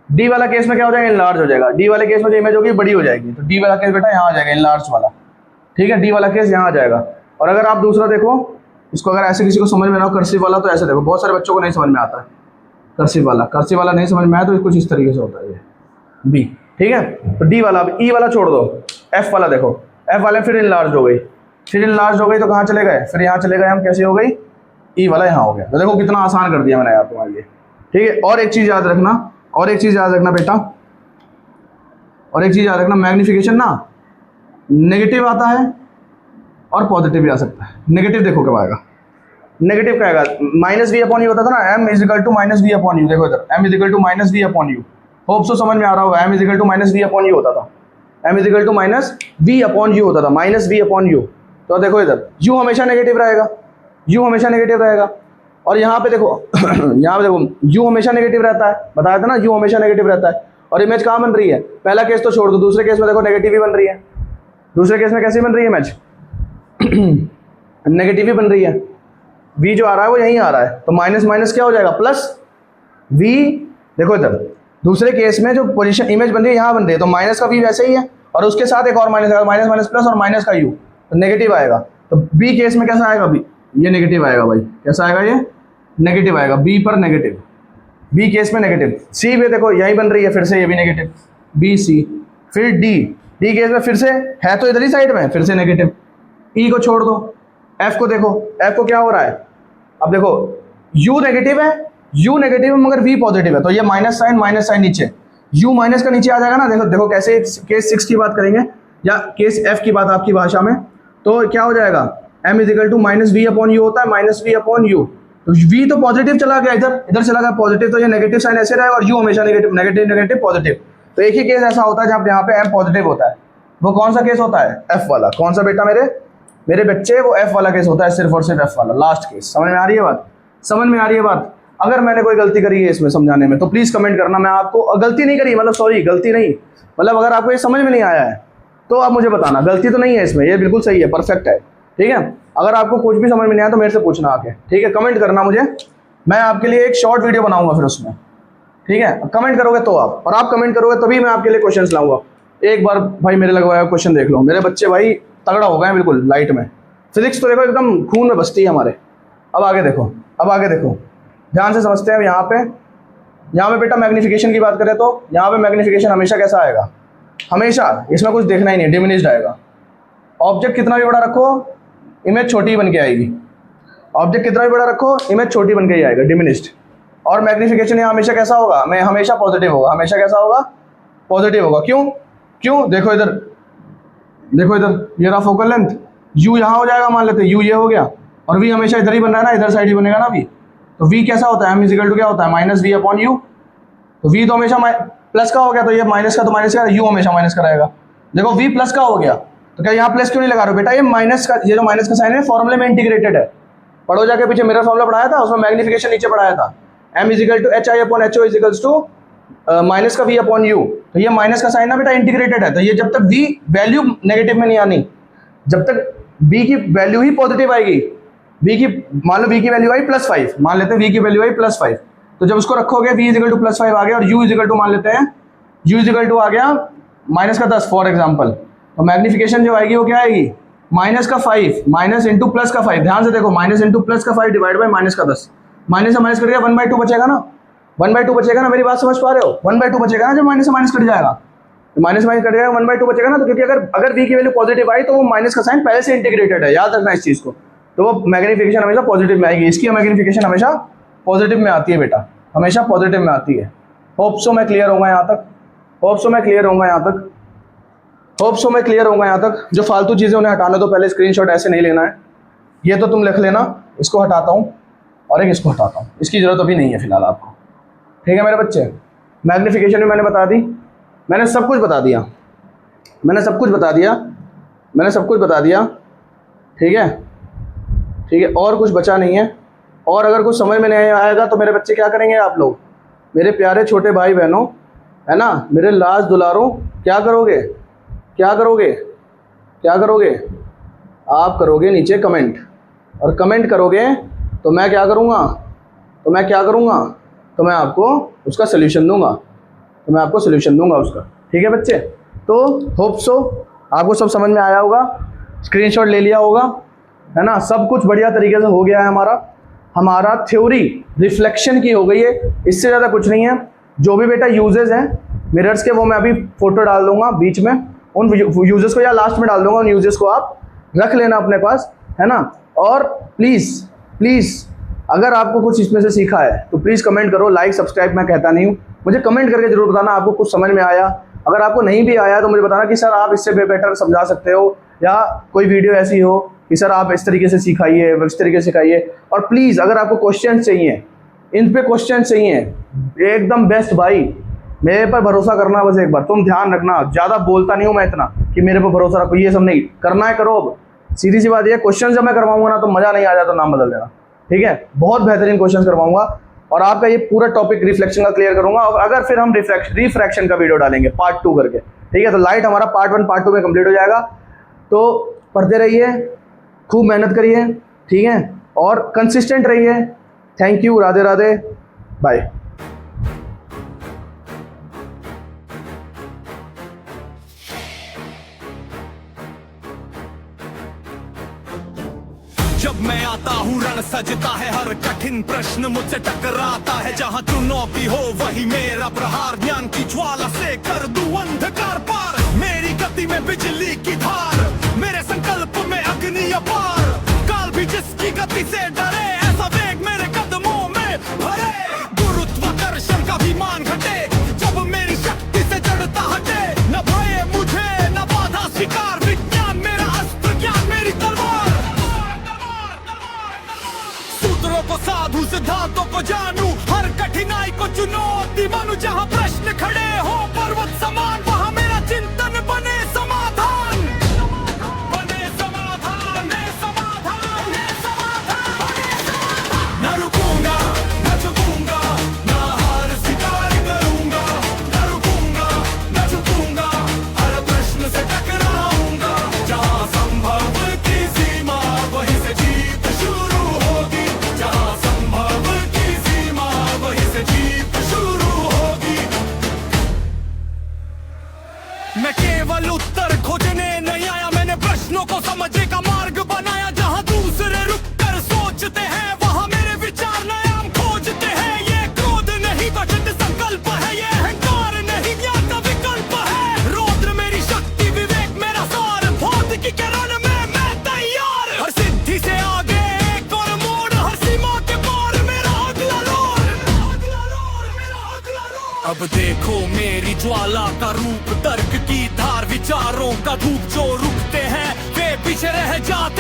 डी वाला केस में क्या हो जाएगा, इनलार्ज हो जाएगा। डी वाले केस में जो इमेज होगी बड़ी हो जाएगी, तो डी वाला केस बेटा यहाँ आ जाएगा, इनलार्ज वाला, ठीक है, डी वाला केस यहाँ आ जाएगा। और अगर आप दूसरा देखो, इसको अगर ऐसे किसी को समझ में ना हो कर्सिव वाला, तो ऐसे देखो, बहुत सारे बच्चों को नहीं समझ में आता है कर्सिव वाला नहीं समझ में आया तो कुछ इस तरीके से होता है ये बी, ठीक है। तो डी वाला, अब ई वाला छोड़ दो, एफ वाला देखो, एफ वाले फिर इनलार्ज हो गई, फिर इनलार्ज हो गई तो कहाँ चले गए, फिर यहाँ चले गए हम, कैसे हो गई, ई वाला यहाँ हो गया। तो देखो कितना आसान कर दिया मैंने यार तुम्हारे लिए, ठीक है। और एक चीज़ याद रखना, बेटा, और एक चीज़ याद रखना, मैग्निफिकेशन ना नेगेटिव आता है और पॉजिटिव भी आ सकता है। नेगेटिव देखो कब आएगा, नेगेटिव क्या आएगा, माइनस वी अपॉन यू होता था ना, M is equal to minus V upon U, देखो इधर M is equal to minus V upon U, hope so समझ में आ रहा होगा, M is equal to minus V upon U होता था, M is equal to minus V upon U होता था, माइनस वी अपॉन यू। तो देखो इधर यू हमेशा नेगेटिव रहेगा, यू हमेशा नेगेटिव रहेगा, और यहाँ पे देखो यहाँ पे देखो यू हमेशा नेगेटिव रहता है, बताया था ना यू हमेशा नेगेटिव रहता है। और इमेज कहाँ बन रही है, पहला केस तो छोड़ दो, दूसरे केस में देखो नेगेटिव ही बन रही है, दूसरे केस में कैसी बन रही है इमेज नेगेटिव ही बन रही है, v जो आ रहा है वो यहीं आ रहा है, तो माइनस माइनस क्या हो जाएगा प्लस v। देखो इधर दूसरे केस में जो पोजीशन इमेज बन रही है यहाँ बन रही है, तो माइनस का v वैसे ही है, और उसके साथ एक और माइनस आएगा, माइनस माइनस प्लस और माइनस का u, तो नेगेटिव आएगा। तो b केस में कैसा आएगा, b ये नेगेटिव आएगा भाई, कैसा आएगा, ये नेगेटिव आएगा, b पर नेगेटिव, b केस में नेगेटिव। c पे देखो यहीं बन रही है, फिर से ये भी नेगेटिव, b c। फिर d केस में फिर से है तो इधर ही साइड में, फिर से नेगेटिव। e को छोड़ दो, f को देखो, f को क्या हो रहा है, अब देखो u नेगेटिव है, मगर v पॉजिटिव है, तो ये माइनस साइन नीचे, u माइनस का नीचे आ जाएगा ना। देखो देखो कैसे केस 6 की बात करेंगे या केस f की बात आपकी भाषा में, तो क्या हो जाएगा, m is equal to minus V upon U होता है, माइनस वी अपॉन यू। तो v तो पॉजिटिव चला गया, इधर चला गया पॉजिटिव, तो ये नेगेटिव साइन ऐसे रहेगा, और u हमेशा नेगेटिव पॉजिटिव। तो एक ही केस ऐसा होता है जहाँ यहाँ पे m पॉजिटिव होता है, वो कौन सा केस होता है, f वाला। कौन सा बेटा मेरे बच्चे, वो f वाला केस होता है, सिर्फ और सिर्फ f वाला लास्ट केस। समझ में आ रही है बात, समझ में आ रही है बात। अगर मैंने कोई गलती करी है इसमें समझाने में तो प्लीज़ कमेंट करना, मैं आपको गलती नहीं करी, मतलब सॉरी गलती नहीं, मतलब अगर आपको ये समझ में नहीं आया है तो आप मुझे बताना, गलती तो नहीं है इसमें, ये बिल्कुल सही है, परफेक्ट है, ठीक है। अगर आपको कुछ भी समझ में नहीं आया तो मेरे से पूछना आके, ठीक है, कमेंट करना मुझे, मैं आपके लिए एक शॉर्ट वीडियो बनाऊंगा फिर उसमें, ठीक है। कमेंट करोगे तो आप कमेंट करोगे तभी मैं आपके लिए क्वेश्चन लाऊंगा। एक बार भाई मेरे लगवाया क्वेश्चन देख लो, मेरे बच्चे भाई तगड़ा हो गए बिल्कुल लाइट में, फिजिक्स तो देखो एकदम खून में बसती है हमारे। अब आगे देखो, ध्यान से समझते हैं। यहाँ पे बेटा मैग्निफिकेशन की बात करें तो यहाँ पे मैग्निफिकेशन हमेशा कैसा आएगा, हमेशा इसमें कुछ देखना ही नहीं, डिमिनिश्ड आएगा। ऑब्जेक्ट कितना भी बड़ा रखो इमेज छोटी बन के आएगी, ऑब्जेक्ट कितना भी बड़ा रखो इमेज छोटी बन के ही आएगा, डिमिनिश्ड। और मैग्निफिकेशन यहाँ हमेशा कैसा होगा, मैं हमेशा पॉजिटिव होगा, हमेशा कैसा होगा, पॉजिटिव होगा। क्यों देखो इधर ये रहा फोकल लेंथ, u यहाँ हो जाएगा, मान लेते u ये हो गया, और v हमेशा इधर ही बन रहा है ना, इधर साइड ही बनेगा ना v। तो v कैसा होता है, m इज इक्वल टू क्या होता है, माइनस वी अपॉन यू। तो v तो हमेशा प्लस का हो गया, तो ये माइनस का तो माइनस का, u हमेशा माइनस का रहेगा। देखो v प्लस का हो गया, तो क्या यहाँ प्लस क्यों नहीं लगा रहे हो बेटा, ये माइनस का, ये जो माइनस का साइन है फॉर्मूले में इंटीग्रेटेड है, पढ़ो जाके पीछे मिरर फॉर्मूला पढ़ाया था, उसमें मैग्निफिकेशन नीचे पढ़ाया था, m is equal to H I upon H O is equal to minus का v अपॉन u। तो ये माइनस का साइन ना बेटा इंटीग्रेटेड है, तो ये जब तक v वैल्यू नेगेटिव में नहीं आनी, जब तक v की वैल्यू ही पॉजिटिव आएगी, मान लो v की वैल्यू आई +5, मान लेते हैं v की वैल्यू आई +5, तो जब उसको रखोगे v इज इक्वल टू +5 आ गया, और u इज इक्वल टू मान लेते हैं u इजिकल टू आ गया माइनस का 10 फॉर एग्जाम्पल, तो मैग्निफिकेशन जो आएगी वो क्या आएगी, माइनस का 5 माइनस इंटू प्लस का 5, ध्यान से देखो माइनस इंटू प्लस का 5 डिवाइड बाई माइनस का 10, माइनस से माइनस कट गया 1/2 बचेगा ना, 1/2 बचेगा ना, मेरी बात समझ पा रहे हो, 1/2 बचेगा ना, जब माइनस से माइनस कट जाएगा, तो माइनस माइनस कट जाएगा 1/2 बचेगा ना, तो क्योंकि अगर v की वैल्यू पॉजिटिव आई तो वो माइनस का साइन पहले से इंटीग्रेटेड है, याद रखना इस चीज को, तो वो मैग्निफिकेशन हमेशा पॉजिटिव में आएगी, इसकी मैग्निफिकेशन हमेशा पॉजिटिव में आती है बेटा, हमेशा पॉजिटिव में आती है। होप सो मैं क्लियर होऊंगा यहाँ तक, होप सो मैं क्लियर होऊंगा यहाँ तक, होप सो मैं क्लियर होऊंगा यहाँ तक। जो फालतू चीज़ें उन्हें हटाने दो, पहले स्क्रीनशॉट ऐसे नहीं लेना है, ये तो तुम लिख लेना, इसको हटाता हूँ और एक इसको हटाता हूँ, इसकी ज़रूरत अभी नहीं है फिलहाल आपको, ठीक है मेरे बच्चे। मैग्निफिकेशन भी मैंने बता दी, मैंने सब कुछ बता दिया, मैंने सब कुछ बता दिया, मैंने सब कुछ बता दिया, ठीक है, ठीक है, और कुछ बचा नहीं है। और अगर कुछ समझ में नहीं आएगा तो मेरे बच्चे क्या करेंगे, आप लोग मेरे प्यारे छोटे भाई बहनों, है ना, मेरे लाज दुलारों, क्या करोगे, क्या करोगे, क्या करोगे, आप करोगे नीचे कमेंट, और कमेंट करोगे तो मैं क्या करूँगा, तो मैं क्या करूँगा, तो मैं आपको उसका सल्यूशन दूंगा, तो मैं आपको सल्यूशन दूंगा उसका, ठीक है बच्चे। तो होप सो आपको सब समझ में आया होगा, स्क्रीनशॉट ले लिया होगा, है ना, सब कुछ बढ़िया तरीके से हो गया है हमारा थ्योरी रिफ्लेक्शन की हो गई है, इससे ज़्यादा कुछ नहीं है। जो भी बेटा यूजेस हैं मिरर्स के वो मैं अभी फोटो डाल दूंगा बीच में, उन यूजेस को या लास्ट में डाल दूंगा, उन यूजेस को आप रख लेना अपने पास, है ना। और प्लीज़ प्लीज़ अगर आपको कुछ इसमें से सीखा है तो प्लीज़ कमेंट करो, लाइक सब्सक्राइब मैं कहता नहीं हूँ, मुझे कमेंट करके जरूर बताना आपको कुछ समझ में आया। अगर आपको नहीं भी आया तो मुझे बताना कि सर आप इससे बेटर समझा सकते हो, या कोई वीडियो ऐसी हो कि सर आप इस तरीके से सिखाइए, इस तरीके से सिखाइए। और प्लीज़ अगर आपको क्वेश्चन चाहिए, इन पे क्वेश्चन चाहिए एकदम बेस्ट भाई, मेरे पर भरोसा करना, बस एक बार तुम ध्यान रखना, ज़्यादा बोलता नहीं हूँ मैं इतना कि मेरे पर भरोसा रखो, ये सब नहीं करना है, करो। अब सीधी सी बात ये, क्वेश्चन जब मैं करवाऊंगा ना तो मज़ा नहीं आ जाता, नाम बदल देना, ठीक है। बहुत बेहतरीन क्वेश्चन करवाऊंगा और आपका ये पूरा टॉपिक रिफ्लेक्शन का क्लियर करूंगा। और अगर फिर हम रिफ्रैक्शन का वीडियो डालेंगे पार्ट 2 करके, ठीक है, तो लाइट हमारा पार्ट 1 पार्ट 2 में कंप्लीट हो जाएगा। तो पढ़ते रहिए, खूब मेहनत करिए, ठीक है, और कंसिस्टेंट रहिए। Thank you, Radhe Radhe, bye. जब मैं आता हूँ रण सजता है, हर कठिन प्रश्न मुझसे टकराता है, जहाँ चुनौती हो वही मेरा प्रहार, ज्ञान की ज्वाला से कर दूं अंधकार पार, मेरी गति में बिजली की धार, मेरे संकल्प में अग्नि अपार, काल भी जिसकी गति से डरे, ऐसा वेग मेरे कदमों में भरे, गुरुत्वाकर्षण का भी मान घटे, जब मेरी शक्ति से जड़ता हटे, न भय मुझे न बाधा शिकार, विज्ञान मेरा अस्त्र, ज्ञान मेरी तलवार, सूत्रों को साधु सिद्धांतों को जानू, हर कठिनाई को चुनौती मानू, जहाँ प्रश्न खड़े हो पर्वत समान, वहाँ मेरा चिंतन बने समाधान, बने समाधान, बने समाधान, बने समाधान, न रुकूंगा न झुकूंगा, न हार स्वीकार करूंगा, न रुकूंगा न झुकूंगा, हर प्रश्न से टकराऊंगा, जहाँ संभव की सीमा वहीं से जीत शुरू होगी, जहाँ संभव की सीमा वहीं से जीत शुरू होगी। मैं केवल उत्तर खोजने नहीं आया, मैंने प्रश्नों को समझने का मार्ग बनाया, जहाँ दूसरे रुक कर सोचते हैं वहाँ मेरे विचार नया खोजते हैं, ये क्रोध नहीं बचत संकल्प है, ये अहंकार नहीं ज्ञान का विकल्प है, रौद्र मेरी शक्ति विवेक मेरा सार, भौतिक की किरण में मैं तैयार, हर सिद्धि से आगे एक और मोड़, हर सीमा के पार मेरा अगला लोर, अगला लोर, मेरा अगला लोर। अब देखो मेरी ज्वाला का रूप, तर्क की धार, विचारों का धूप, जो रुकते हैं वे पीछे रह जाते